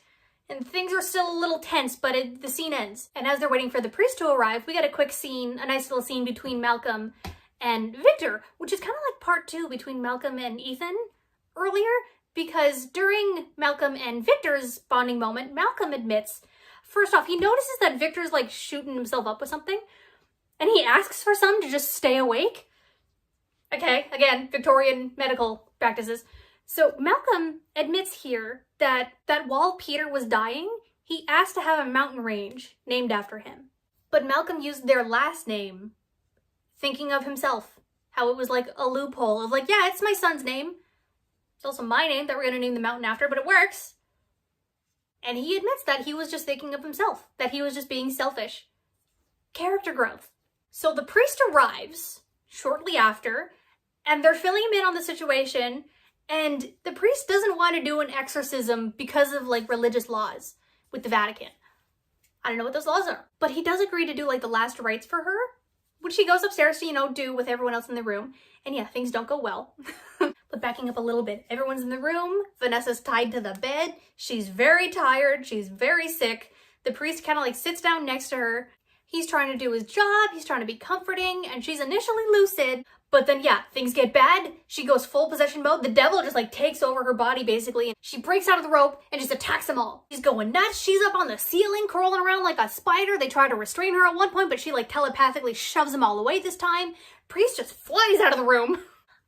And things are still a little tense, but the scene ends. And as they're waiting for the priest to arrive, we get a quick scene, a nice little scene between Malcolm and Victor, which is kind of like part 2 between Malcolm and Ethan earlier, because during Malcolm and Victor's bonding moment, Malcolm admits, first off, he notices that Victor's, like, shooting himself up with something, and he asks for some to just stay awake. Okay, again, Victorian medical practices. So Malcolm admits here that while Peter was dying, he asked to have a mountain range named after him. But Malcolm used their last name, thinking of himself. How it was like a loophole of, like, yeah, it's my son's name. It's also my name that we're going to name the mountain after, but it works. And he admits that he was just thinking of himself, that he was just being selfish. Character growth. So the priest arrives shortly after, and they're filling him in on the situation, And the priest doesn't want to do an exorcism because of like religious laws with the Vatican. I don't know what those laws are, but he does agree to do like the last rites for her, which he goes upstairs to, you know, do with everyone else in the room. And yeah, things don't go well. But backing up a little bit, everyone's in the room. Vanessa's tied to the bed. She's very tired. She's very sick. The priest kind of like sits down next to her. He's trying to do his job. He's trying to be comforting, and she's initially lucid. But then, yeah, things get bad. She goes full possession mode. The devil just like takes over her body basically. She breaks out of the rope and just attacks them all. She's going nuts. She's up on the ceiling, crawling around like a spider. They try to restrain her at one point, but she like telepathically shoves them all away this time. Priest just flies out of the room.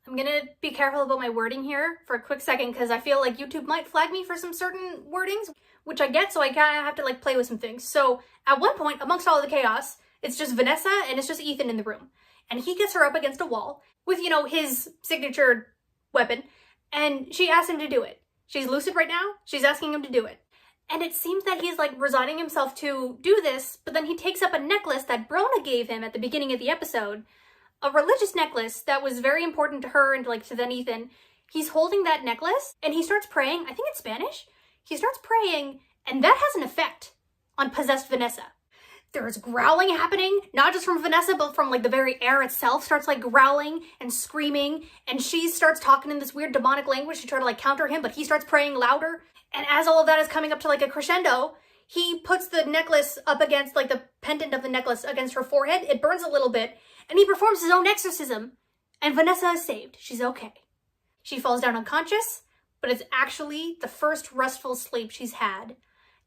I'm gonna be careful about my wording here for a quick second because I feel like YouTube might flag me for some certain wordings, which I get, so I kind of have to like play with some things. So at one point, amongst all of the chaos, it's just Vanessa and it's just Ethan in the room. And he gets her up against a wall with, you know, his signature weapon, and she asks him to do it. She's lucid right now. She's asking him to do it. And it seems that he's like resigning himself to do this, but then he takes up a necklace that Brona gave him at the beginning of the episode, a religious necklace that was very important to her and like to then Ethan. He's holding that necklace and he starts praying. I think it's Spanish. He starts praying, and that has an effect on possessed Vanessa. There's growling happening, not just from Vanessa, but from like the very air itself starts like growling and screaming, and she starts talking in this weird demonic language to try to like counter him, but he starts praying louder. And as all of that is coming up to like a crescendo, he puts the necklace up against like the pendant of the necklace against her forehead. It burns a little bit, and he performs his own exorcism, and Vanessa is saved. She's okay. She falls down unconscious, but it's actually the first restful sleep she's had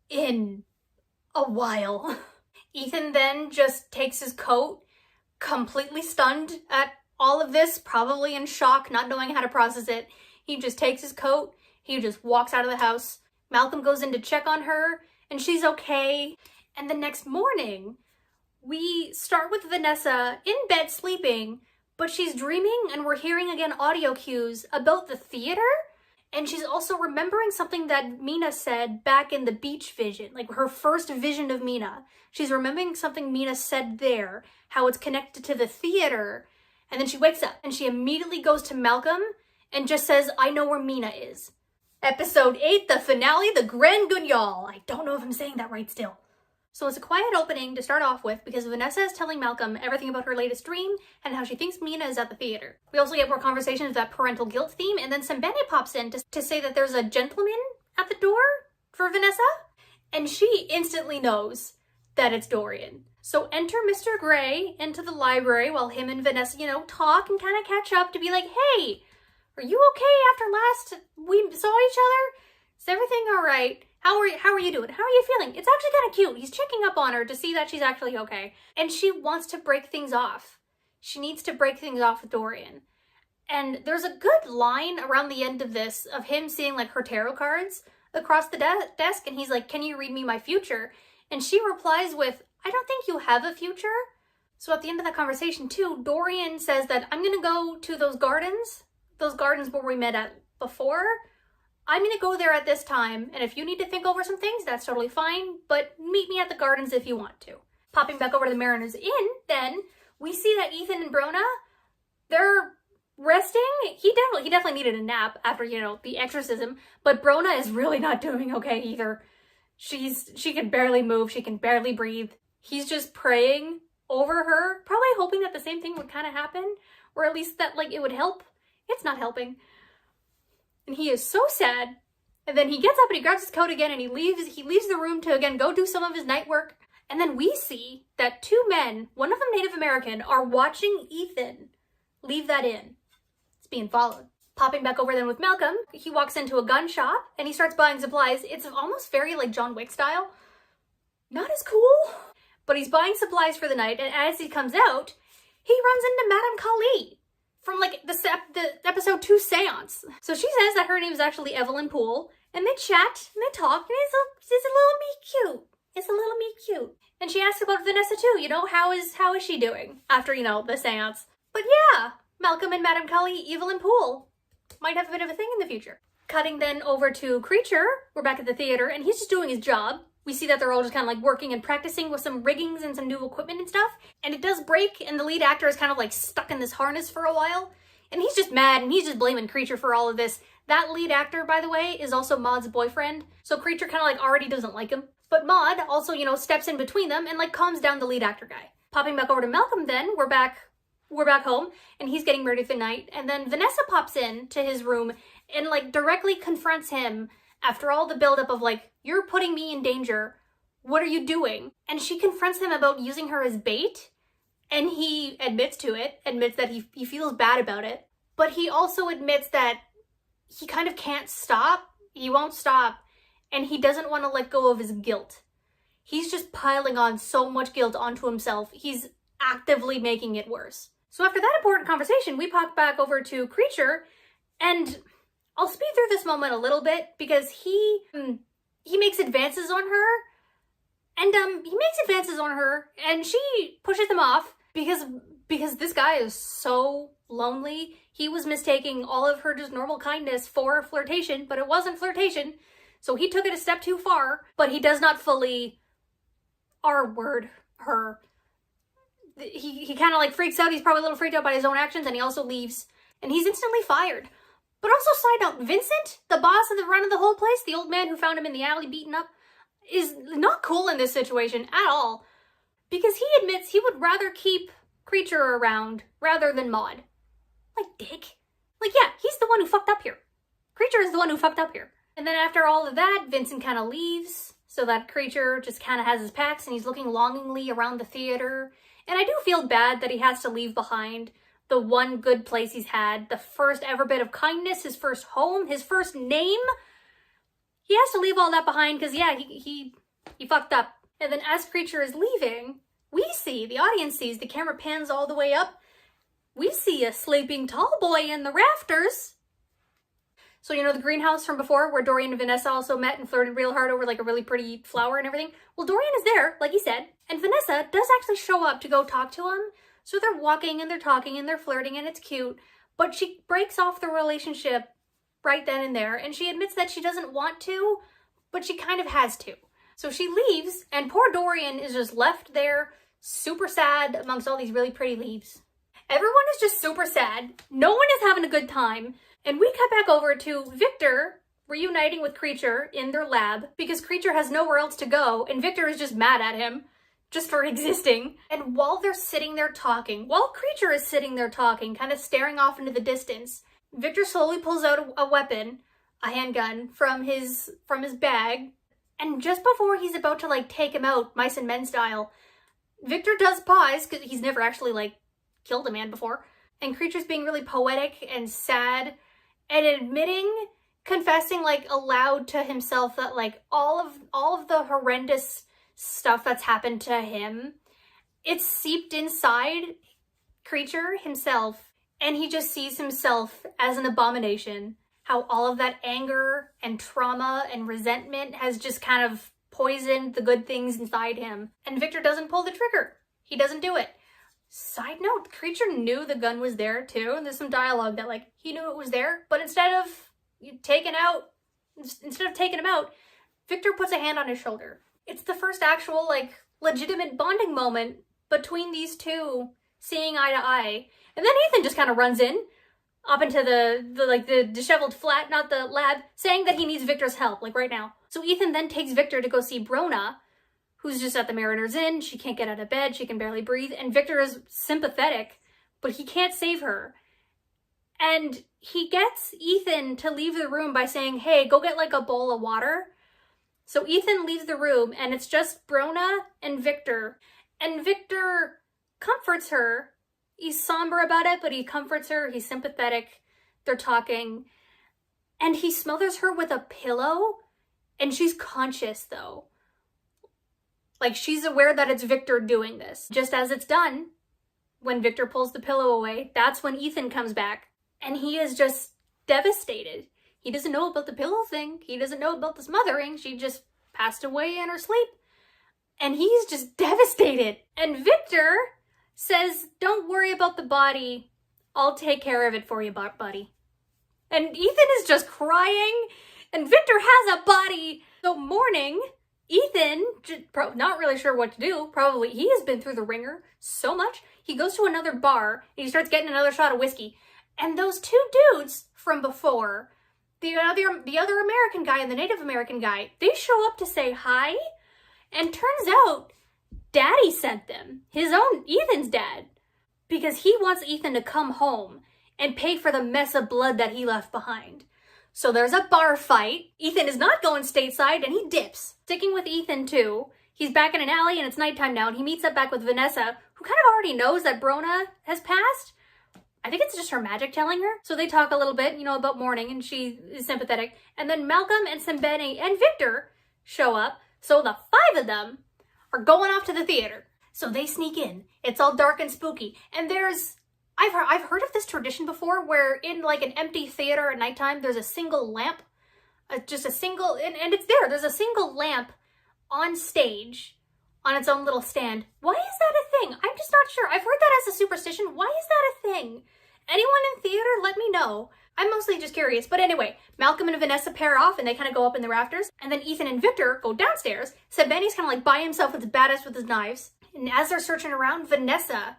in a while. Ethan then just takes his coat, completely stunned at all of this, probably in shock, not knowing how to process it. He just takes his coat, he just walks out of the house. Malcolm goes in to check on her, and she's okay. And the next morning, we start with Vanessa in bed sleeping, but she's dreaming, and we're hearing again audio cues about the theater. And she's also remembering something that Mina said back in the beach vision, like her first vision of Mina. She's remembering something Mina said there, how it's connected to the theater. And then she wakes up and she immediately goes to Malcolm and just says, I know where Mina is. Episode 8, the finale, the Grand Guignol. I don't know if I'm saying that right still. So it's a quiet opening to start off with because Vanessa is telling Malcolm everything about her latest dream and how she thinks Mina is at the theater. We also get more conversations of that parental guilt theme, and then Sapani pops in to say that there's a gentleman at the door for Vanessa, and she instantly knows that it's Dorian. So enter Mr. Gray into the library while him and Vanessa, you know, talk and kind of catch up to be like, hey, are you okay after last we saw each other? Is everything all right? How are you doing? How are you feeling? It's actually kind of cute. He's checking up on her to see that she's actually okay. And she wants to break things off. She needs to break things off with Dorian. And there's a good line around the end of this of him seeing like her tarot cards across the desk, and he's like, can you read me my future? And she replies with, I don't think you have a future. So at the end of that conversation too, Dorian says that I'm gonna go to those gardens where we met at before. I'm gonna go there at this time, and if you need to think over some things, that's totally fine, but meet me at the gardens if you want to. Popping back over to the Mariners Inn, then, we see that Ethan and Brona, they're resting. He definitely needed a nap after, you know, the exorcism, but Brona is really not doing okay either. She can barely move, she can barely breathe. He's just praying over her, probably hoping that the same thing would kind of happen, or at least that, like, it would help. It's not helping. And he is so sad. And then he gets up and he grabs his coat again and he leaves the room to again go do some of his night work. And then we see that two men, one of them Native American, are watching Ethan leave that inn. It's being followed. Popping back over then with Malcolm, he walks into a gun shop and he starts buying supplies. It's almost very like John Wick style. Not as cool, but he's buying supplies for the night, and as he comes out, he runs into Madame Kali from like the episode 2 seance. So she says that her name is actually Evelyn Poole, and they chat and they talk, and it's a little meet cute. It's a little meet cute. And she asks about Vanessa too, you know, how is she doing after, you know, the seance. But yeah, Malcolm and Madame Kali, Evelyn Poole, might have a bit of a thing in the future. Cutting then over to Creature, we're back at the theater, and he's just doing his job. We see that they're all just kind of like working and practicing with some riggings and some new equipment and stuff. And it does break, and the lead actor is kind of like stuck in this harness for a while. And he's just mad, and he's just blaming Creature for all of this. That lead actor, by the way, is also Maud's boyfriend. So Creature kind of like already doesn't like him. But Maud also, you know, steps in between them and like calms down the lead actor guy. Popping back over to Malcolm then, we're back home and he's getting ready for the night. And then Vanessa pops in to his room and like directly confronts him after all the buildup of like, you're putting me in danger. What are you doing? And she confronts him about using her as bait. And he admits to it, admits that he feels bad about it. But he also admits that he kind of can't stop. He won't stop. And he doesn't want to let go of his guilt. He's just piling on so much guilt onto himself. He's actively making it worse. So after that important conversation, we pop back over to Creature, and I'll speed through this moment a little bit because he makes advances on her, and she pushes them off because this guy is so lonely. He was mistaking all of her just normal kindness for flirtation, but it wasn't flirtation. So he took it a step too far, but he does not fully R-word her. He kind of like freaks out. He's probably a little freaked out by his own actions, and he also leaves. And he's instantly fired. But also, side note, Vincent, the boss of the run of the whole place, the old man who found him in the alley beaten up, is not cool in this situation at all. Because he admits he would rather keep Creature around rather than Maud. Like, dick. Like, yeah, he's the one who fucked up here. Creature is the one who fucked up here. And then after all of that, Vincent kind of leaves, so that Creature just kind of has his packs, and he's looking longingly around the theater. And I do feel bad that he has to leave behind the one good place he's had, the first ever bit of kindness, his first home, his first name. He has to leave all that behind because, yeah, he fucked up. And then as Creature is leaving, the audience sees, the camera pans all the way up, we see a sleeping tall boy in the rafters. So, you know, the greenhouse from before where Dorian and Vanessa also met and flirted real hard over like a really pretty flower and everything. Well, Dorian is there, like he said, and Vanessa does actually show up to go talk to him. So they're walking and they're talking and they're flirting and it's cute, but she breaks off the relationship right then and there, and she admits that she doesn't want to, but she kind of has to. So she leaves, and poor Dorian is just left there, super sad amongst all these really pretty leaves. Everyone is just super sad. No one is having a good time. And we cut back over to Victor reuniting with Creature in their lab because Creature has nowhere else to go and Victor is just mad at him just for existing. And while they're sitting there talking, while Creature is sitting there talking, kind of staring off into the distance, Victor slowly pulls out a weapon, a handgun, from his bag. And just before he's about to like take him out, mice and men style, Victor does pause because he's never actually like killed a man before. And Creature's being really poetic and sad and confessing like aloud to himself that like all of the horrendous stuff that's happened to him, it's seeped inside Creature himself, and he just sees himself as an abomination. How all of that anger and trauma and resentment has just kind of poisoned the good things inside him. And Victor doesn't pull the trigger. He doesn't do it. Side note, Creature knew the gun was there too, and there's some dialogue that like he knew it was there, but instead of taking him out, Victor puts a hand on his shoulder. It's the first actual like legitimate bonding moment between these two, seeing eye to eye. And then Ethan just kind of runs in up into the disheveled flat, not the lab, saying that he needs Victor's help like right now. So Ethan then takes Victor to go see Brona, who's just at the Mariner's Inn. She can't get out of bed. She can barely breathe. And Victor is sympathetic, but he can't save her. And he gets Ethan to leave the room by saying, hey, go get like a bowl of water. So Ethan leaves the room and it's just Brona and Victor. And Victor comforts her. He's somber about it, but he comforts her. He's sympathetic. They're talking. And he smothers her with a pillow. And she's conscious though. Like, she's aware that it's Victor doing this. Just as it's done, when Victor pulls the pillow away, that's when Ethan comes back. And he is just devastated. He doesn't know about the pillow thing. He doesn't know about the smothering. She just passed away in her sleep. And he's just devastated. And Victor says, don't worry about the body. I'll take care of it for you, buddy. And Ethan is just crying. And Victor has a body. So morning, Ethan, not really sure what to do. Probably he has been through the ringer so much. He goes to another bar and he starts getting another shot of whiskey. And those two dudes from before, the other American guy and the Native American guy, they show up to say hi, and turns out Daddy sent them, his own Ethan's dad, because he wants Ethan to come home and pay for the mess of blood that he left behind. So there's a bar fight. Ethan is not going stateside, and he dips. Sticking with Ethan too, he's back in an alley and it's nighttime now, and he meets up back with Vanessa, who kind of already knows that Brona has passed. I think it's just her magic telling her. So they talk a little bit, you know, about mourning, and she is sympathetic. And then Malcolm and Sembene and Victor show up. So the 5 of them are going off to the theater. So they sneak in. It's all dark and spooky. And I've heard of this tradition before where in like an empty theater at nighttime, there's a single lamp. Just a single, and it's there. There's a single lamp on stage on its own little stand. Why is that a thing? I'm just not sure. I've heard that as a superstition. Why is that a thing? Anyone in theater, let me know. I'm mostly just curious. But anyway, Malcolm and Vanessa pair off and they kind of go up in the rafters. And then Ethan and Victor go downstairs. Benny's kind of like by himself with his badass with his knives. And as they're searching around, Vanessa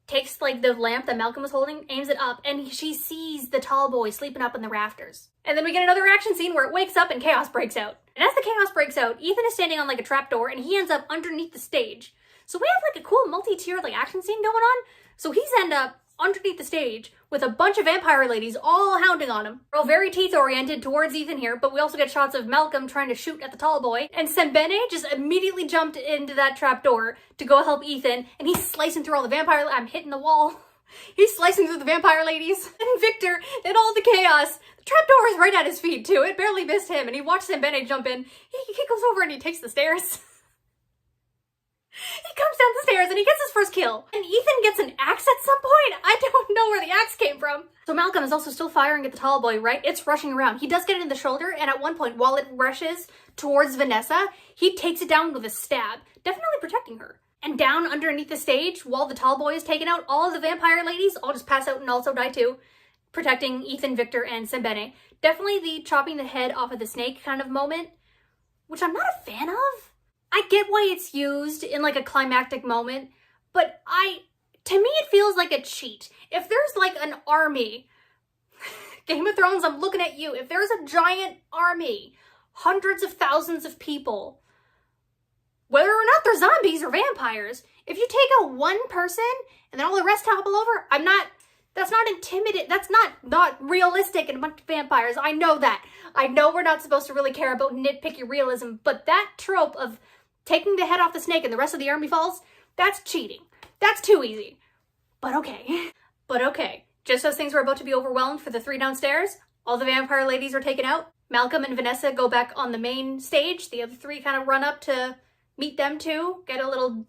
takes like the lamp that Malcolm was holding, aims it up, and she sees the tall boy sleeping up in the rafters. And then we get another action scene where it wakes up and chaos breaks out. And as the chaos breaks out, Ethan is standing on like a trapdoor and he ends up underneath the stage. So we have like a cool multi-tiered like action scene going on. So he's end up underneath the stage with a bunch of vampire ladies all hounding on him. We're all very teeth-oriented towards Ethan here, but we also get shots of Malcolm trying to shoot at the tall boy. And Sembene just immediately jumped into that trapdoor to go help Ethan, and he's slicing through all the vampire... I'm hitting the wall. He's slicing through the vampire ladies. And Victor, in all the chaos, the trapdoor is right at his feet too. It barely missed him, and he watched Sembene jump in. He goes over and he takes the stairs. He comes down the stairs and he gets his first kill. And Ethan gets an axe at some point. I don't know where the axe came from. So Malcolm is also still firing at the tall boy, right? It's rushing around. He does get it in the shoulder, and at one point, while it rushes towards Vanessa, he takes it down with a stab, definitely protecting her. And down underneath the stage, while the tall boy is taken out, all of the vampire ladies all just pass out and also die too, protecting Ethan, Victor, and Sembene. Definitely the chopping the head off of the snake kind of moment, which I'm not a fan of. I get why it's used in like a climactic moment, but to me it feels like a cheat. If there's like an army, Game of Thrones, I'm looking at you. If there's a giant army, hundreds of thousands of people, whether or not they're zombies or vampires, if you take out one person and then all the rest topple over, that's not intimidating. That's not realistic in a bunch of vampires. I know that. I know we're not supposed to really care about nitpicky realism, but that trope of taking the head off the snake and the rest of the army falls, that's cheating. That's too easy. But okay. But okay. Just as things were about to be overwhelmed for the 3 downstairs, all the vampire ladies are taken out. Malcolm and Vanessa go back on the main stage. The other 3 kind of run up to meet them too, get a little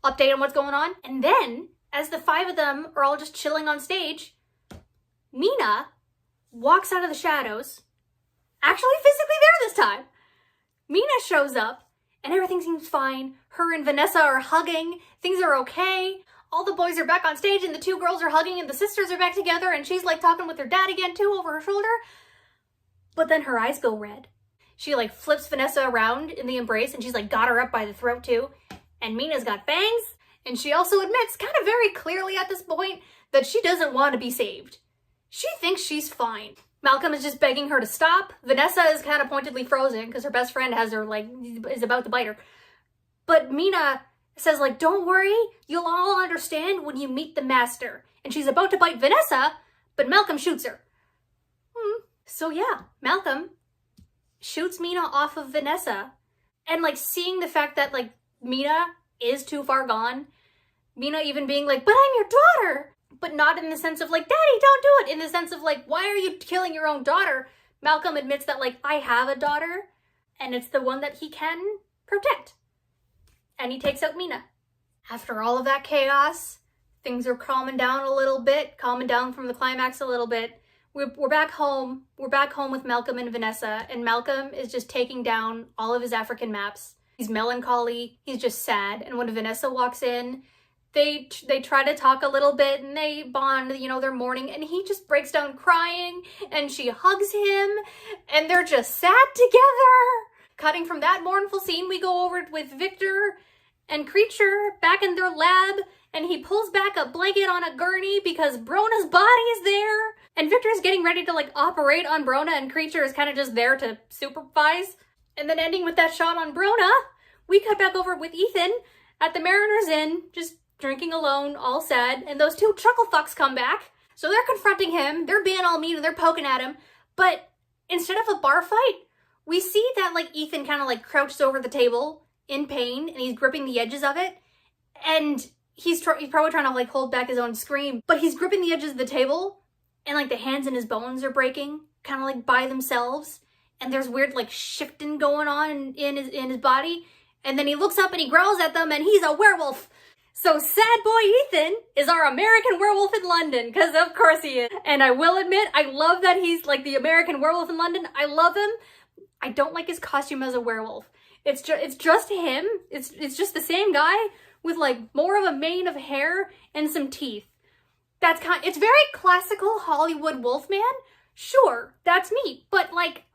update on what's going on. And then, as the 5 of them are all just chilling on stage, Mina walks out of the shadows, actually physically there this time. Mina shows up, and everything seems fine. Her and Vanessa are hugging. Things are okay. All the boys are back on stage and the 2 girls are hugging and the sisters are back together and she's like talking with her dad again too over her shoulder. But then her eyes go red. She like flips Vanessa around in the embrace and she's like got her up by the throat too. And Mina's got fangs. And she also admits kind of very clearly at this point that she doesn't want to be saved. She thinks she's fine. Malcolm is just begging her to stop. Vanessa is kind of pointedly frozen because her best friend has her, like, is about to bite her. But Mina says, like, don't worry, you'll all understand when you meet the master. And she's about to bite Vanessa, but Malcolm shoots her. So yeah, Malcolm shoots Mina off of Vanessa. And, like, seeing the fact that, like, Mina is too far gone, Mina even being like, but I'm your daughter! But not in the sense of like, Daddy, don't do it. In the sense of like, why are you killing your own daughter? Malcolm admits that like, I have a daughter and it's the one that he can protect. And he takes out Mina. After all of that chaos, things are calming down a little bit, calming down from the climax a little bit. We're back home. We're back home with Malcolm and Vanessa, and Malcolm is just taking down all of his African maps. He's melancholy. He's just sad. And when Vanessa walks in, They try to talk a little bit and they bond, you know, they're mourning, and he just breaks down crying and she hugs him and they're just sad together. Cutting from that mournful scene, we go over with Victor and Creature back in their lab, and he pulls back a blanket on a gurney because Brona's body is there. And Victor is getting ready to like operate on Brona, and Creature is kind of just there to supervise. And then ending with that shot on Brona, we cut back over with Ethan at the Mariner's Inn, just drinking alone, all sad, and those two chuckle fucks come back. So they're confronting him, they're being all mean and they're poking at him, but instead of a bar fight, we see that like Ethan kind of like crouches over the table in pain and he's gripping the edges of it, and he's probably trying to like hold back his own scream, but he's gripping the edges of the table and like the hands in his bones are breaking, kind of like by themselves, and there's weird like shifting going on in his body, and then he looks up and he growls at them and he's a werewolf. So sad boy Ethan is our American werewolf in London, because of course he is. And I will admit, I love that he's like the American werewolf in London. I love him. I don't like his costume as a werewolf. It's just him. It's just the same guy with like more of a mane of hair and some teeth. It's very classical Hollywood Wolfman. Sure, that's me, but like,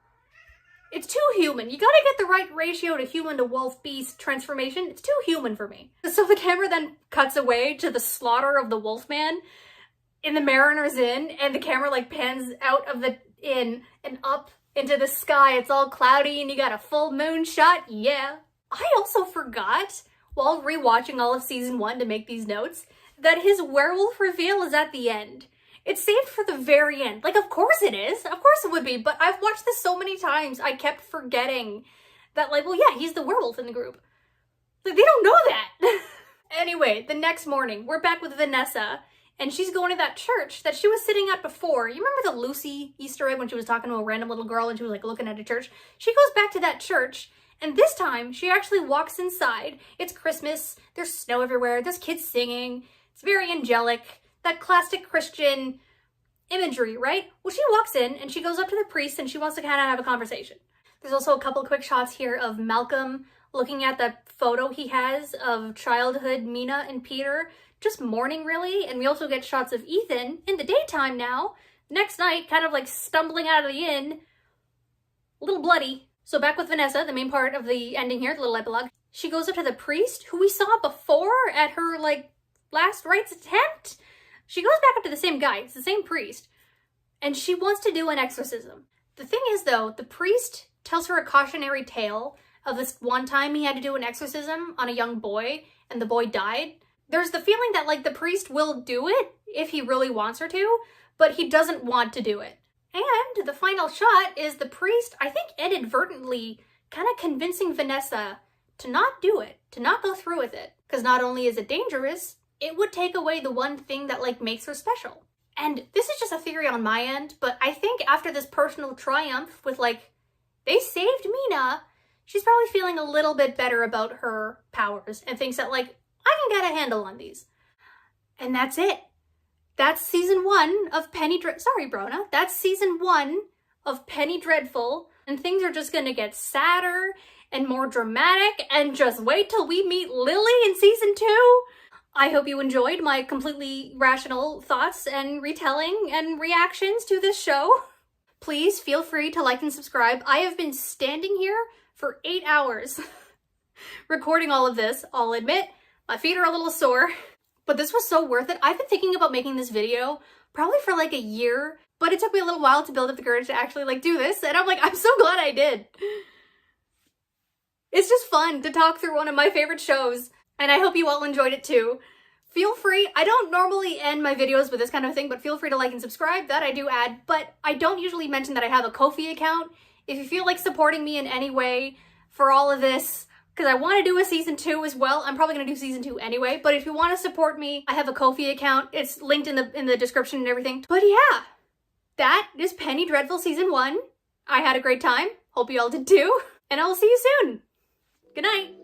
it's too human. You gotta get the right ratio to human to wolf beast transformation. It's too human for me. So the camera then cuts away to the slaughter of the Wolfman in the Mariner's Inn, and the camera like pans out of the inn and up into the sky. It's all cloudy and you got a full moon shot. Yeah. I also forgot, while rewatching all of season 1 to make these notes, that his werewolf reveal is at the end. It's saved for the very end. Like, of course it is. Of course it would be. But I've watched this so many times, I kept forgetting that, like, well, yeah, he's the werewolf in the group. Like, they don't know that. Anyway, the next morning, we're back with Vanessa, and she's going to that church that she was sitting at before. You remember the Lucy Easter egg when she was talking to a random little girl and she was, like, looking at a church? She goes back to that church, and this time, she actually walks inside. It's Christmas. There's snow everywhere. There's kids singing. It's very angelic. That classic Christian imagery, right? Well, she walks in and she goes up to the priest and she wants to kind of have a conversation. There's also a couple quick shots here of Malcolm looking at that photo he has of childhood Mina and Peter, just mourning really. And we also get shots of Ethan in the daytime now, next night, kind of like stumbling out of the inn, a little bloody. So back with Vanessa, the main part of the ending here, the little epilogue. She goes up to the priest who we saw before at her like last rites attempt. She goes back up to the same guy, it's the same priest, and she wants to do an exorcism. The thing is though, the priest tells her a cautionary tale of this one time he had to do an exorcism on a young boy, and the boy died. There's the feeling that like the priest will do it if he really wants her to, but he doesn't want to do it. And the final shot is the priest, I think inadvertently, kind of convincing Vanessa to not do it, to not go through with it. Because not only is it dangerous, it would take away the one thing that like makes her special. And this is just a theory on my end, but I think after this personal triumph with like, they saved Mina, she's probably feeling a little bit better about her powers and thinks that like, I can get a handle on these. And that's it. That's season 1 of sorry, Brona. That's season 1 of Penny Dreadful, and things are just gonna get sadder and more dramatic, and just wait till we meet Lily in season 2. I hope you enjoyed my completely rational thoughts and retelling and reactions to this show. Please feel free to like and subscribe. I have been standing here for 8 hours recording all of this. I'll admit, my feet are a little sore, but this was so worth it. I've been thinking about making this video probably for like a year, but it took me a little while to build up the courage to actually like do this, and I'm like, I'm so glad I did. It's just fun to talk through one of my favorite shows, and I hope you all enjoyed it too. Feel free, I don't normally end my videos with this kind of thing, but feel free to like and subscribe, that I do add, but I don't usually mention that I have a Ko-fi account. If you feel like supporting me in any way for all of this, because I want to do a season 2 as well. I'm probably going to do season 2 anyway, but if you want to support me, I have a Ko-fi account. It's linked in the description and everything. But yeah, that is Penny Dreadful season 1. I had a great time. Hope you all did too. And I will see you soon. Good night.